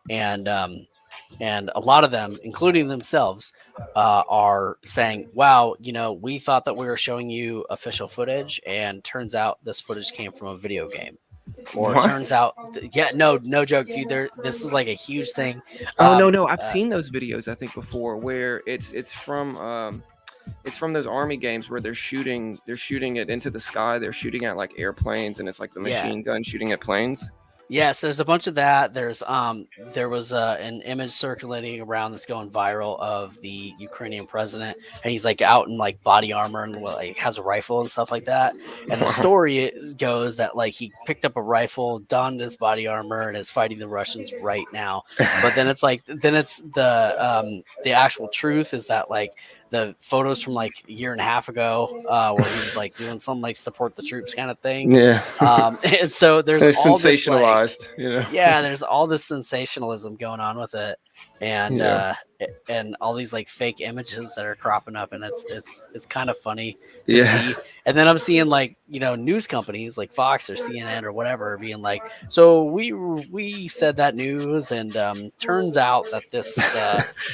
and a lot of them, including themselves, are saying, "Wow, we thought that we were showing you official footage, and turns out this footage came from a video game." Or it turns out, no joke, dude. This is like a huge thing. Oh no, I've seen those videos I think before where it's from those army games where they're shooting it into the sky. They're shooting at like airplanes, and it's like the machine gun shooting at planes. Yes, there's a bunch of that. There was an image circulating around that's going viral of the Ukrainian president, and he's like out in like body armor and like has a rifle and stuff like that. And the story goes that like he picked up a rifle, donned his body armor, and is fighting the Russians right now. But then it's the actual truth is that like the photos from like a year and a half ago, where he was like doing some like support the troops kind of thing. Yeah. And so there's all sensationalized, this, like, yeah, there's all this sensationalism going on with it. and all these like fake images that are cropping up, and it's kind of funny to see. And then I'm seeing like, you know, news companies like Fox or CNN or whatever being like, so we said that news, and turns out that this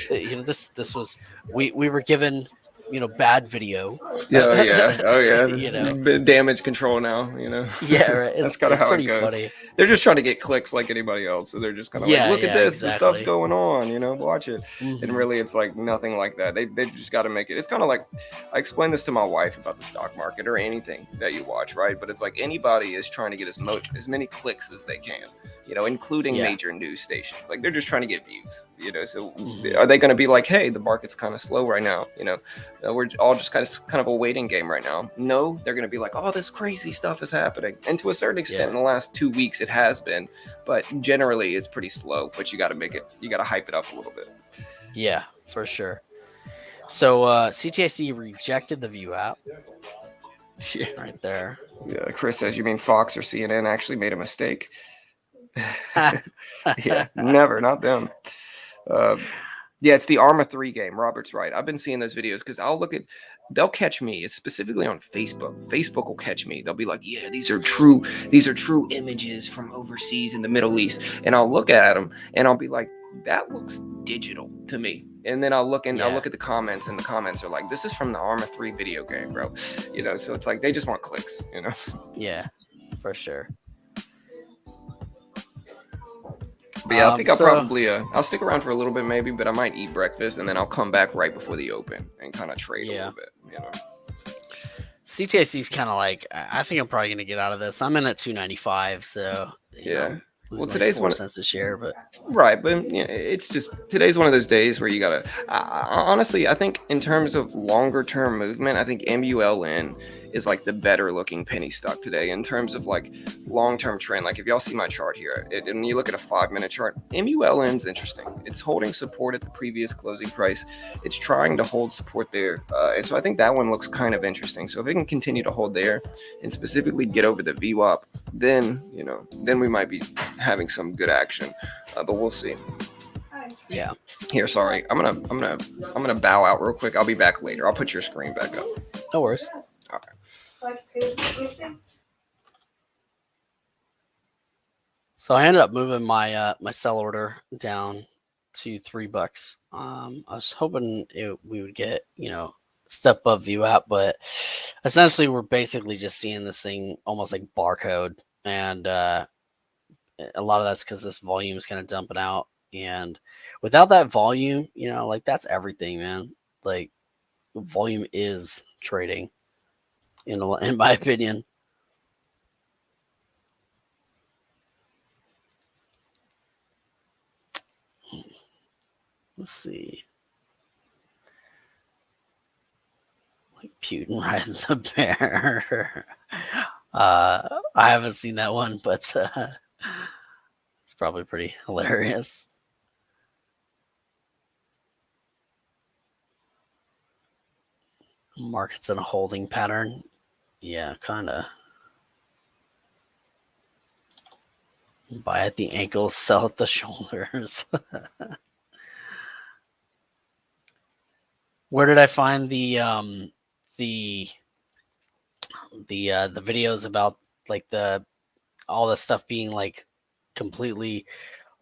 you know, this was we were given, you know, bad video. You know, damage control now, you know. Yeah, right. That's kind of how it goes. Funny. They're just trying to get clicks like anybody else, so they're just kind of like, look at this, exactly. the stuff's going on, you know, watch it. Mm-hmm. And really, it's like nothing like that. They just got to make it. It's kind of like, I explained this to my wife about the stock market or anything that you watch, right? But it's like anybody is trying to get as many clicks as they can, you know, including major news stations. Like they're just trying to get views, you know. So are they going to be like, hey, the market's kind of slow right now, you know, we're all just kind of a waiting game right now? No, they're going to be like, oh, this crazy stuff is happening. And to a certain extent, in the last 2 weeks, it has been, but generally it's pretty slow. But you got to hype it up a little bit. Yeah, for sure. So CTIC rejected the Vwop. Yeah, right there. Yeah, Chris says, you mean Fox or CNN actually made a mistake? Yeah, never, not them. Yeah, it's the Arma 3 game. Robert's right. I've been seeing those videos because they'll catch me. It's specifically on Facebook. Facebook will catch me. They'll be like, yeah, these are true images from overseas in the Middle East. And I'll look at them and I'll be like, that looks digital to me. And then I'll look at the comments, and the comments are like, this is from the Arma 3 video game, bro. You know, so it's like they just want clicks, you know? Yeah, for sure. But yeah, I think I'll stick around for a little bit maybe, but I might eat breakfast and then I'll come back right before the open and kind of trade a little bit, you know. CTIC is kind of like, I think I'm probably going to get out of this. I'm in at 295, so you know, well, today's like 4 cents a share, but it's just today's one of those days where you gotta. Honestly, I think in terms of longer term movement, I think MULN is like the better looking penny stock today in terms of like long term trend. Like if y'all see my chart here, and you look at a 5-minute chart, MULN's interesting. It's holding support at the previous closing price. It's trying to hold support there, and so I think that one looks kind of interesting. So if it can continue to hold there, and specifically get over the VWAP, then we might be having some good action. But we'll see. Yeah. Here, sorry, I'm gonna bow out real quick. I'll be back later. I'll put your screen back up. No worries. Okay. So I ended up moving my my sell order down to $3. I was hoping we would get, step above Vwop, but essentially we're basically just seeing this thing almost like barcode, and a lot of that's because this volume is kind of dumping out, and without that volume, like that's everything, man. Like volume is trading, in my opinion. Let's see. Like Putin riding the bear. I haven't seen that one, but it's probably pretty hilarious. Market's in a holding pattern. Yeah, kind of. Buy at the ankles, sell at the shoulders. Where did I find the videos about like all the stuff being like completely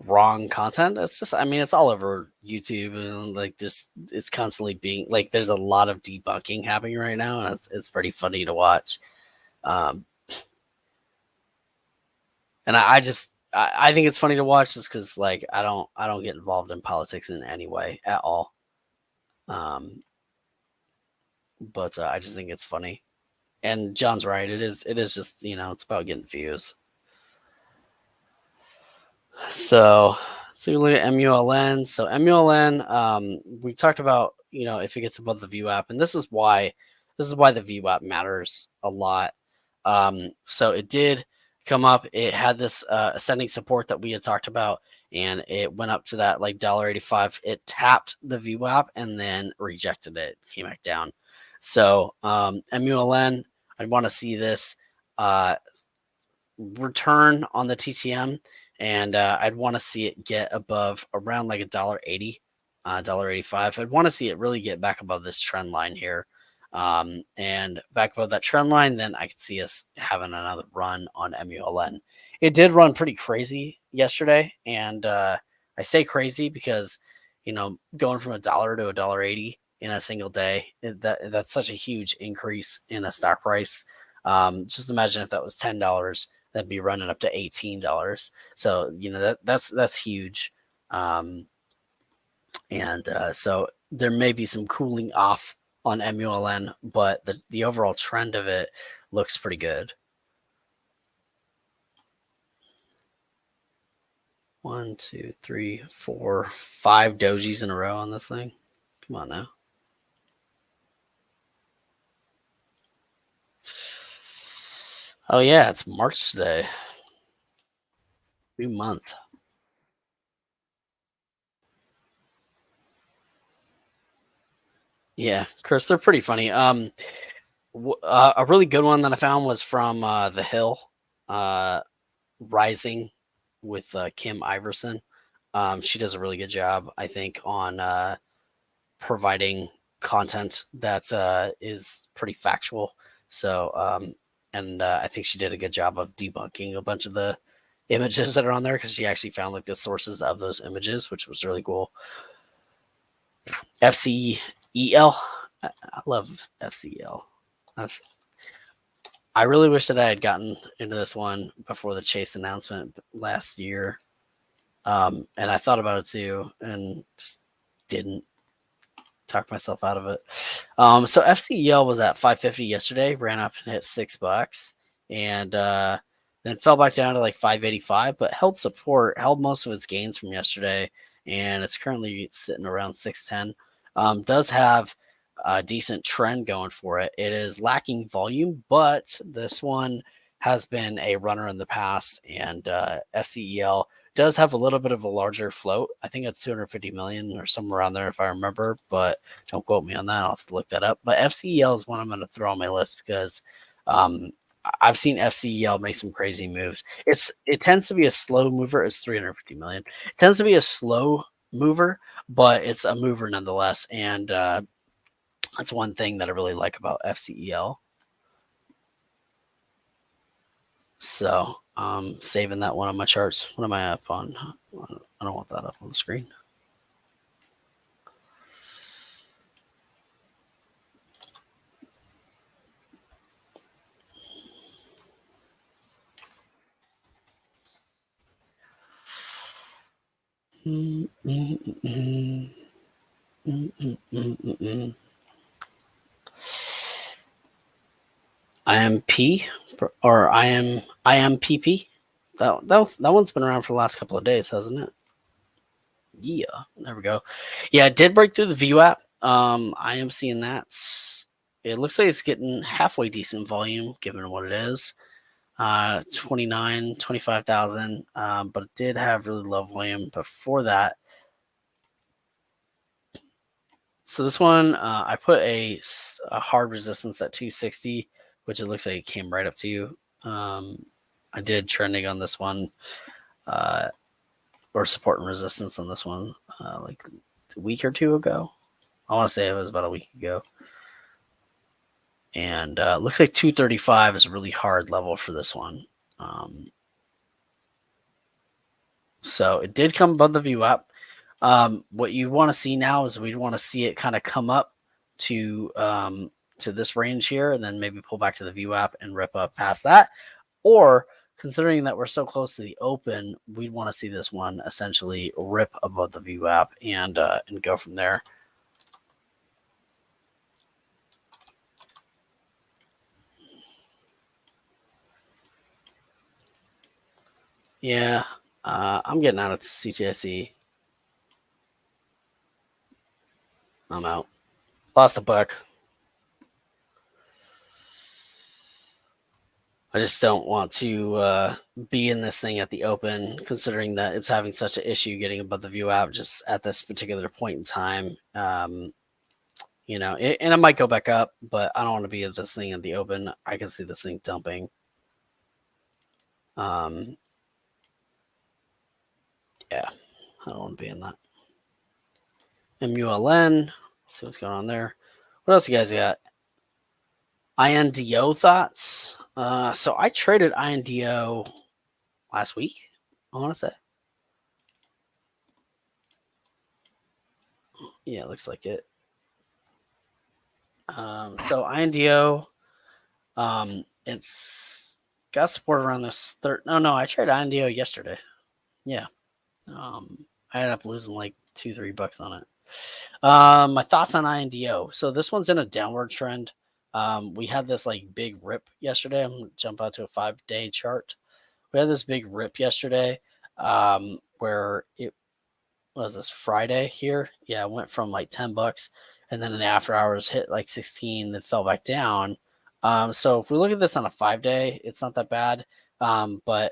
wrong content? It's just, it's all over YouTube, and like it's constantly being like, there's a lot of debunking happening right now, and it's pretty funny to watch. And I think it's funny to watch just because like I don't get involved in politics in any way at all. But I just think it's funny, and John's right. It is just, it's about getting views. So you look at MULN. So MULN, we talked about, if it gets above the VWAP, and this is why the VWAP matters a lot. So it did come up. It had this ascending support that we had talked about, and it went up to that like $1.85. It tapped the VWAP and then rejected it, came back down. So MULN, I want to see this return on the TTM and I'd want to see it get above around like $1.80, $1.85. I'd want to see it really get back above this trend line here, and back above that trend line. Then I could see us having another run on MULN. It did run pretty crazy yesterday, and I say crazy because going from $1 to $1.80 in a single day, that's such a huge increase in a stock price. Just imagine if that was $10, that'd be running up to $18. So that's huge. So there may be some cooling off on MULN, but the overall trend of it looks pretty good. 1, 2, 3, 4, 5 dojis in a row on this thing. Come on now. Oh yeah, it's March today. New month. Yeah, Chris, they're pretty funny. A really good one that I found was from The Hill, Rising, with Kim Iverson. She does a really good job, I think, on providing content that is pretty factual. So, and I think she did a good job of debunking a bunch of the images that are on there, because she actually found like the sources of those images, which was really cool. FCEL. I love FCEL. I really wish that I had gotten into this one before the Chase announcement last year. And I thought about it too, and just didn't talk myself out of it. So FCEL was at 550 yesterday, ran up and hit $6, and then fell back down to like 585, but held support, held most of its gains from yesterday, and it's currently sitting around 610. Does have a decent trend going for it. It is lacking volume, but this one has been a runner in the past, and FCEL does have a little bit of a larger float. I think it's 250 million or somewhere around there if I remember, but don't quote me on that. I'll have to look that up. But FCEL is one I'm going to throw on my list because I've seen FCEL make some crazy moves. It tends to be a slow mover. It's 350 million. It tends to be a slow mover, but it's a mover nonetheless. And that's one thing that I really like about FCEL. So saving that one on my charts. What am I up on? I don't want that up on the screen. IMP or IMPP. That one's been around for the last couple of days, hasn't it? Yeah, there we go. Yeah, it did break through the Vwop. I am seeing that. It looks like it's getting halfway decent volume given what it is. 25,000. But it did have really low volume before that. So this one, I put a hard resistance at 260, which it looks like it came right up to. I did trending on this one, or support and resistance on this one, like a week or two ago. I want to say it was about a week ago. And looks like 235 is a really hard level for this one. So it did come above the Vwop. What you want to see now is we'd want to see it kind of come up to this range here, and then maybe pull back to the Vwop and rip up past that. Or considering that we're so close to the open, we'd want to see this one essentially rip above the Vwop and go from there. Yeah, I'm getting out of CTSE. I'm out. Lost a buck. I just don't want to be in this thing at the open, considering that it's having such an issue getting above the Vwop just at this particular point in time. And it might go back up, but I don't want to be at this thing at the open. I can see this thing dumping. Yeah, I don't want to be in that. MULN. See what's going on there. What else you guys got? INDO thoughts. So I traded INDO last week, I want to say. Yeah, it looks like it. So INDO, it's got support around this third. No, I traded INDO yesterday. Yeah. I ended up losing like $2-3 on it. My thoughts on INDO. So this one's in a downward trend. We had this like big rip yesterday. I'm gonna jump out to a 5-day chart. We had this big rip yesterday, where it was this Friday here. Yeah, it went from like $10, and then in the after hours hit like 16, then fell back down. So if we look at this on a 5-day, it's not that bad. But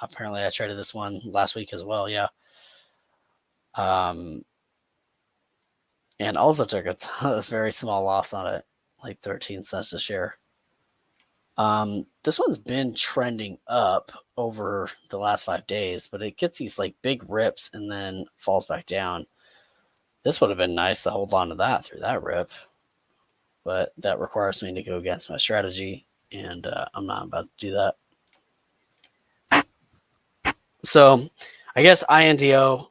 apparently I traded this one last week as well. Yeah. And also took a very small loss on it, like 13 cents a share. This one's been trending up over the last 5 days, but it gets these like big rips and then falls back down. This would have been nice to hold on to that through that rip, but that requires me to go against my strategy, and I'm not about to do that. So I guess INDO,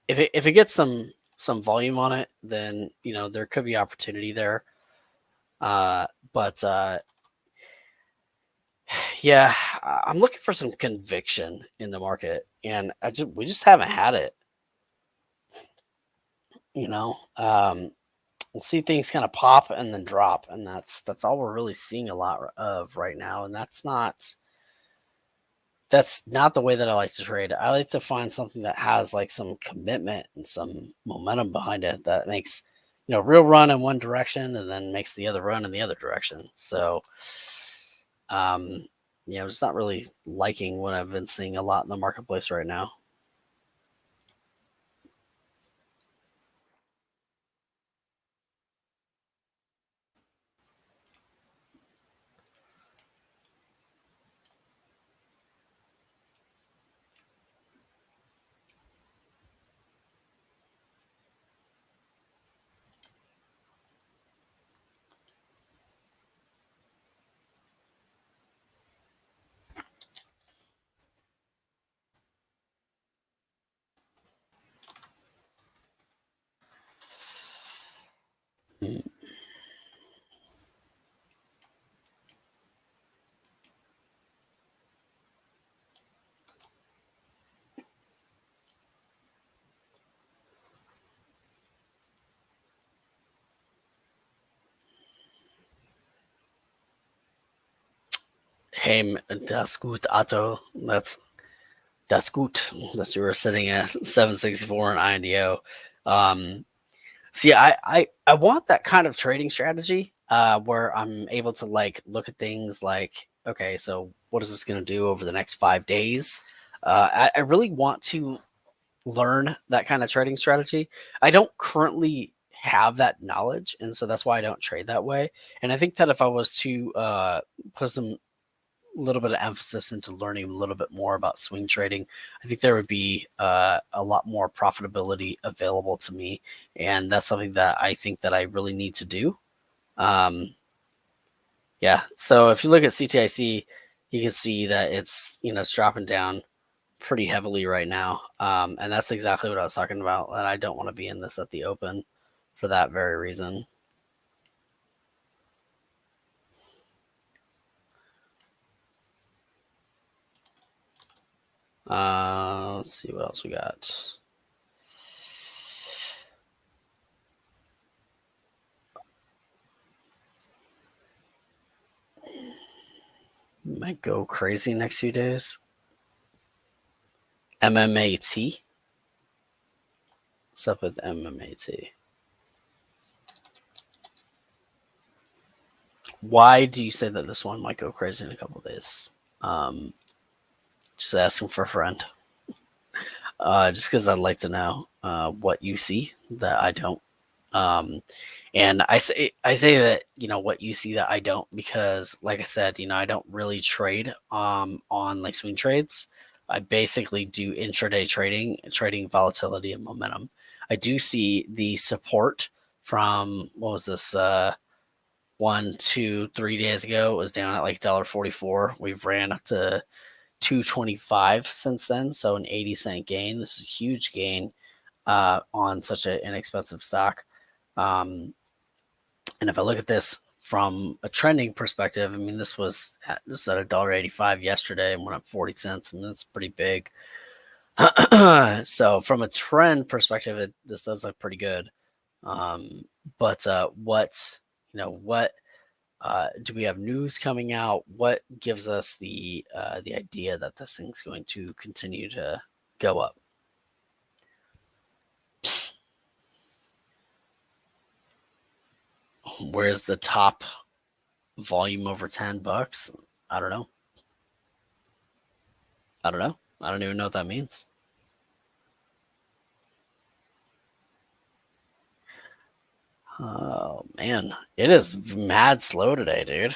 if it gets some volume on it, then there could be opportunity there. But yeah, I'm looking for some conviction in the market, and we just haven't had it. We'll see things kind of pop and then drop, and that's all we're really seeing a lot of right now. And that's not the way that I like to trade. I like to find something that has like some commitment and some momentum behind it that makes real run in one direction and then makes the other run in the other direction. So just not really liking what I've been seeing a lot in the marketplace right now. Hey, das gut, Otto. That's good that you were sitting at 764 in INDO. See, I want that kind of trading strategy where I'm able to like look at things like, okay, so what is this going to do over the next 5 days? I really want to learn that kind of trading strategy. I don't currently have that knowledge, and so that's why I don't trade that way. And I think that if I was to put some little bit of emphasis into learning a little bit more about swing trading, I think there would be a lot more profitability available to me, and that's something that I think that I really need to do. Yeah, so if you look at CTIC, you can see that it's it's dropping down pretty heavily right now, and that's exactly what I was talking about. And I don't want to be in this at the open for that very reason. Let's see what else we got. Might go crazy next few days. MMAT. What's up with MMAT? Why do you say that this one might go crazy in a couple days? Just asking for a friend. Just because I'd like to know what you see that I don't. And I say that what you see that I don't, because like I said, I don't really trade on like swing trades. I basically do intraday trading volatility and momentum. I do see the support from, what was this, 1, 2, 3 days ago. It was down at like $1.44. We've ran up to $2.25 since then, so an 80-cent gain. This is a huge gain on such an inexpensive stock. And if I look at this from a trending perspective, I mean, this was at $1.85 yesterday and went up 40 cents. I mean, that's pretty big. So from a trend perspective, this does look pretty good. But what do we have news coming out? What gives us the idea that this thing's going to continue to go up? Where's the top volume over $10? I don't know. I don't even know what that means. Oh man, it is mad slow today, dude.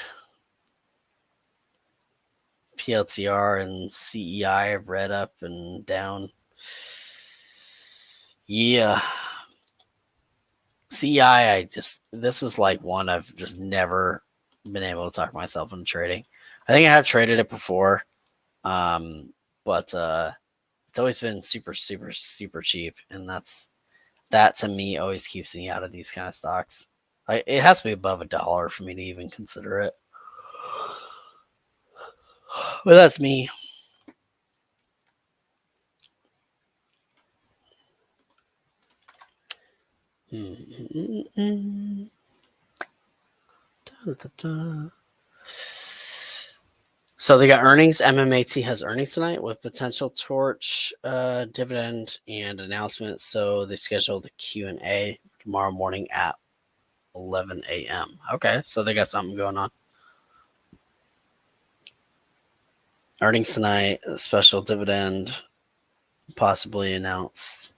PLTR and CEI have read up and down. Yeah. CEI, this is like one I've just never been able to talk myself into trading. I think I have traded it before, but it's always been super, super, super cheap, and that to me always keeps me out of these kind of stocks. It has to be above $1 for me to even consider it. But that's me. So they got earnings. MMAT has earnings tonight with potential torch, dividend, and announcement. So they scheduled a Q&A tomorrow morning at 11 a.m. Okay, so they got something going on. Earnings tonight, a special dividend possibly announced.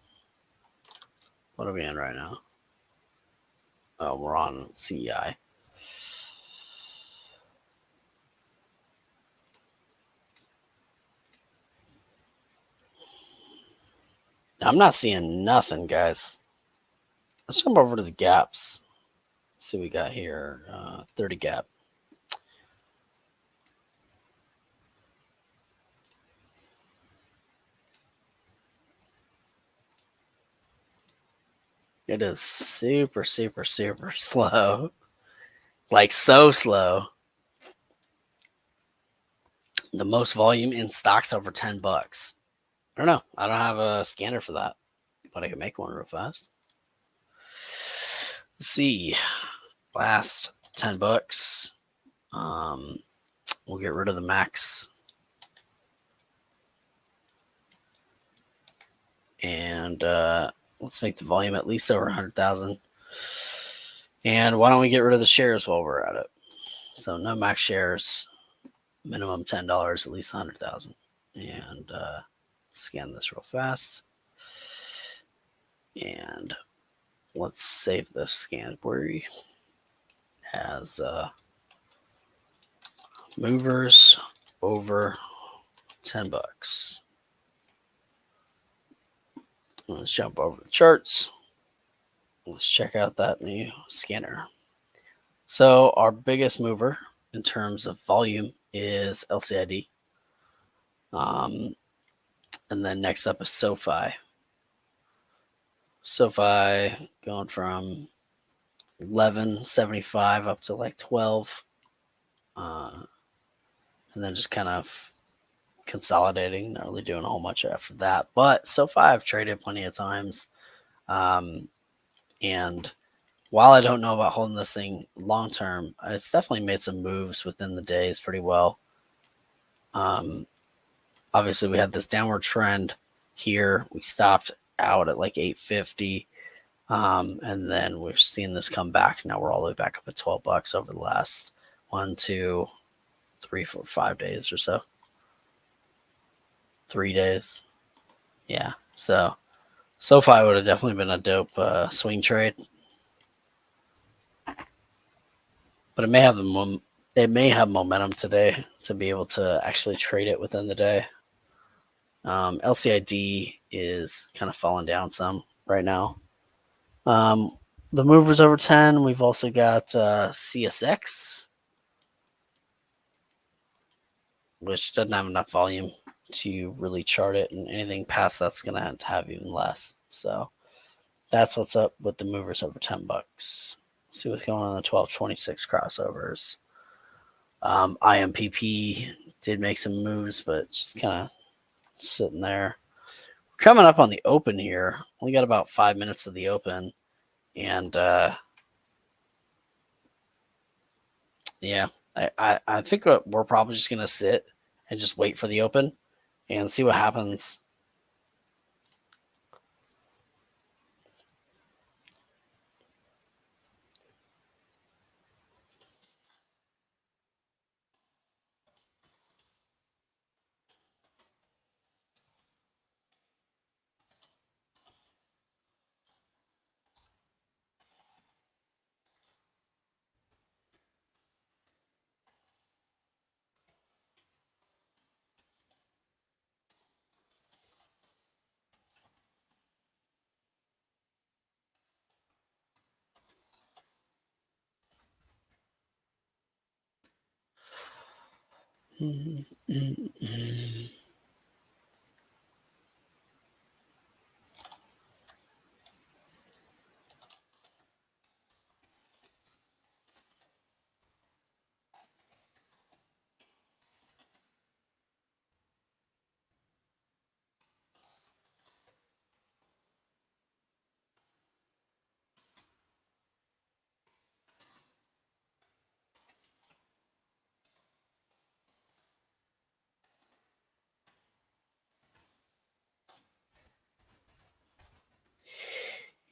What are we in right now? Oh, we're on CEI. I'm not seeing nothing, guys. Let's jump over to the gaps. Let's see what we got here. 30 gap. It is super, super, super slow. Like so slow. The most volume in stocks over $10. I don't know. I don't have a scanner for that, but I can make one real fast. Let's see. Last $10. We'll get rid of the max. And let's make the volume at least over 100,000. And why don't we get rid of the shares while we're at it? So no max shares, minimum $10, at least 100,000. And scan this real fast. And let's save this scan query as movers over $10. Let's jump over the charts. Let's check out that new scanner. So our biggest mover in terms of volume is LCID. And then next up is SoFi. SoFi going from 11.75 up to like 12. And then just kind of consolidating, not really doing a whole much after that. But SoFi I've traded plenty of times. And while I don't know about holding this thing long term, it's definitely made some moves within the days pretty well. Obviously, we had this downward trend here. We stopped out at like 850. And then we're seeing this come back. Now we're all the way back up at $12 over the last 1, 2, 3, 4, 5 days or so. 3 days. Yeah. So SoFi would have definitely been a dope swing trade. But it may have momentum today to be able to actually trade it within the day. LCID is kind of falling down some right now. The movers over 10, we've also got CSX, which doesn't have enough volume to really chart it, and anything past that's going to have even less. So that's what's up with the movers over $10. See what's going on in the 1226 crossovers. IMPP did make some moves, but just kind of sitting there. We're coming up on the open here. Only got about 5 minutes of the open, and yeah, I think we're probably just gonna sit and just wait for the open and see what happens.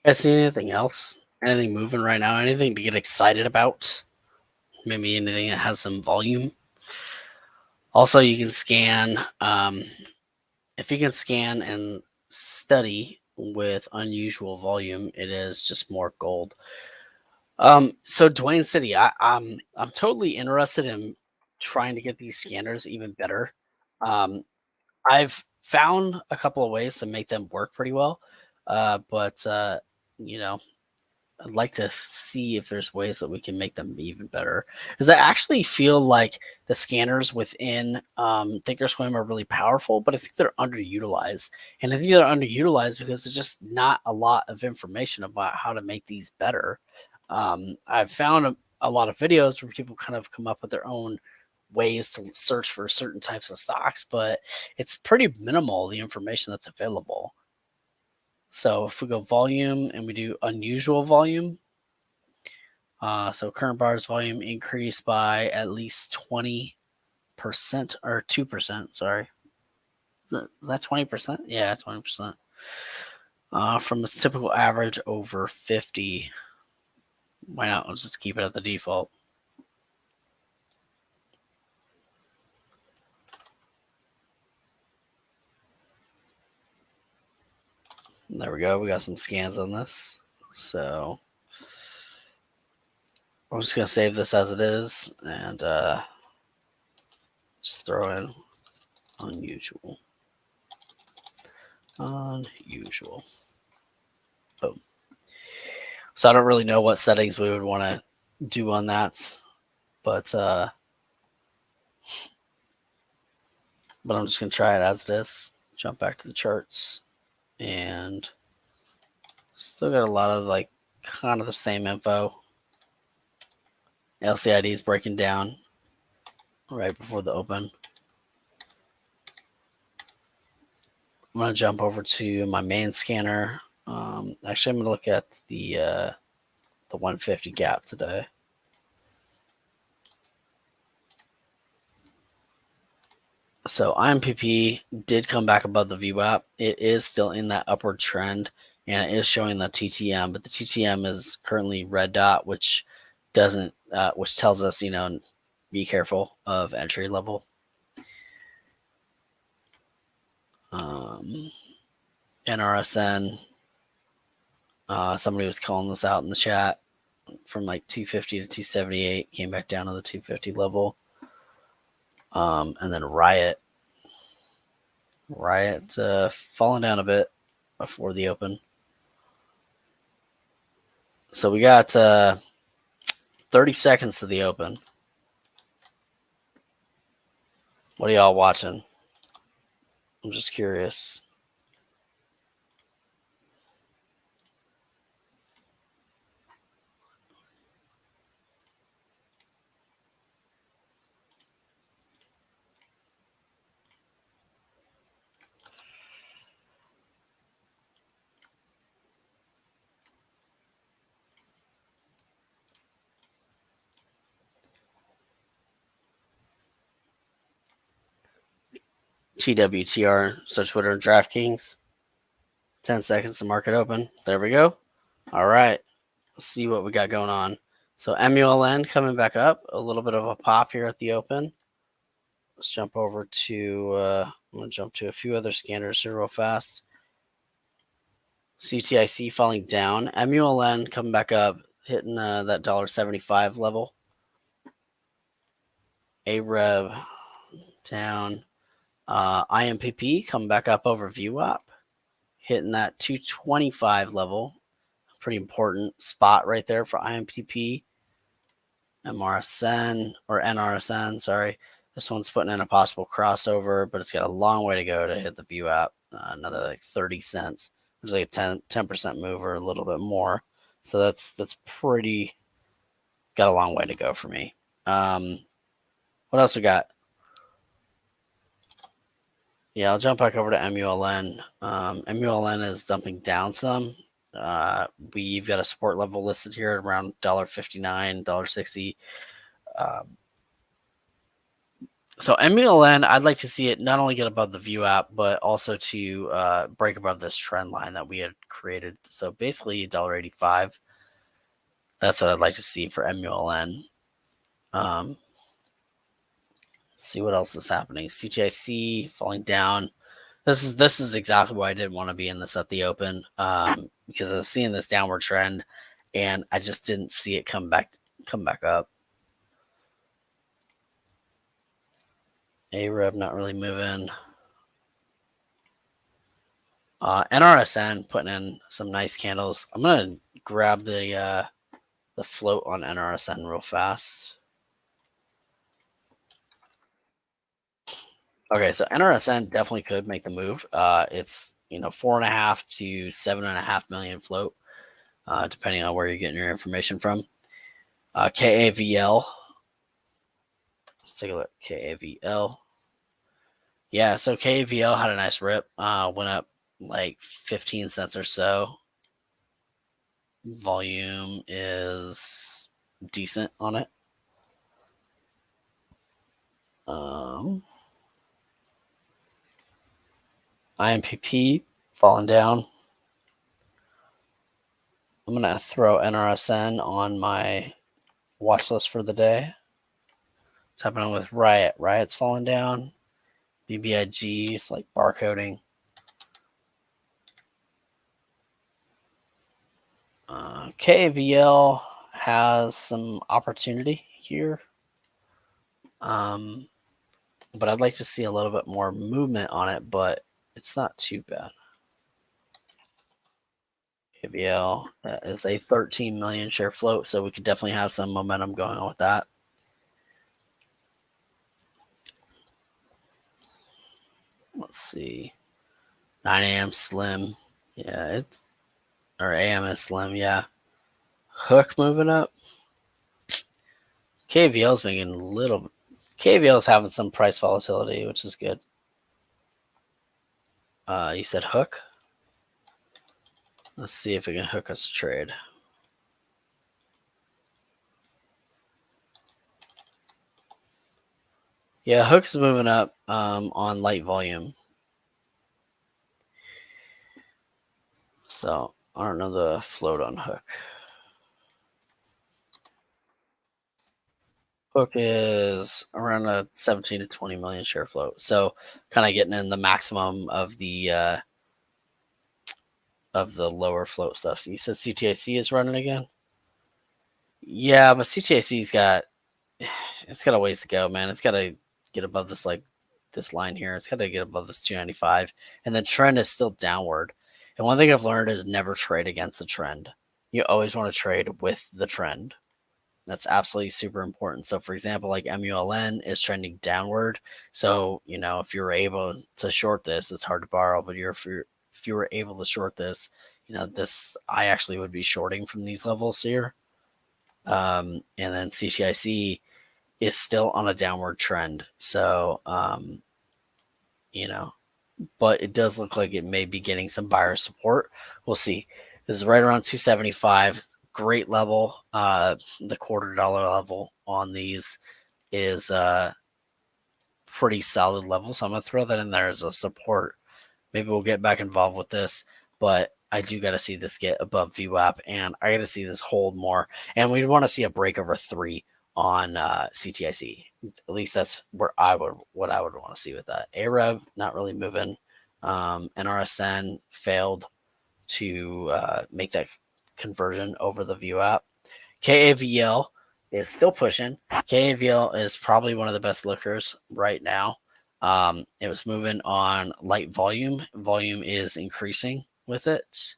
Guys, see anything else? Anything moving right now? Anything to get excited about? Maybe anything that has some volume. Also, you can scan. If you can scan and study with unusual volume, it is just more gold. So Dwayne City, I'm totally interested in trying to get these scanners even better. I've found a couple of ways to make them work pretty well, but you know, I'd like to see if there's ways that we can make them even better. Because I actually feel like the scanners within Thinkorswim are really powerful, but I think they're underutilized. And I think they're underutilized because there's just not a lot of information about how to make these better. I've found a lot of videos where people kind of come up with their own ways to search for certain types of stocks, but it's pretty minimal, the information that's available. So if we go volume and we do unusual volume, so current bars volume increased by at least 20% or 2%. Sorry, is that 20%? Yeah, 20%. From a typical average over 50. Why not? Let's just keep it at the default. There we go. We got some scans on this. So I'm just going to save this as it is and just throw in unusual. Unusual. Boom. So I don't really know what settings we would want to do on that, but I'm just going to try it as it is. Jump back to the charts and still got a lot of like kind of the same info. LCID is breaking down right before the open. I'm going to jump over to my main scanner. Actually, I'm going to look at the 150 gap today. So IMPP did come back above the VWAP. It is still in that upward trend, and it is showing the TTM, but the TTM is currently red dot, which doesn't, which tells us, you know, be careful of entry level. NRSN, somebody was calling this out in the chat from like 250 to 278, came back down to the 250 level. And then Riot Riot falling down a bit before the open. So we got 30 seconds to the open. What are y'all watching? I'm just curious. TWTR, so Twitter and DraftKings. 10 seconds to market open. There we go. All right. Let's see what we got going on. So MULN coming back up. A little bit of a pop here at the open. Let's jump over to, I'm going to jump to a few other scanners here real fast. CTIC falling down. MULN coming back up, hitting that $1.75 level. AREV down. IMPP coming back up over Vwop, hitting that 225 level. Pretty important spot right there for IMPP. MRSN or NRSN, sorry. This one's putting in a possible crossover, but it's got a long way to go to hit the Vwop. Another like 30 cents. There's like a 10% move or a little bit more. So that's pretty, got a long way to go for me. What else we got? Yeah, I'll jump back over to MULN. MULN is dumping down some. We've got a support level listed here at around $1.59, $1.60. So MULN, I'd like to see it not only get above the Vwop, but also to break above this trend line that we had created. So basically $1.85. That's what I'd like to see for MULN. Let's see what else is happening. CTIC falling down. This is exactly why I didn't want to be in this at the open, because I was seeing this downward trend, and I just didn't see it come back up. AREV not really moving. NRSN putting in some nice candles. I'm gonna grab the float on NRSN real fast. Okay, so NRSN definitely could make the move. It's 4.5 to 7.5 million float, depending on where you're getting your information from. KAVL. Let's take a look. KAVL. Yeah, so KAVL had a nice rip. Went up like 15 cents or so. Volume is decent on it. IMPP falling down. I'm going to throw NRSN on my watch list for the day. What's happening with Riot? Riot's falling down. BBIG is like barcoding. KAVL has some opportunity here. But I'd like to see a little bit more movement on it, but it's not too bad. KVL is a 13 million share float, so we could definitely have some momentum going on with that. Let's see. 9 a.m. slim. Yeah, or AM is slim, yeah. Hook moving up. KVL's making a little. KVL's having some price volatility, which is good. You said hook? Let's see if we can hook us a trade. Yeah, hook's moving up on light volume. So I don't know the float on hook. Hook is around a 17 to 20 million share float. So kind of getting in the maximum of the lower float stuff. So you said CTIC is running again? Yeah, but CTIC's got a ways to go, man. It's got to get above this like this line here. It's got to get above this 295, and the trend is still downward. And one thing I've learned is never trade against the trend. You always want to trade with the trend. That's absolutely super important. So, for example, like MULN is trending downward. So, if you're able to short this, it's hard to borrow. But if you were able to short this, this I actually would be shorting from these levels here. And then CTIC is still on a downward trend. So, but it does look like it may be getting some buyer support. We'll see. This is right around 275. Great level. The $0.25 level on these is pretty solid level. So I'm going to throw that in there as a support. Maybe we'll get back involved with this, but I do got to see this get above VWAP, and I got to see this hold more. And we want to see a break over 3 on CTIC. At least that's what I would want to see with that. AREV not really moving. NRSN failed to make that conversion over the VWAP. KAVL is still pushing. KAVL is probably one of the best lookers right now. It was moving on light volume. Volume is increasing with it.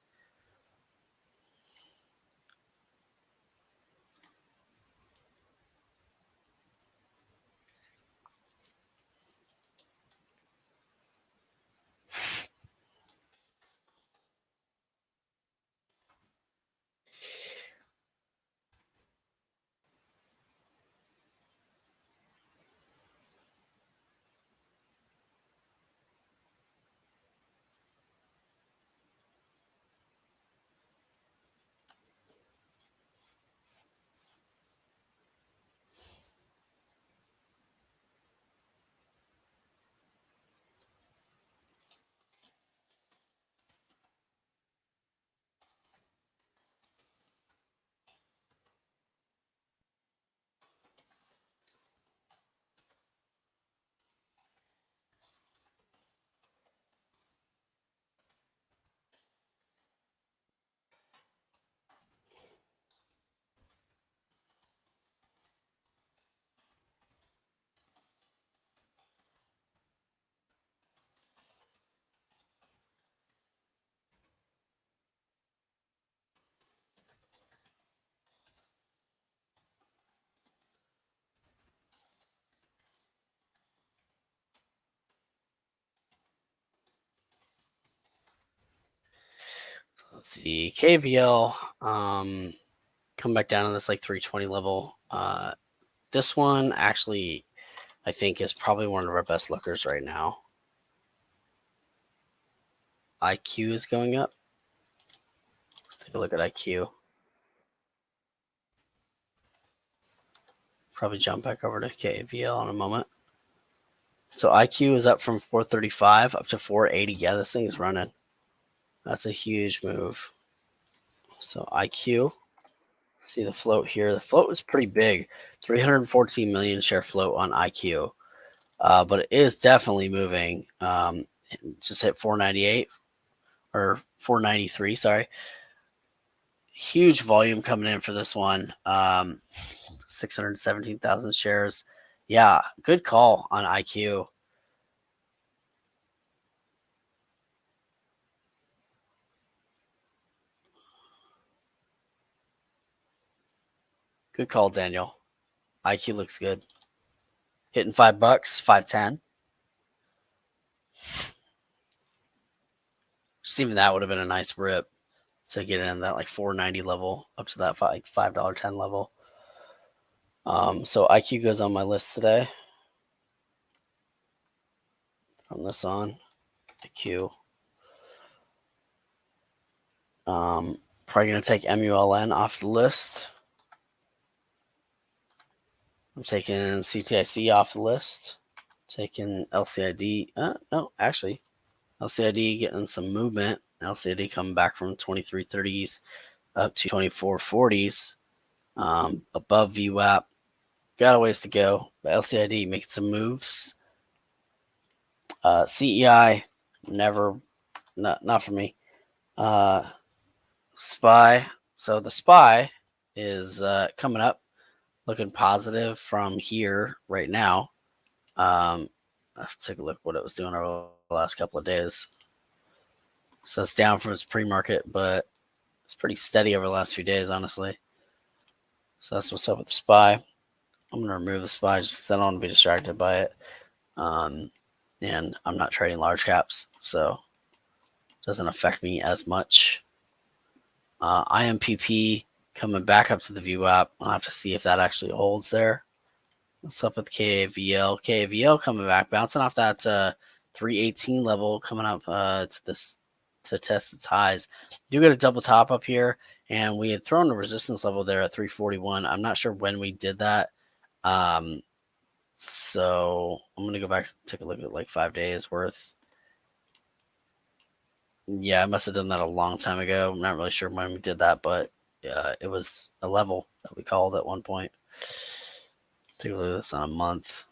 Let's see, KVL come back down to this like 320 level. This one actually, I think, is probably one of our best lookers right now. IQ is going up. Let's take a look at IQ. Probably jump back over to KVL in a moment. So IQ is up from 435 up to 480. Yeah, this thing's running. That's a huge move. So IQ, see the float here. The float was pretty big, 314 million share float on IQ, but it is definitely moving. Just hit 498 or 493. Sorry, huge volume coming in for this one. 617,000 shares. Yeah, good call on IQ. Good call, Daniel. IQ looks good. Hitting $5, 510. Just even that would have been a nice rip to get in that like 490 level up to that $5.10 level. So IQ goes on my list today. From this on, IQ. Probably gonna take MULN off the list. I'm taking CTIC off the list. Taking LCID. No, actually, LCID getting some movement. LCID coming back from 2330s up to 2440s. Above VWAP. Got a ways to go. But LCID making some moves. CEI, never, not for me. SPY. So the SPY is coming up, looking positive from here right now. Let's take a look what it was doing over the last couple of days. So it's down from its pre-market, but it's pretty steady over the last few days, honestly. So that's what's up with the SPY. I'm going to remove the SPY just because I don't want to be distracted by it. And I'm not trading large caps, so it doesn't affect me as much. IMPP coming back up to the Vwop. I'll have to see if that actually holds there. What's up with KAVL? KAVL coming back, bouncing off that 318 level, coming up to test its highs. Do get a double top up here, and we had thrown a resistance level there at 341. I'm not sure when we did that. So I'm going to go back, take a look at like 5 days worth. Yeah, I must have done that a long time ago. I'm not really sure when we did that, but yeah, it was a level that we called at one point. Take a look at this on a month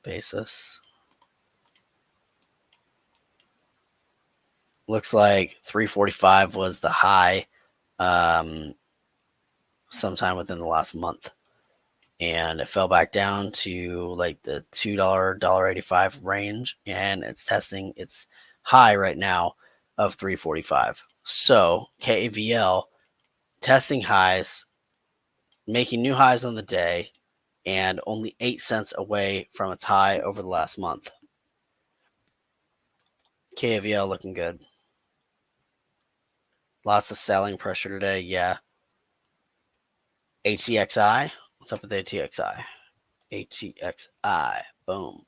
basis. Looks like 345 was the high sometime within the last month. And it fell back down to like the $2, $1.85 range. And it's testing its high right now of 345. So KAVL testing highs, making new highs on the day, and only 8 cents away from its high over the last month. KAVL looking good. Lots of selling pressure today, yeah. ATXI, what's up with ATXI? ATXI, boom.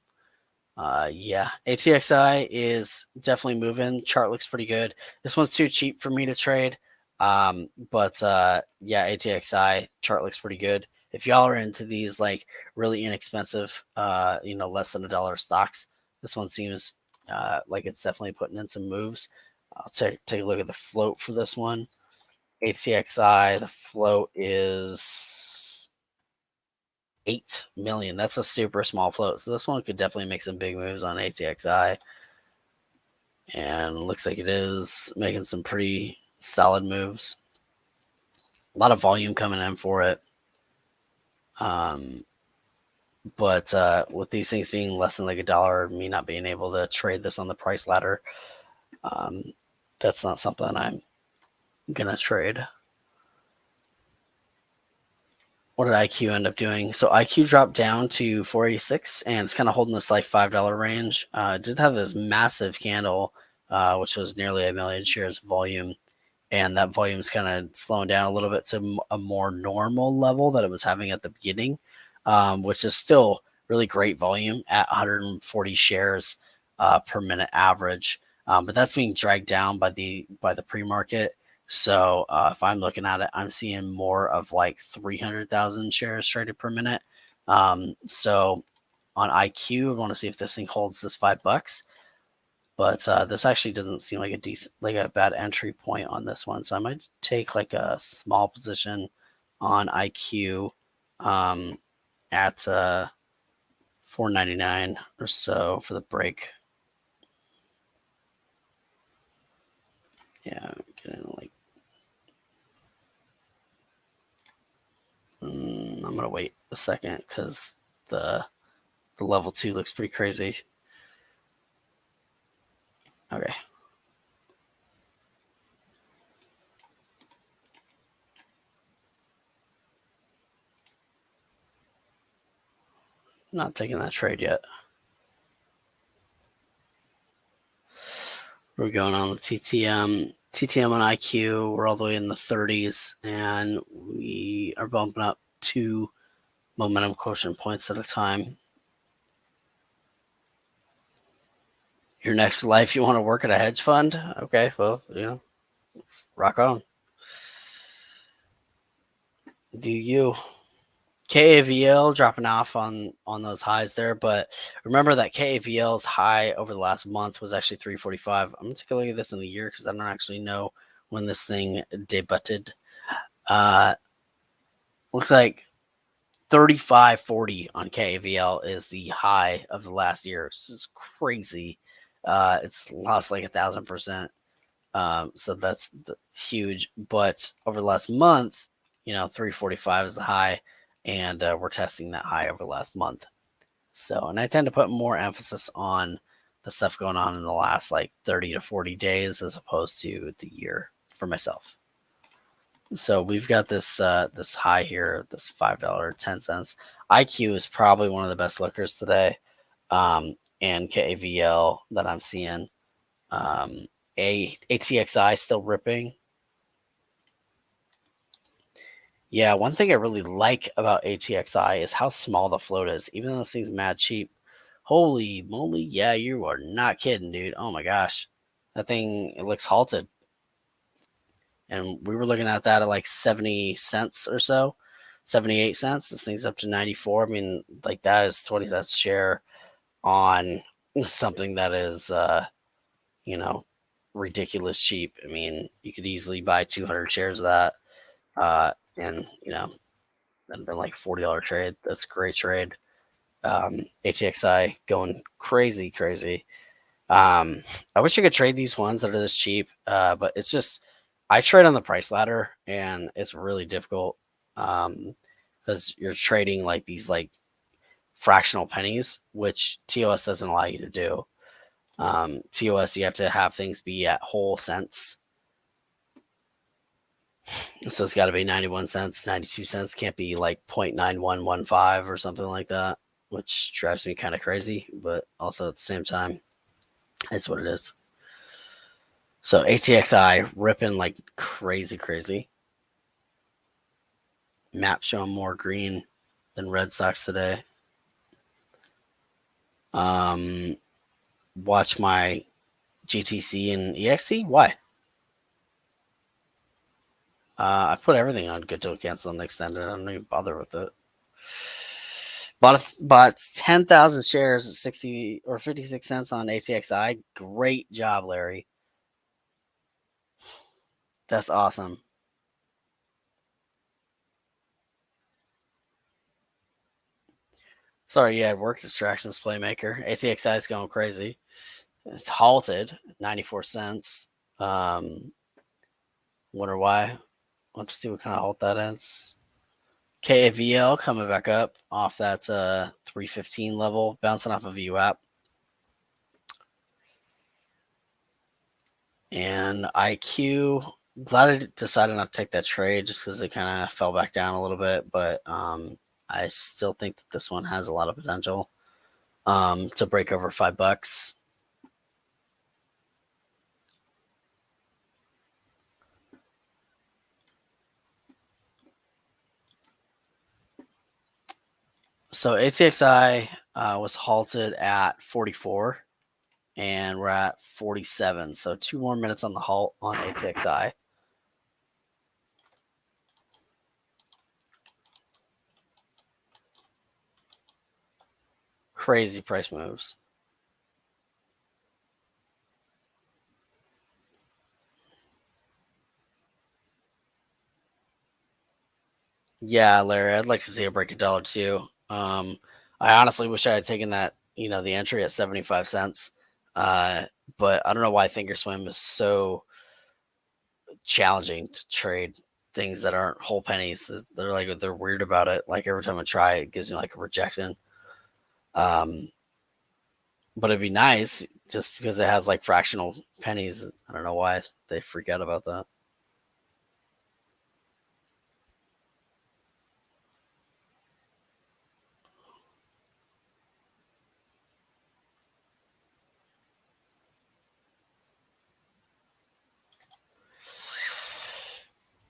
Yeah, ATXI is definitely moving. Chart looks pretty good. This one's too cheap for me to trade. But yeah, ATXI chart looks pretty good. If y'all are into these like really inexpensive, less than $1 stocks, this one seems like it's definitely putting in some moves. I'll take a look at the float for this one. ATXI, the float is 8 million. That's a super small float. So this one could definitely make some big moves on ATXI. And looks like it is making some pretty solid moves. A lot of volume coming in for it. But with these things being less than like $1, me not being able to trade this on the price ladder, that's not something I'm gonna trade. What did IQ end up doing? So IQ dropped down to 486, and it's kind of holding this like $5 range. It did have this massive candle, which was nearly 1 million shares of volume, and that volume is kind of slowing down a little bit to a more normal level that it was having at the beginning, which is still really great volume at 140 shares per minute average. But that's being dragged down by the pre-market. So if I'm looking at it, I'm seeing more of like 300,000 shares traded per minute. So on IQ, I want to see if this thing holds this $5. But this actually doesn't seem like a bad entry point on this one. So I might take like a small position on IQ at 4.99 or so for the break. Yeah, getting like. I'm gonna wait a second because the level 2 looks pretty crazy. Okay. Not taking that trade yet. We're going on the TTM. TTM on IQ, we're all the way in the 30s, and we are bumping up 2 momentum quotient points at a time. Your next life, you want to work at a hedge fund? Okay, well, rock on. Do you? KAVL dropping off on those highs there, but remember that KAVL's high over the last month was actually 345. I'm gonna take a look at this in the year because I don't actually know when this thing debuted. Looks like 35.40 on KAVL is the high of the last year. This is crazy. It's lost like 1,000%. So that's huge. But over the last month, 345 is the high. And we're testing that high over the last month. So, and I tend to put more emphasis on the stuff going on in the last like 30 to 40 days as opposed to the year for myself. So we've got this this high here, this $5.10. IQ is probably one of the best lookers today, and KAVL that I'm seeing. ATXI still ripping. Yeah, one thing I really like about ATXI is how small the float is. Even though this thing's mad cheap, holy moly! Yeah, you are not kidding, dude. Oh my gosh, that thing, it looks halted. And we were looking at that at like 70 cents or so, 78 cents. This thing's up to 94. I mean, like that is 20 cents share on something that is, you know, ridiculous cheap. I mean, you could easily buy 200 shares of that, and you know, that'd been like a $40 trade. That's a great trade. ATXI going crazy, crazy. I wish I could trade these ones that are this cheap, but it's just I trade on the price ladder, and it's really difficult because you're trading like these like fractional pennies, which TOS doesn't allow you to do. TOS, you have to have things be at whole cents. So it's got to be 91 cents, 92 cents. Can't be like 0.9115 or something like that, which drives me kind of crazy. But also at the same time, it's what it is. So ATXI ripping like crazy, crazy. Map showing more green than Red Sox today. Watch my GTC and EXT. Why? I put everything on good till cancel and extended. I don't even bother with it. Bought 10,000 shares at 60 or 56 cents on ATXI. Great job, Larry. That's awesome. Sorry, yeah, work distractions, Playmaker. ATXI is going crazy. It's halted, 94 cents. Wonder why. Let's see what kind of halt that is. KAVL coming back up off that 315 level, bouncing off of Vwop. And IQ, glad I decided not to take that trade just because it kind of fell back down a little bit. But I still think that this one has a lot of potential to break over $5. So ATXI was halted at 44, and we're at 47. So 2 more minutes on the halt on ATXI. Crazy price moves. Yeah, Larry, I'd like to see it break $1 too. I honestly wish I had taken that, the entry at 75 cents. But I don't know why Thinkorswim is so challenging to trade things that aren't whole pennies. They're weird about it. Like every time I try, it gives me like a rejection. But it'd be nice just because it has like fractional pennies. I don't know why they freak out about that.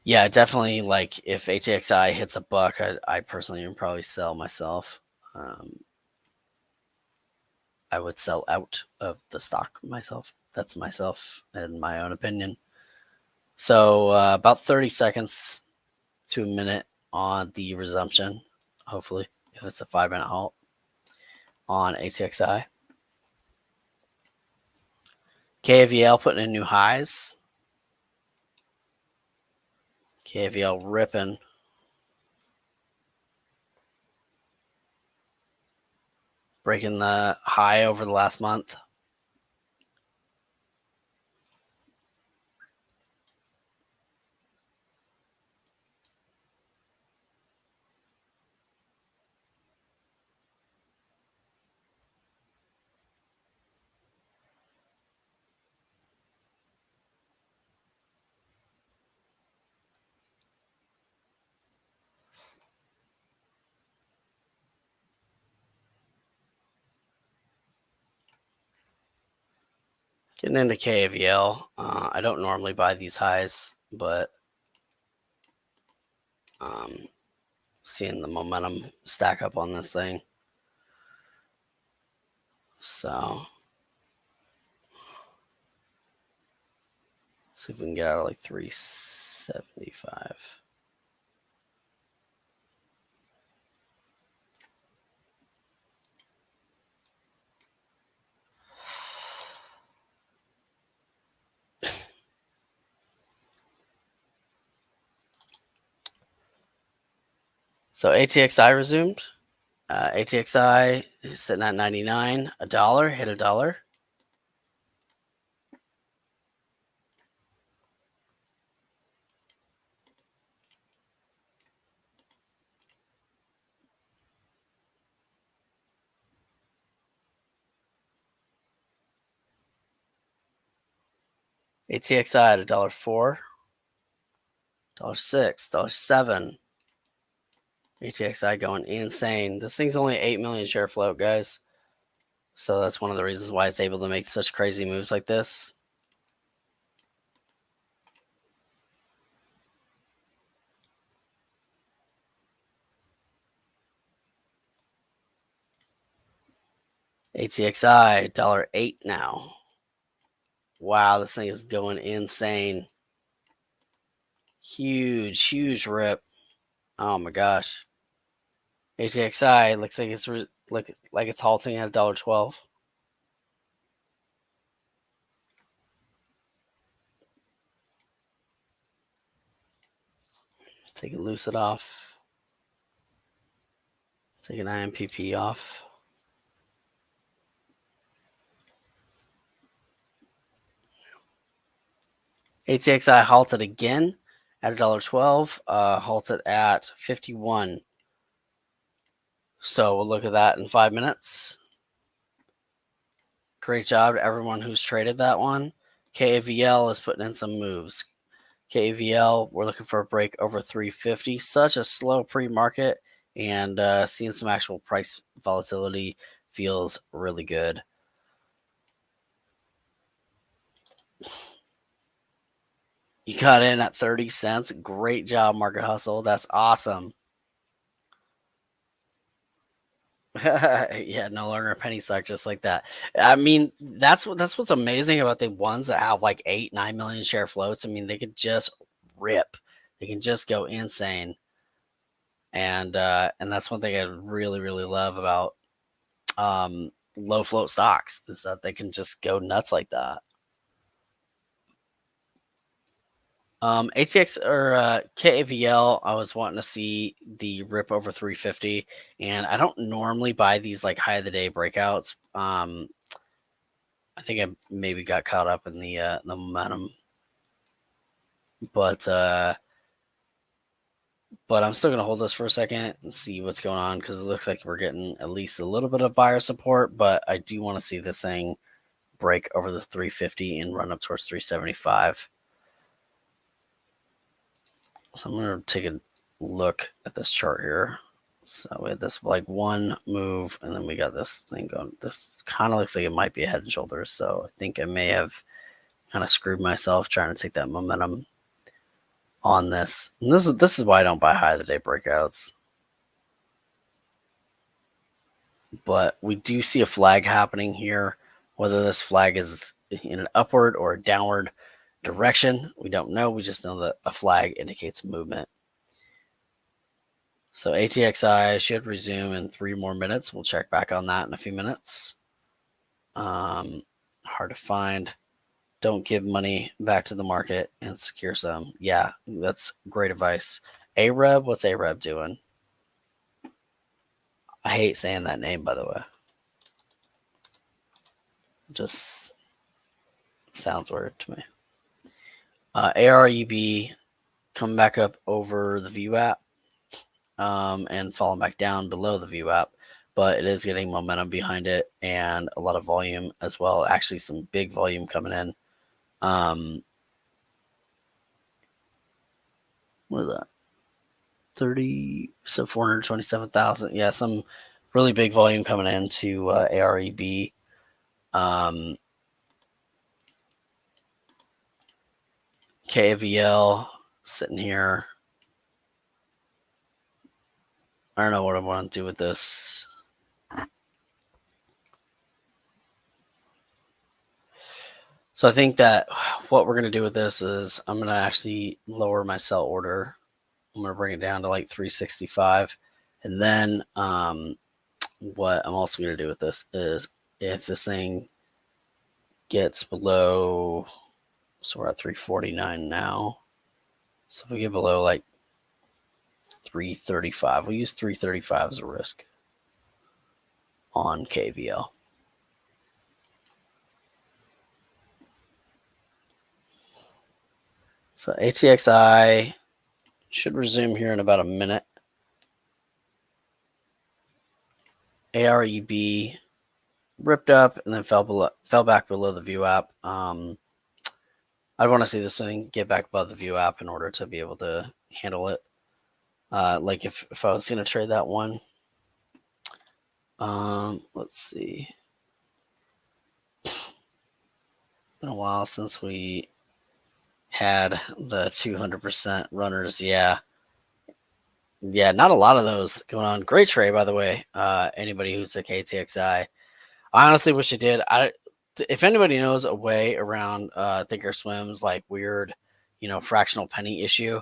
Yeah, definitely. Like if ATXI hits $1, I personally would probably sell myself. I would sell out of the stock myself. That's myself and my own opinion. So about 30 seconds to a minute on the resumption, hopefully, if it's a 5-minute halt on ATXI. KAVL putting in new highs. KAVL ripping. Breaking the high over the last month. Getting into KAVL. I don't normally buy these highs, but seeing the momentum stack up on this thing. So see if we can get out of like 375. So ATXI resumed. ATXI is sitting at 99, $1, hit $1. ATXI at $1.04, $1.06, $1.07. ATXI going insane. This thing's only 8 million share float, guys. So that's one of the reasons why it's able to make such crazy moves like this. ATXI, $1.08 now. Wow, this thing is going insane. Huge, huge rip. Oh my gosh. ATXI looks like it's halting at $1.12. Take a lucid off. Take an IMPP off. ATXI halted again at $1.12. Halted at 51. So we'll look at that in 5 minutes. Great job to everyone who's traded that one. KAVL is putting in some moves. KAVL, we're looking for a break over 350. Such a slow pre-market, and seeing some actual price volatility feels really good. You got in at 30 cents. Great job, Market Hustle. That's awesome. Yeah, no longer a penny stock, just like that. I mean, that's what's amazing about the ones that have like 8-9 million share floats. I mean, they could just rip. They can just go insane. And that's one thing I really, really love about low float stocks, is that they can just go nuts like that. ATX or KAVL, I was wanting to see the rip over 350, and I don't normally buy these like high of the day breakouts. I think I maybe got caught up in the momentum, but I'm still gonna hold this for a second and see what's going on, because it looks like we're getting at least a little bit of buyer support. But I do want to see this thing break over the 350 and run up towards 375. So I'm going to take a look at this chart here. So we had this like one move, and then we got this thing going. This kind of looks like it might be a head and shoulders. So I think I may have kind of screwed myself trying to take that momentum on this. And this is why I don't buy high of the day breakouts. But we do see a flag happening here. Whether this flag is in an upward or a downward direction, we don't know. We just know that a flag indicates movement. So ATXI should resume in 3 more minutes. We'll check back on that in a few minutes. Hard to find. Don't give money back to the market and secure some. Yeah, that's great advice. AREB, what's AREB doing? I hate saying that name, by the way. Just sounds weird to me. AREB come back up over the Vwop and falling back down below the Vwop, but it is getting momentum behind it and a lot of volume as well. Actually, some big volume coming in. What is that? 30, so 427,000. Yeah, some really big volume coming into AREB. KVL sitting here. I don't know what I want to do with this. So I think that what we're going to do with this is I'm going to actually lower my sell order. I'm going to bring it down to like 365. And then what I'm also going to do with this is if this thing gets below, so we're at 349 now. So if we get below like 335, we'll use 335 as a risk on KVL. So ATXI should resume here in about a minute. AREB ripped up and then fell back below the Vwop. I want to see this thing get back above the Vwop in order to be able to handle it. Like if I was going to trade that one. Let's see. Been a while since we had the 200% runners. Yeah, not a lot of those going on. Great trade, by the way. Anybody who's a KTXI, I honestly wish I did. If anybody knows a way around Thinkorswim's like weird, fractional penny issue,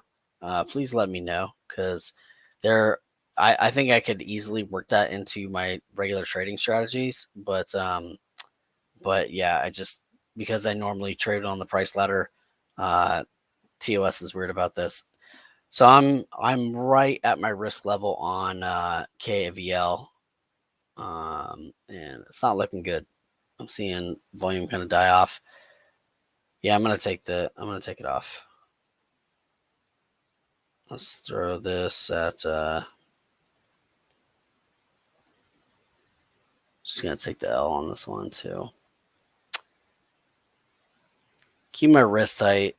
please let me know, because I think I could easily work that into my regular trading strategies, but yeah, because I normally trade on the price ladder, TOS is weird about this. So I'm right at my risk level on KVL, and it's not looking good. I'm seeing volume kind of die off. Yeah, I'm gonna take it off. Let's throw this at just gonna take the L on this one too. Keep my wrist tight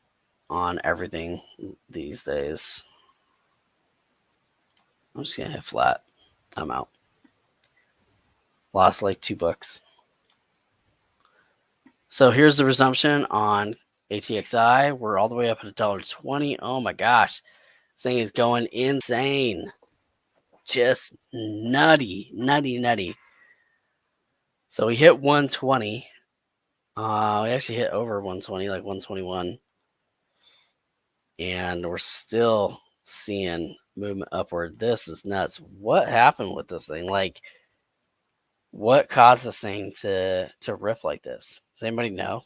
on everything these days. I'm just gonna hit flat. I'm out. Lost like $2. So here's the resumption on ATXI. We're all the way up at $1.20. Oh my gosh. This thing is going insane. Just nutty. So we hit 120. We actually hit over 120, like 121. And we're still seeing movement upward. This is nuts. What happened with this thing? Like, what caused this thing to rip like this? Does anybody know?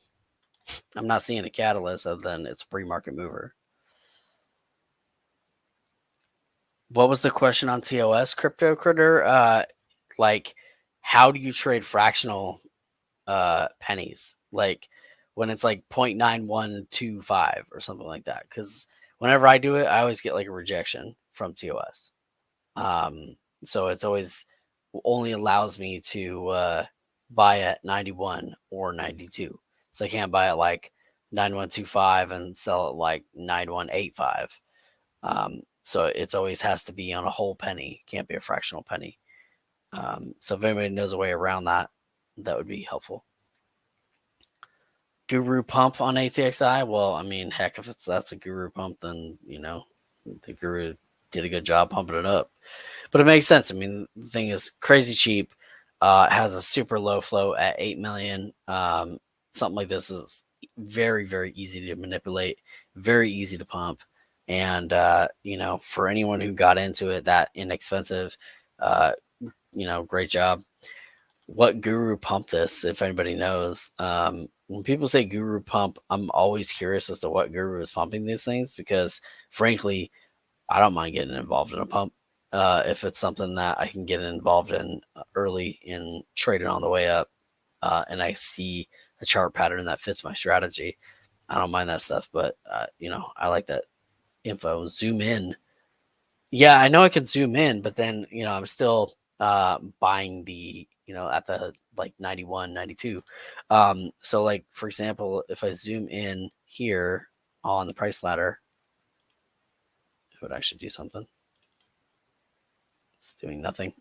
I'm not seeing a catalyst other than it's a pre-market mover. What was the question on TOS, Crypto Critter? Like, how do you trade fractional pennies? Like when it's like 0.9125 or something like that. Because whenever I do it, I always get like a rejection from TOS. So it's always only allows me to buy at 91 or 92. So I can't buy at like 9125 and sell it like 9185. So it's always has to be on a whole penny. Can't be a fractional penny. So if anybody knows a way around that, that would be helpful. Guru pump on ATXI. Well, I mean, heck, if that's a guru pump, then the guru did a good job pumping it up. But it makes sense. I mean, the thing is crazy cheap. It has a super low flow at 8 million. Something like this is very, very easy to manipulate, very easy to pump. And, for anyone who got into it that inexpensive, great job. What guru pumped this, if anybody knows? When people say guru pump, I'm always curious as to what guru is pumping these things, because frankly, I don't mind getting involved in a pump. If it's something that I can get involved in early in trading on the way up, and I see a chart pattern that fits my strategy, I don't mind that stuff. But, I like that info. Zoom in. Yeah, I know I can zoom in, but then, I'm still buying the, at the like 91, 92. So like, for example, if I zoom in here on the price ladder, it would actually do something. It's doing nothing.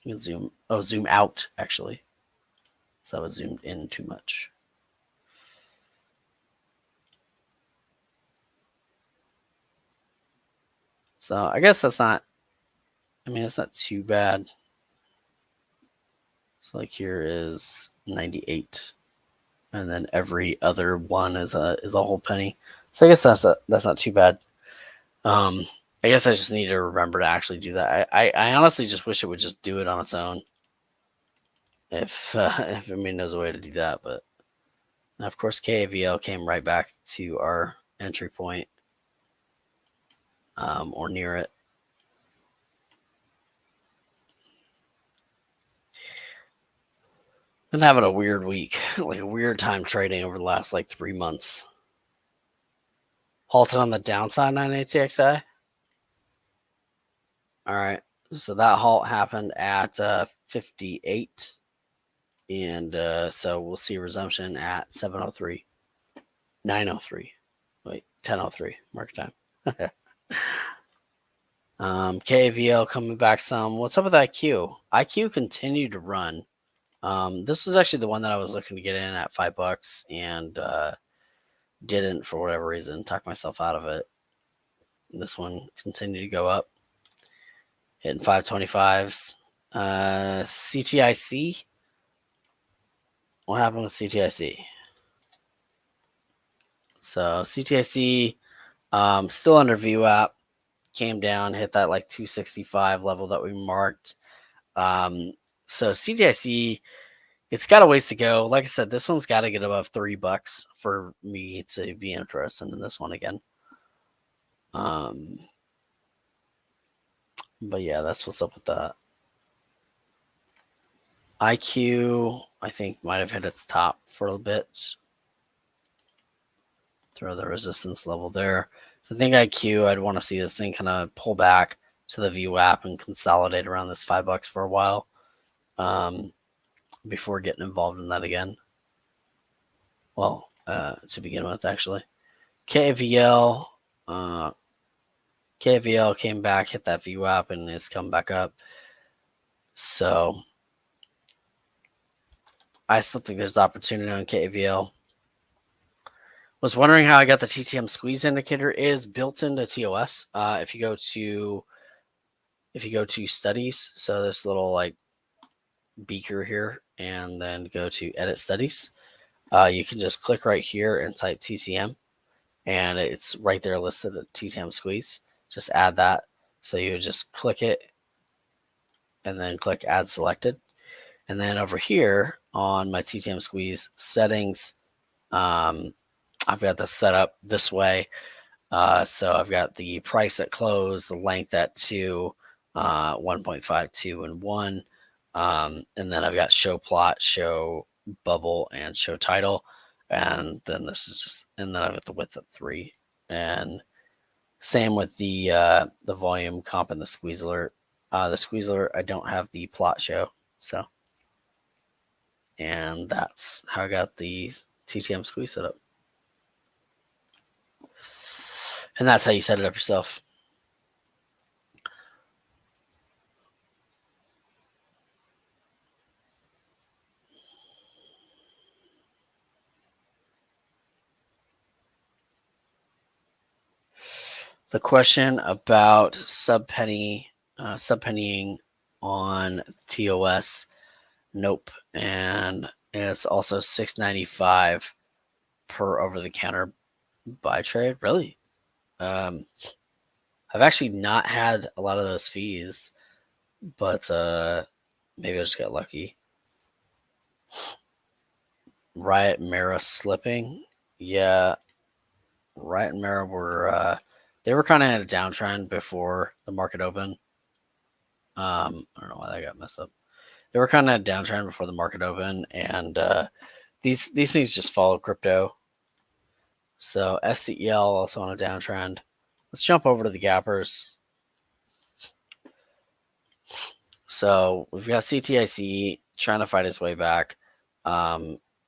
You can zoom out actually. So I was zoomed in too much. So I guess that's not. I mean, it's not too bad. So like here is 98, and then every other one is a whole penny. So I guess that's not too bad. I guess I just need to remember to actually do that. I honestly just wish it would just do it on its own. If anybody knows a way to do that, but of course KAVL came right back to our entry point, or near it. Been having a weird week, like a weird time trading over the last like 3 months. Halted on the downside 98TXI. All right, so that halt happened at 58, and so we'll see resumption at 7:03, 9:03, wait, 10:03 market time. KVL coming back some. What's up with IQ? IQ continued to run. This was actually the one that I was looking to get in at $5 and didn't for whatever reason. Talked myself out of it. This one continued to go up, hitting 525s. CTIC. What happened with CTIC? So CTIC still under Vwop. Came down, hit that like 265 level that we marked. So CTIC, it's got a ways to go. Like I said, this one's got to get above $3 for me to be interested in this one again. But yeah, that's what's up with that. IQ, I think, might have hit its top for a bit. Throw the resistance level there. So I think IQ, I'd want to see this thing kind of pull back to the Vwop and consolidate around this $5 for a while, before getting involved in that again. Well, to begin with, actually. KVL came back, hit that Vwop, and it's come back up. So I still think there's opportunity on KVL. Was wondering how I got the Ttm Squeeze Indicator. Is built into TOS. If you go to studies, so this little like beaker here, and then go to edit studies, you can just click right here and type TTM, and it's right there listed at Ttm Squeeze. Just add that. So you just click it and then click add selected, and then over here on my Ttm Squeeze settings, I've got this set up this way. So I've got the price at close, the length at 2, 1.52, and 1. And then I've got show plot, show bubble, and show title. And then this is just, and then I've got the width at 3. And same with the volume comp and the squeeze alert. The squeeze alert, I don't have the plot show. So, and that's how I got the TTM Squeeze set up. And that's how you set it up yourself. The question about subpennying on TOS, nope. And it's also $6.95 per over-the-counter buy trade. Really? I've actually not had a lot of those fees, but maybe I just got lucky. Riot Mara slipping. Yeah, Riot and Mara were they were kind of in a downtrend before the market opened. I don't know why that got messed up. They were kind of in a downtrend before the market opened, and these things just follow crypto. So FCEL also on a downtrend. Let's jump over to the gappers. So we've got CTIC trying to fight its way back,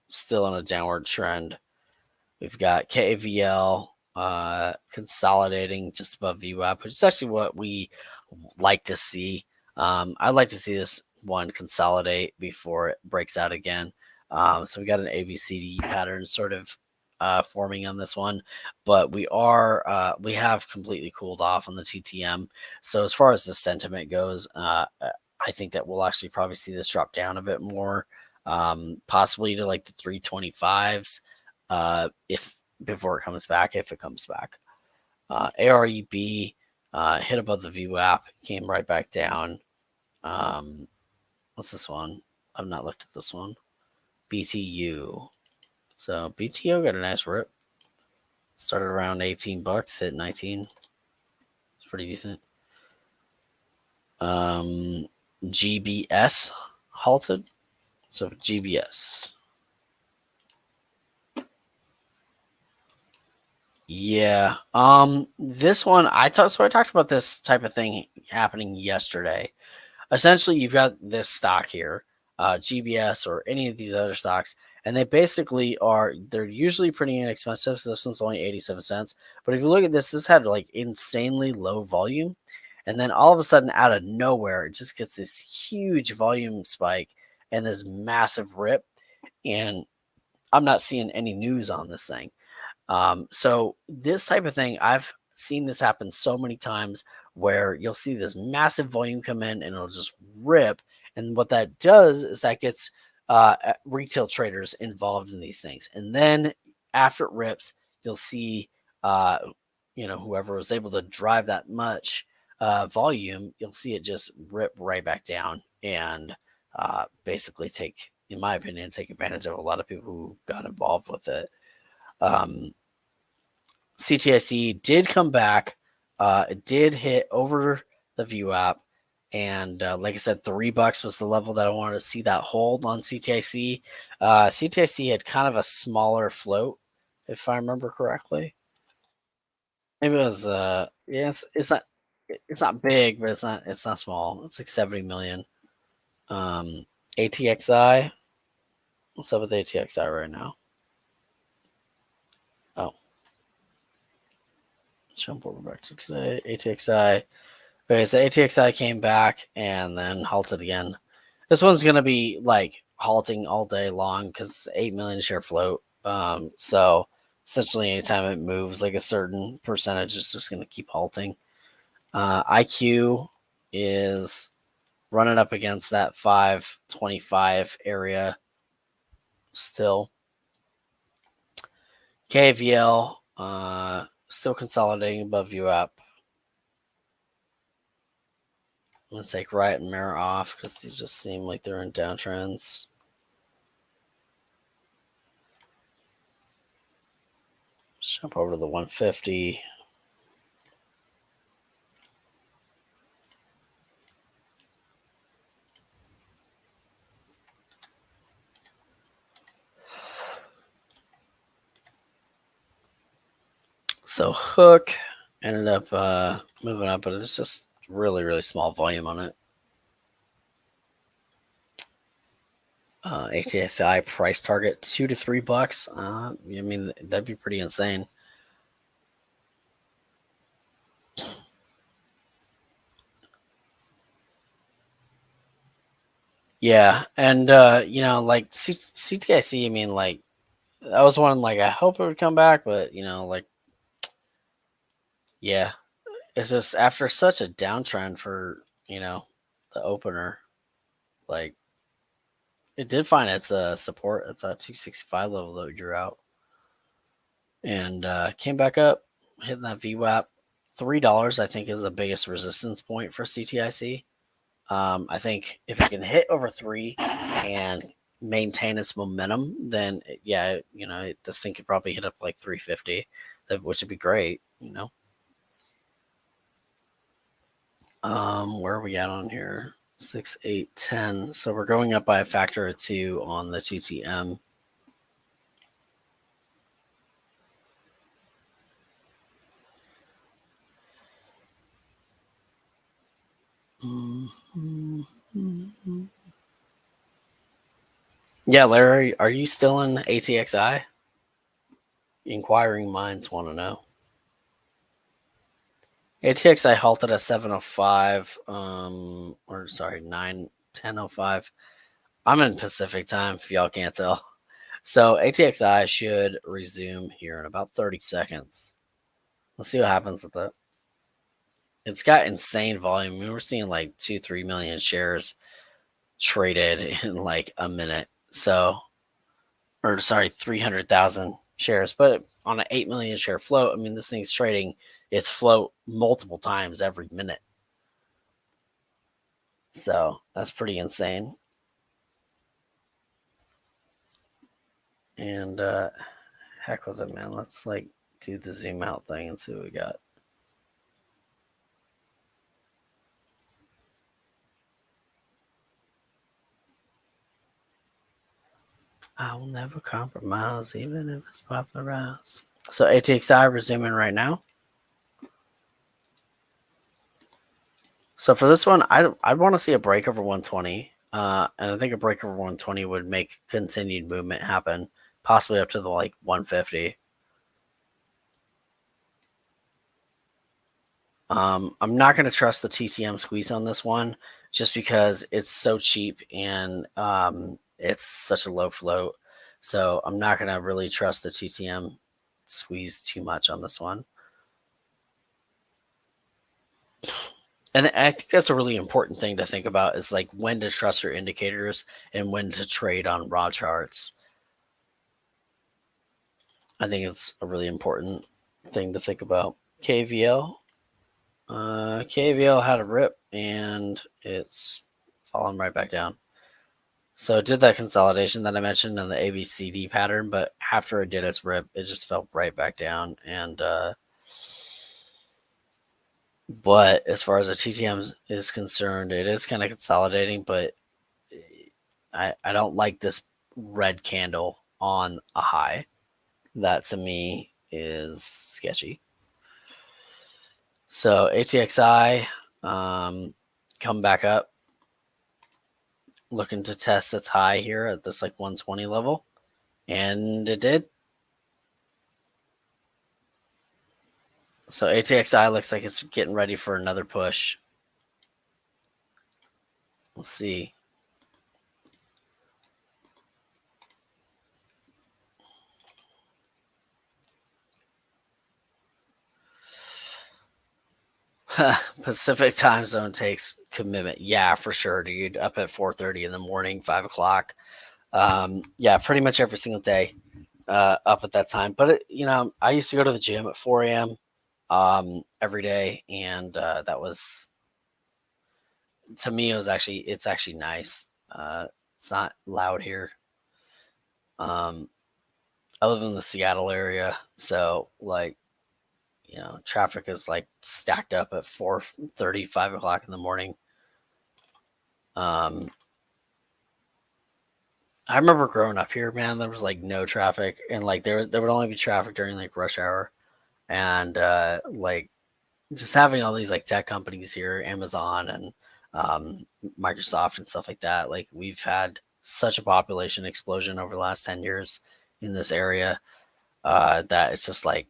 still on a downward trend. We've got KVL consolidating just above VWAP, which is actually what we like to see. I'd like to see this one consolidate before it breaks out again. So we got an ABCD pattern sort of forming on this one, but we have completely cooled off on the TTM. So as far as the sentiment goes, I think that we'll actually probably see this drop down a bit more, possibly to like the 325s, before it comes back, if it comes back. AREB hit above the VWAP, came right back down. What's this one? I've not looked at this one. BTU. So BTO got a nice rip. Started around $18, hit 19. It's pretty decent. GBS halted. So GBS. Yeah. This one I talked about this type of thing happening yesterday. Essentially, you've got this stock here, GBS or any of these other stocks, and they basically they're usually pretty inexpensive. So this one's only 87 cents. But if you look at this had like insanely low volume. And then all of a sudden, out of nowhere, it just gets this huge volume spike and this massive rip. And I'm not seeing any news on this thing. So this type of thing, I've seen this happen so many times where you'll see this massive volume come in and it'll just rip. And what that does is that gets retail traders involved in these things. And then after it rips, you'll see, whoever was able to drive that much volume, you'll see it just rip right back down and basically in my opinion, take advantage of a lot of people who got involved with it. CTIC did come back. It did hit over the Vwop. And like I said, $3 was the level that I wanted to see that hold on CTIC. CTIC had kind of a smaller float, if I remember correctly. Maybe it was it's not big, but it's not small. It's like 70 million. ATXI. What's up with ATXI right now? Oh. Jump over back to today. ATXI. Okay, so ATXI came back and then halted again. This one's going to be like halting all day long because 8 million share float. So essentially anytime it moves like a certain percentage, it's just going to keep halting. IQ is running up against that 525 area still. KVL still consolidating above Vwop. I'm going to take Riot and Mirror off because these just seem like they're in downtrends. Jump over to the 150. So Hook ended up moving up, but it's just really, really small volume on it. ATSI price target $2 to $3. I mean, that'd be pretty insane. Yeah, and like CTIC, I mean, like that was one like I hope it would come back, but like yeah, it's just after such a downtrend for the opener, like it did find its support at that 265 level that you're out, and came back up, hitting that VWAP. $3 I think is the biggest resistance point for CTIC. I think if it can hit over 3 and maintain its momentum, then yeah, this thing could probably hit up like 350, which would be great. Where are we at on here? 6, 8, 10. So we're going up by a factor of 2 on the TTM. Yeah, Larry, are you still in ATXI? Inquiring minds want to know. ATXI halted at 7:05, 9:10:05. I'm in Pacific time, if y'all can't tell. So ATXI should resume here in about 30 seconds. Let's see what happens with it. It's got insane volume. I mean, we're seeing like 2-3 million shares traded in like a minute. So, or sorry, 300,000 shares, but on an 8 million share float, I mean, this thing's trading its float multiple times every minute. So that's pretty insane. And heck with it, man. Let's like do the zoom out thing and see what we got. I will never compromise, even if it's popularized. So ATXI resuming right now. So for this one, I'd want to see a break over 120. And I think a break over 120 would make continued movement happen, possibly up to the like 150. I'm not going to trust the TTM squeeze on this one just because it's so cheap and it's such a low float. So I'm not going to really trust the TTM squeeze too much on this one. And I think that's a really important thing to think about is like when to trust your indicators and when to trade on raw charts. I think it's a really important thing to think about. KVL. KVL had a rip and it's fallen right back down. So it did that consolidation that I mentioned in the ABCD pattern, but after it did its rip, it just fell right back down. And but as far as the TTM is concerned, it is kind of consolidating, but I don't like this red candle on a high. That to me is sketchy. So ATXI come back up, looking to test its high here at this like 120 level, and it did. So ATXI looks like it's getting ready for another push. Let's see. Pacific time zone takes commitment. Yeah, for sure, dude. Up at 4:30 in the morning, 5 o'clock. Yeah, pretty much every single day up at that time. But, I used to go to the gym at 4 a.m. Every day. And that was, to me, it's actually nice. It's not loud here. I live in the Seattle area. So, like, traffic is like stacked up at 4:30, 5 o'clock in the morning. I remember growing up here, man, there was like no traffic, and like there would only be traffic during like rush hour, and like just having all these like tech companies here, Amazon and Microsoft and stuff like that. Like we've had such a population explosion over the last 10 years in this area that it's just like,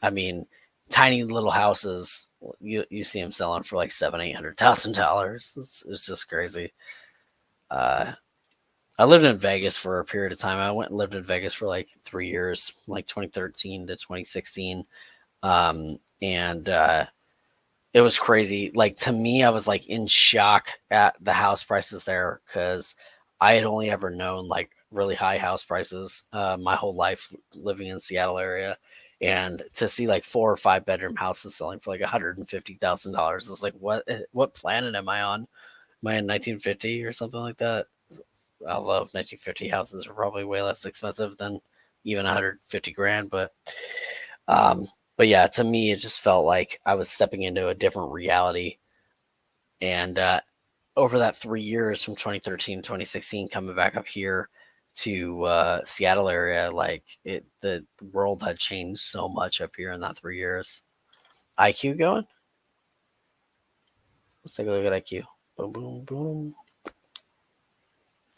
I mean, tiny little houses, you see them selling for like $700,000-$800,000. It's just crazy. I lived in Vegas for a period of time. I went and lived in Vegas for like 3 years, like 2013 to 2016. And it was crazy. Like to me, I was like in shock at the house prices there because I had only ever known like really high house prices my whole life living in Seattle area. And to see like 4 or 5 bedroom houses selling for like $150,000, I was like, what planet am I on? Am I in 1950 or something like that? Although 1950 houses are probably way less expensive than even 150 grand, but yeah, to me, it just felt like I was stepping into a different reality. And over that 3 years from 2013 to 2016, coming back up here to Seattle area, like the world had changed so much up here in that 3 years. IQ going? Let's take a look at IQ. Boom, boom, boom.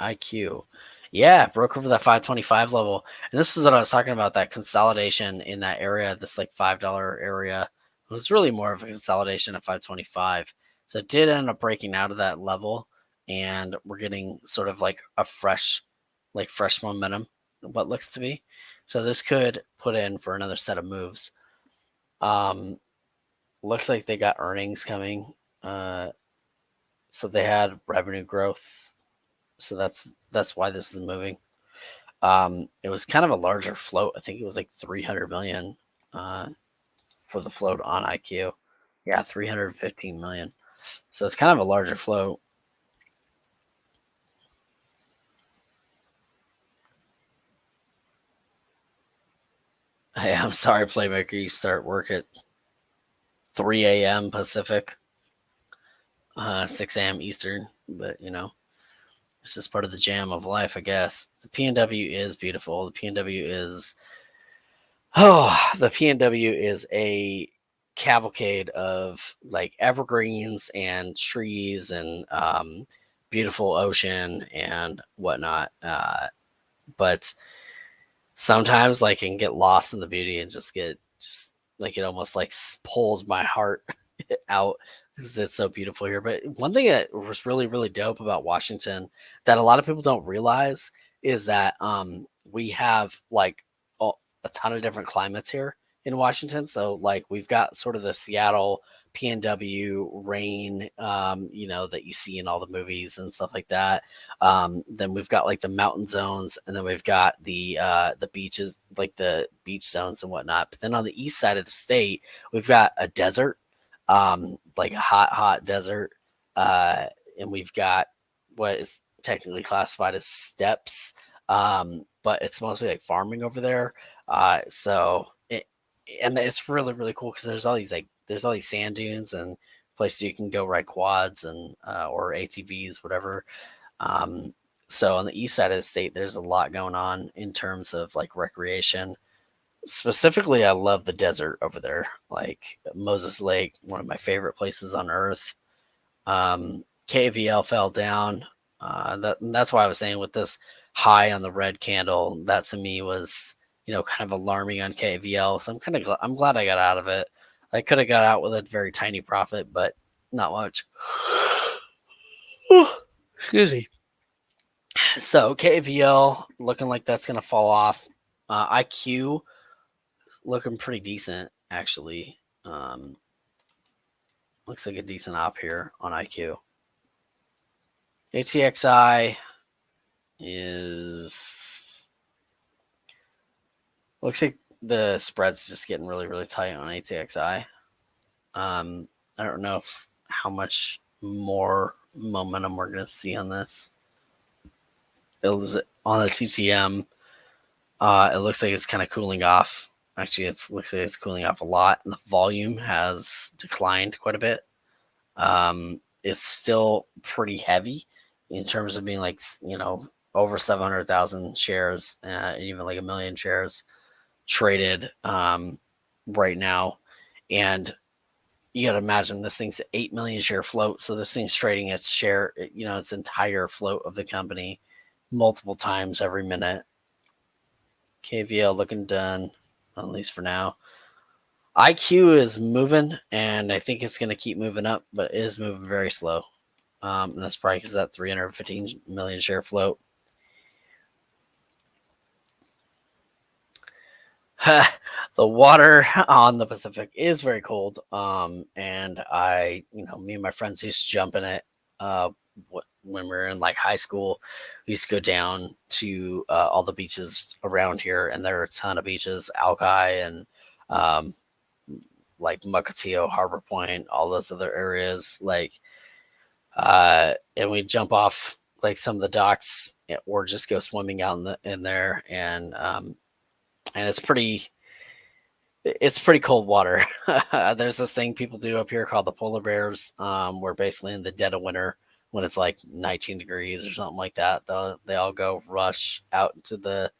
IQ. Yeah, broke over that 525 level. And this is what I was talking about, that consolidation in that area, this like $5 area. It was really more of a consolidation at 525. So it did end up breaking out of that level. And we're getting sort of like a fresh momentum. what looks to be. So this could put in for another set of moves. Looks like they got earnings coming. So they had revenue growth. So that's why this is moving. It was kind of a larger float. I think it was like 300 million for the float on IQ. Yeah, 315 million. So it's kind of a larger float. Hey, I'm sorry, Playmaker. You start work at 3 a.m. Pacific, 6 a.m. Eastern. But, you know, it's just part of the jam of life, I guess. The PNW is beautiful. The PNW is a cavalcade of like evergreens and trees and beautiful ocean and whatnot. But sometimes like I can get lost in the beauty and just like it almost like pulls my heart out because it's so beautiful here. But one thing that was really, really dope about Washington that a lot of people don't realize is that we have like a ton of different climates here in Washington. So like we've got sort of the Seattle PNW rain, you know, that you see in all the movies and stuff like that. Then we've got like the mountain zones, and then we've got the beaches, like the beach zones and whatnot. But then on the east side of the state, we've got a desert, like a hot desert, and we've got what is technically classified as steppes, but it's mostly like farming over there. And it's really, really cool because there's all these sand dunes and places you can go ride quads and or ATVs, whatever. So on the east side of the state, there's a lot going on in terms of like recreation. Specifically, I love the desert over there, like Moses Lake, one of my favorite places on earth. KVL fell down. That's why I was saying with this high on the red candle, that to me was, you know, kind of alarming on KVL. So I'm glad I got out of it. I could have got out with a very tiny profit, but not much. Excuse me. So KVL looking like that's going to fall off. IQ looking pretty decent, actually. Looks like a decent op here on IQ. ATXI looks like the spread's just getting really, really tight on ATXI. I don't know how much more momentum we're going to see on this. It was on the TTM. It looks like it's kind of cooling off. Actually, it looks like it's cooling off a lot, and the volume has declined quite a bit. It's still pretty heavy in terms of being like, you know, over 700,000 shares, even like 1 million shares traded right now. And you got to imagine this thing's 8 million share float. So this thing's trading its share, you know, its entire float of the company multiple times every minute. KVL looking done, at least for now. IQ is moving, and I think it's going to keep moving up, but it is moving very slow. And that's probably because that 315 million share float. The water on the Pacific is very cold. And I, you know, me and my friends used to jump in it when we were in like high school. We used to go down to all the beaches around here, and there are a ton of beaches, Alki and like Mukilteo, Harbor Point, all those other areas. Like, and we jump off like some of the docks, or just go swimming out in there, and it's pretty cold water. There's this thing people do up here called the polar bears, where basically in the dead of winter, when it's like 19 degrees or something like that, they all go rush out into the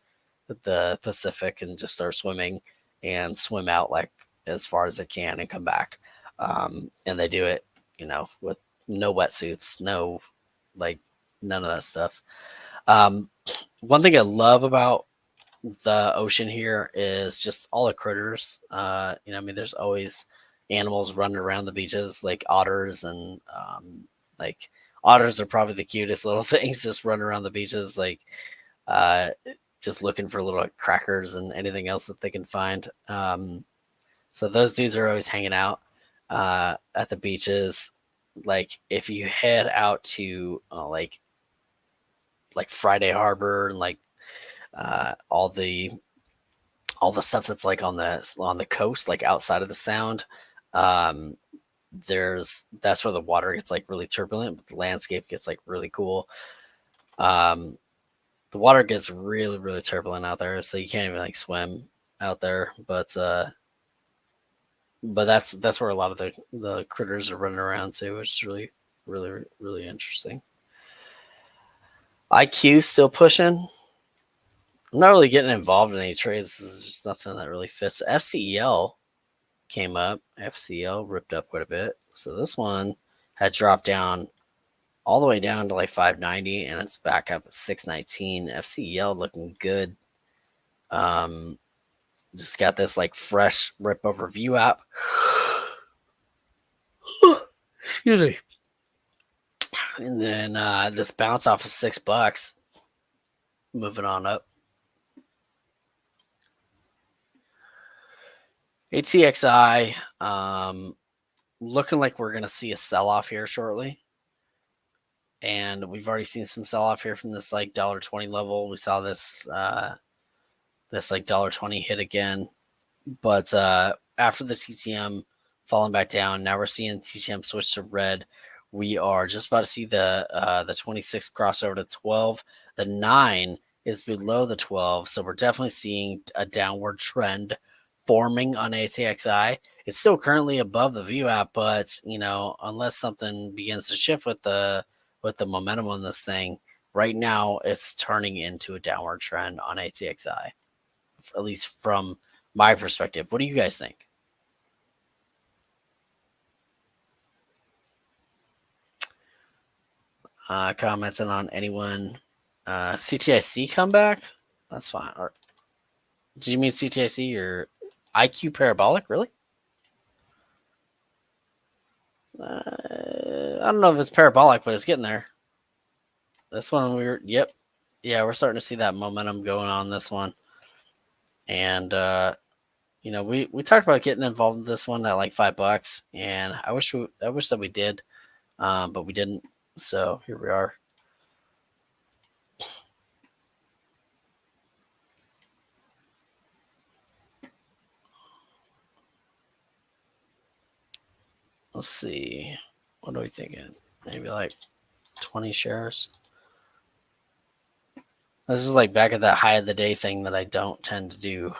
Pacific and just start swimming and swim out like as far as they can and come back. And they do it, you know, with no wetsuits, no, like none of that stuff. One thing I love about the ocean here is just all the critters. You know, I mean, there's always animals running around the beaches, like otters, and like otters are probably the cutest little things just running around the beaches. Like, just looking for little crackers and anything else that they can find. So those dudes are always hanging out at the beaches. Like if you head out to like Friday Harbor and like all the stuff that's like on the coast, like outside of the sound, that's where the water gets like really turbulent, but the landscape gets like really cool. The water gets really, really turbulent out there, so you can't even like swim out there. But that's where a lot of the critters are running around too, which is really, really, really interesting. IQ still pushing. I'm not really getting involved in any trades. There's just nothing that really fits. FCEL came up. FCL ripped up quite a bit. So this one had dropped down all the way down to like 590, and it's back up at 619. FCEL looking good. Just got this like fresh rip over Vwop. Excuse me. And then this bounce off of $6. Moving on up. ATXI, looking like we're going to see a sell-off here shortly. And we've already seen some sell-off here from this like $1.20 level. We saw this this like $1.20 hit again. But after the TTM falling back down, now we're seeing TTM switch to red. We are just about to see the 26 cross over to 12. The 9 is below the 12. So we're definitely seeing a downward trend forming on ATXI. It's still currently above the Vwop, but unless something begins to shift with the momentum on this thing, right now it's turning into a downward trend on ATXI, at least from my perspective. What do you guys think? Commenting on anyone. CTIC comeback? That's fine. Or, did you mean CTIC or IQ Parabolic? Really? I don't know if it's parabolic, but it's getting there. This one we're starting to see that momentum going on this one. And we talked about getting involved in this one at like $5, and I wish that we did, but we didn't. So here we are. Let's see. What are we thinking? Maybe like 20 shares. This is like back at that high of the day thing that I don't tend to do.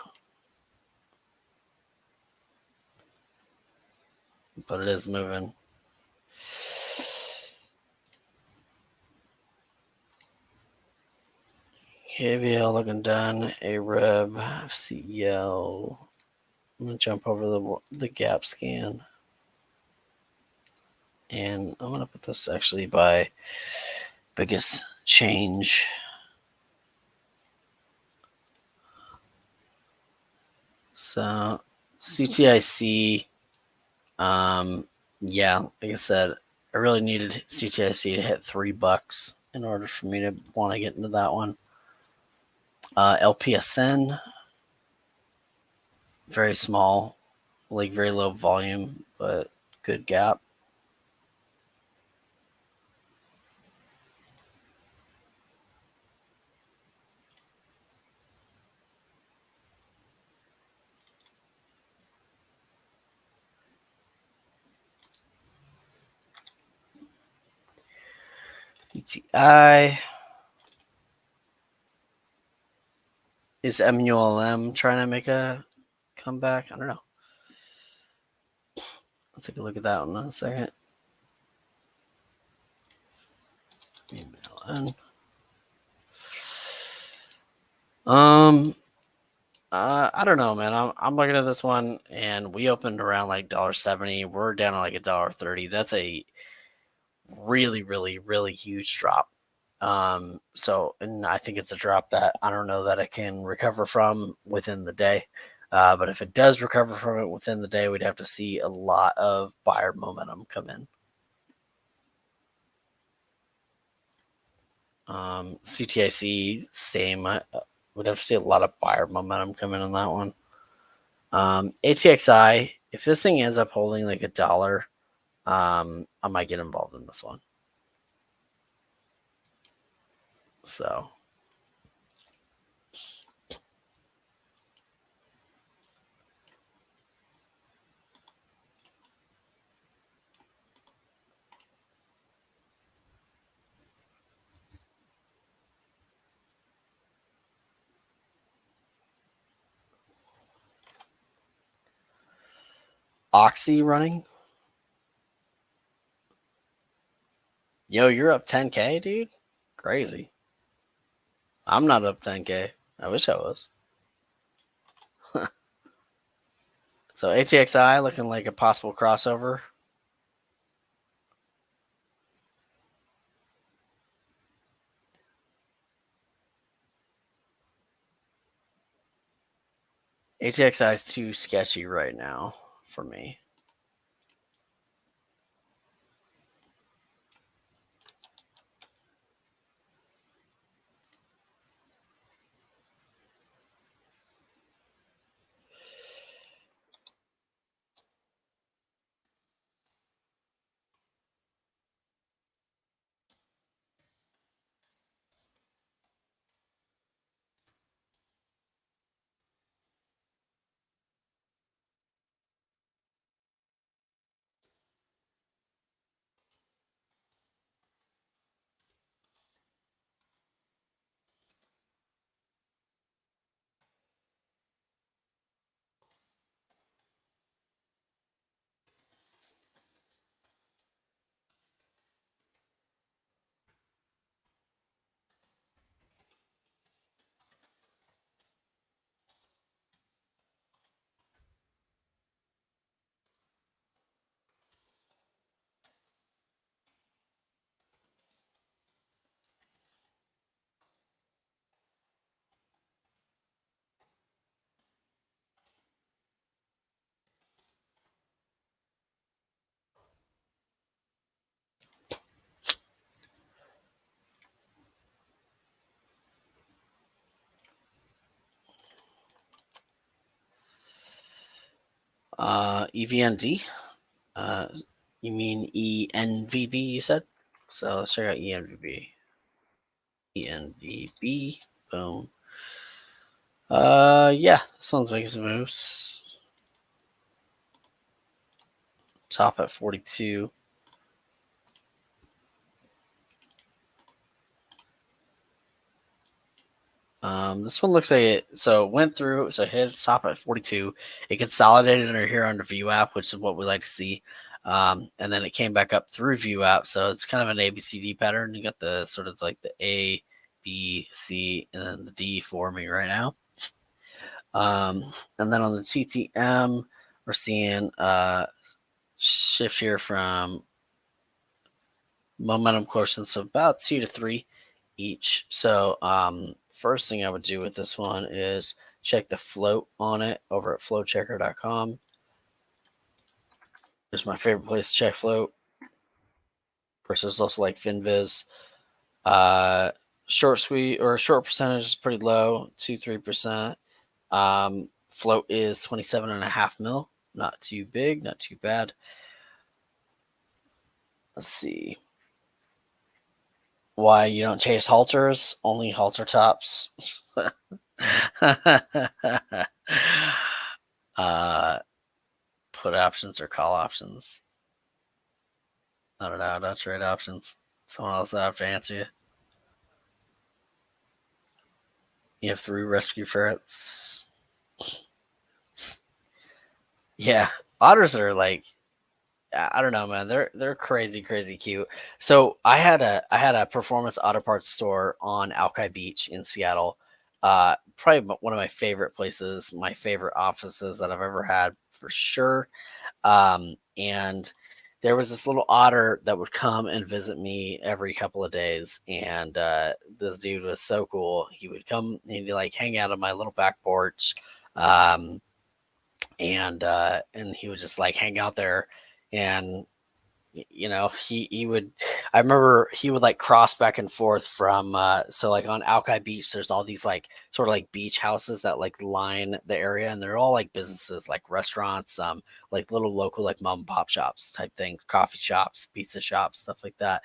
But it is moving. KVL looking done. AREB, FCEL. I'm going to jump over the gap scan. And I'm going to put this actually by biggest change. So CTIC, like I said, I really needed CTIC to hit $3 in order for me to want to get into that one. LPSN, very small, like very low volume, but good gap. ETI. Is MULM trying to make a comeback? I don't know. I'll take a look at that one in a second. MULN. I don't know, man. I'm looking at this one, and we opened around like $1.70. We're down to like $1.30. That's a really, really, really huge drop. And I think it's a drop that I don't know that it can recover from within the day. But if it does recover from it within the day, we'd have to see a lot of buyer momentum come in. CTIC, same. We'd have to see a lot of buyer momentum come in on that one. ATXI, if this thing ends up holding like $1, I might get involved in this one. So Oxy running. Yo, you're up 10K, dude. Crazy. I'm not up 10K. I wish I was. So ATXI looking like a possible crossover. ATXI is too sketchy right now for me. EVND. You mean ENVB, you said? So let's check out ENVB. ENVB. Boom. Yeah, this one's making some moves. Top at 42. This one looks like it. So it went through. So it hit top at 42. It consolidated under here under Vwop, which is what we like to see. And then it came back up through Vwop. So it's kind of an ABCD pattern. You got the sort of like the A, B, C, and then the D forming right now. And then on the TTM, we're seeing shift here from momentum quotients of about 2 to 3 each. So first thing I would do with this one is check the float on it over at flowchecker.com. There's my favorite place to check float. Of course, there's also like FinViz. Short squeeze or short percentage is pretty low, 2-3%. Float is 27.5 mil. Not too big, not too bad. Let's see. Why you don't chase halters? Only halter tops. Put options or call options. I don't know. Don't trade options. Someone else will have to answer you. You have 3 rescue ferrets. Yeah, otters are like, I don't know, man. They're crazy, crazy cute. So I had a performance auto parts store on Alki Beach in Seattle. Probably one of my favorite places, my favorite offices that I've ever had for sure. And there was this little otter that would come and visit me every couple of days. And this dude was so cool. He would come and he'd like hang out on my little back porch. And he would just like hang out there and he would, I remember he would like cross back and forth from so like on Alki Beach there's all these like sort of like beach houses that like line the area, and they're all like businesses, like restaurants, like little local like mom and pop shops type things, coffee shops, pizza shops, stuff like that.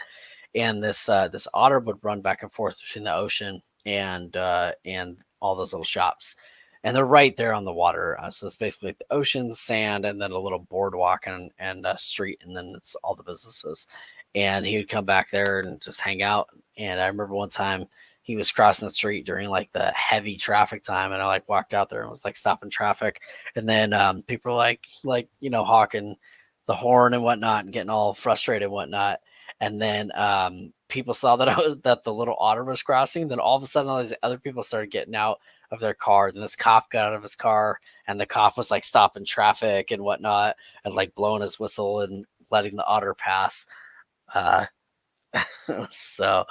And this otter would run back and forth between the ocean and all those little shops, and they're right there on the water. So it's basically like the ocean, sand, and then a little boardwalk and a street, and then it's all the businesses. And he would come back there and just hang out. And I remember one time he was crossing the street during like the heavy traffic time, and I like walked out there and was like stopping traffic, and then people were like hawking the horn and whatnot and getting all frustrated and whatnot. And then people saw that the little otter was crossing. Then all of a sudden, all these other people started getting out of their car. And this cop got out of his car, and the cop was like stopping traffic and whatnot, and like blowing his whistle and letting the otter pass. So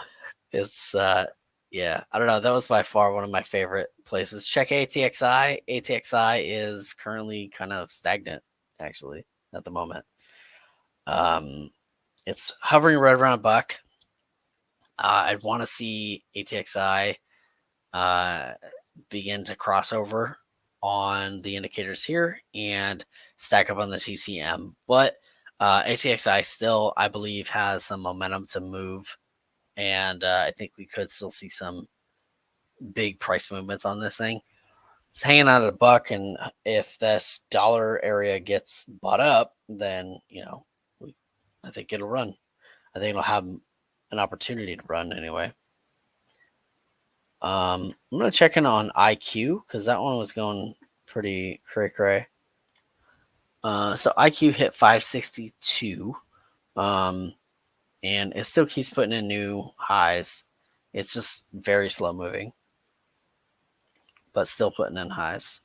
it's yeah, I don't know. That was by far one of my favorite places. Check ATXI. ATXI is currently kind of stagnant, actually, at the moment. It's hovering right around $1. I want to see ATXI begin to cross over on the indicators here and stack up on the TCM. But ATXI still, I believe, has some momentum to move. And I think we could still see some big price movements on this thing. It's hanging out at $1. And if this dollar area gets bought up, then, I think it'll run. I think it'll have an opportunity to run anyway. I'm going to check in on IQ because that one was going pretty cray-cray. So IQ hit 562. And it still keeps putting in new highs. It's just very slow moving, but still putting in highs.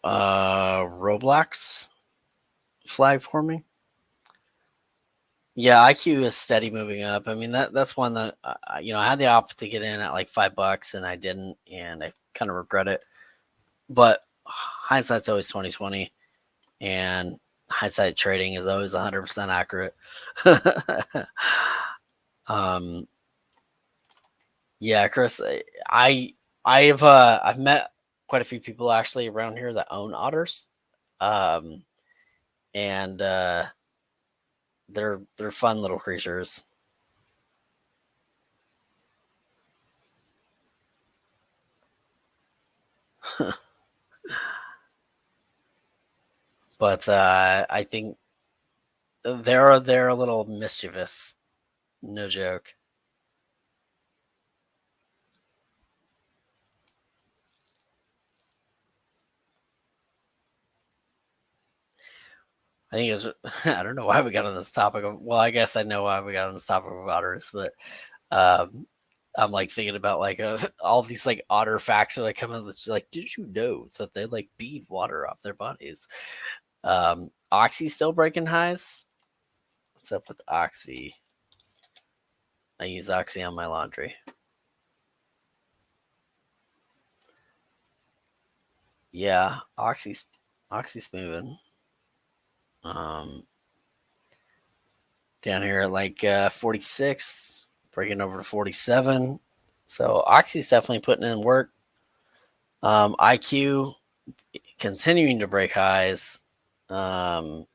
Roblox flag forming. Yeah, IQ is steady moving up. I mean, that's one that I had the option to get in at like $5, and I didn't, and I kind of regret it. But hindsight's always 20/20, and hindsight trading is always 100% accurate. Yeah, Chris, I've met quite a few people actually around here that own otters, and they're fun little creatures. But I think they're a little mischievous, no joke. I think it's I don't know why we got on this topic of, well, I guess I know why we got on this topic of otters, but I'm like thinking about like all these like otter facts that like come in. Like, did you know that they like bead water off their bodies? Oxy still breaking highs. What's up with Oxy? I use Oxy on my laundry. Yeah, Oxy's moving. Down here at like 46, breaking over to 47. So Oxy's definitely putting in work. IQ continuing to break highs. ATXI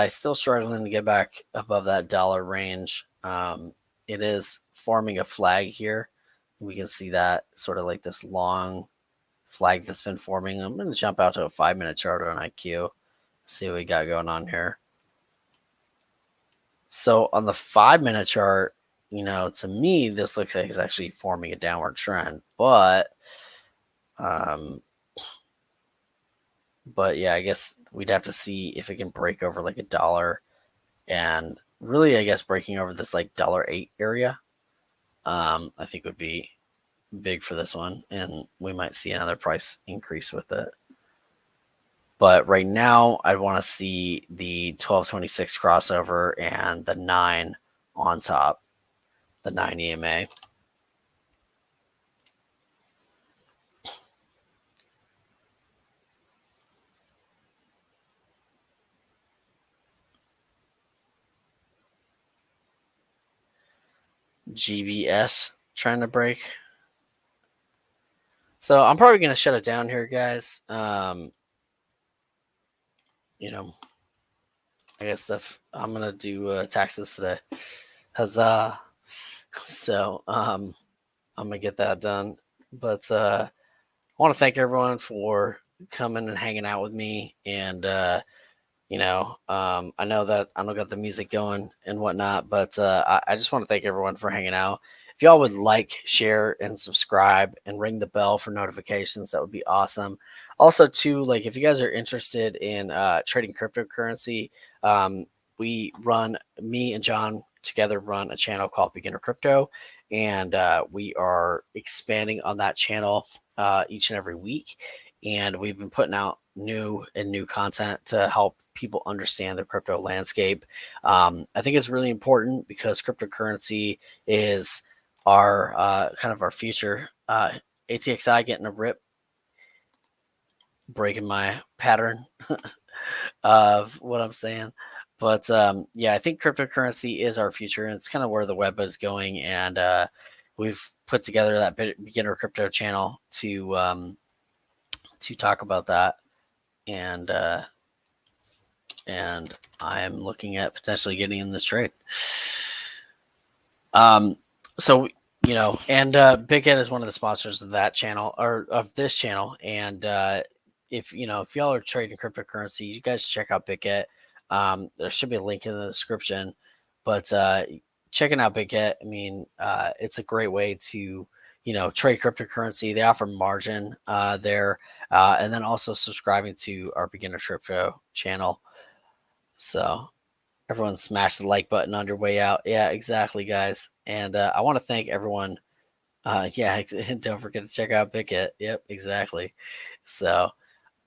still struggling to get back above that dollar range. It is forming a flag here. We can see that sort of like this long flag that's been forming. I'm going to jump out to a 5-minute chart on IQ. See what we got going on here. So on the 5-minute chart, to me, this looks like it's actually forming a downward trend. But yeah, I guess we'd have to see if it can break over like a $1, and really, I guess breaking over this like $1.08 area. I think would be big for this one, and we might see another price increase with it. But right now, I want to see the 1226 crossover and the 9 on top, the 9 EMA. GBS trying to break. So I'm probably going to shut it down here, guys. You know, I guess I'm going to do taxes today. Huzzah. So I'm going to get that done. But I want to thank everyone for coming and hanging out with me. And, I know that I don't got the music going and whatnot, but I just want to thank everyone for hanging out. If y'all would like, share, and subscribe and ring the bell for notifications, that would be awesome. Also, too, like if you guys are interested in trading cryptocurrency, me and John together run a channel called Beginner Crypto, and we are expanding on that channel each and every week. And we've been putting out new content to help people understand the crypto landscape. I think it's really important because cryptocurrency is our kind of our future. ATXI getting a rip, breaking my pattern of what I'm saying. But I think cryptocurrency is our future, and it's kind of where the web is going. And we've put together that beginner crypto channel to talk about that. And I'm looking at potentially getting in this trade. So Big Ed is one of the sponsors of that channel or of this channel. And if y'all are trading cryptocurrency, you guys check out Big Ed. There should be a link in the description, but checking out Big Ed, I mean, it's a great way to trade cryptocurrency. They offer margin there, and then also subscribing to our Beginner Crypto channel. So everyone smash the like button on your way out. Yeah, exactly, guys. And I want to thank everyone. Don't forget to check out Bicket. Yep, exactly. So,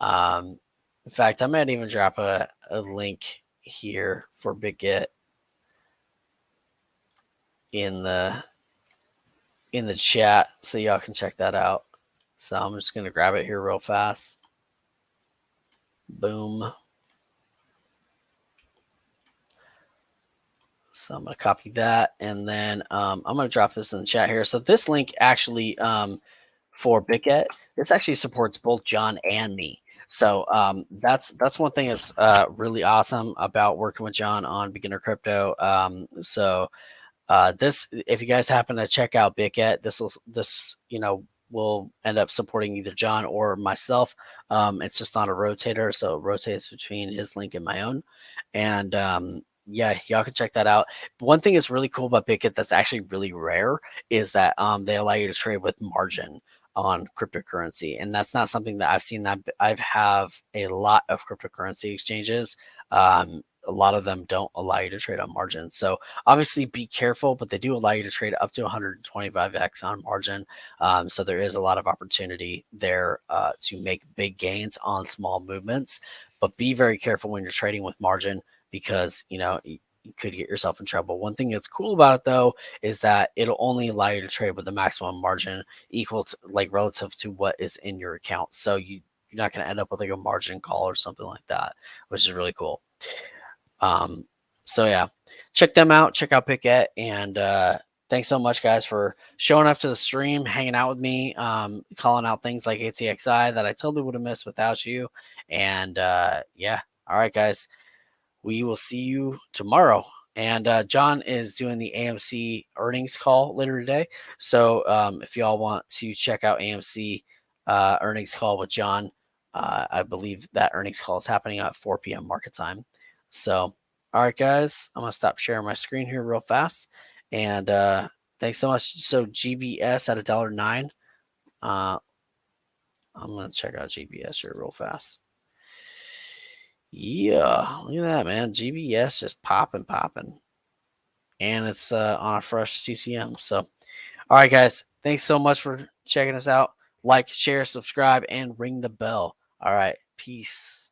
in fact, I might even drop a link here for Bicket in the chat so y'all can check that out. So I'm just gonna grab it here real fast. Boom. So I'm going to copy that, and then I'm going to drop this in the chat here. So this link actually for Bicket, this actually supports both John and me. So that's one thing that's really awesome about working with John on Beginner Crypto. This, if you guys happen to check out Bicket, this will end up supporting either John or myself. It's just on a rotator, so it rotates between his link and my own. And y'all can check that out. One thing that's really cool about Bicket that's actually really rare is that they allow you to trade with margin on cryptocurrency, and that's not something that I've seen. That I've have a lot of cryptocurrency exchanges. A lot of them don't allow you to trade on margin. So obviously be careful, but they do allow you to trade up to 125x on margin. So there is a lot of opportunity there to make big gains on small movements, but be very careful when you're trading with margin because, you could get yourself in trouble. One thing that's cool about it though, is that it'll only allow you to trade with the maximum margin equal to relative to what is in your account. So you're not going to end up with like a margin call or something like that, which is really cool. Check them out, check out Bicket, and thanks so much guys for showing up to the stream, hanging out with me, calling out things like ATXI that I totally would have missed without you. And all right guys, we will see you tomorrow. And John is doing the AMC earnings call later today, so if y'all want to check out AMC earnings call with John, I believe that earnings call is happening at 4 p.m. market time. So, all right, guys, I'm going to stop sharing my screen here real fast. And thanks so much. So, GBS at $1.09. I'm going to check out GBS here real fast. Yeah, look at that, man. GBS just popping. And it's on a fresh TTM. So, All right, guys. Thanks so much for checking us out. Like, share, subscribe, and ring the bell. All right. Peace.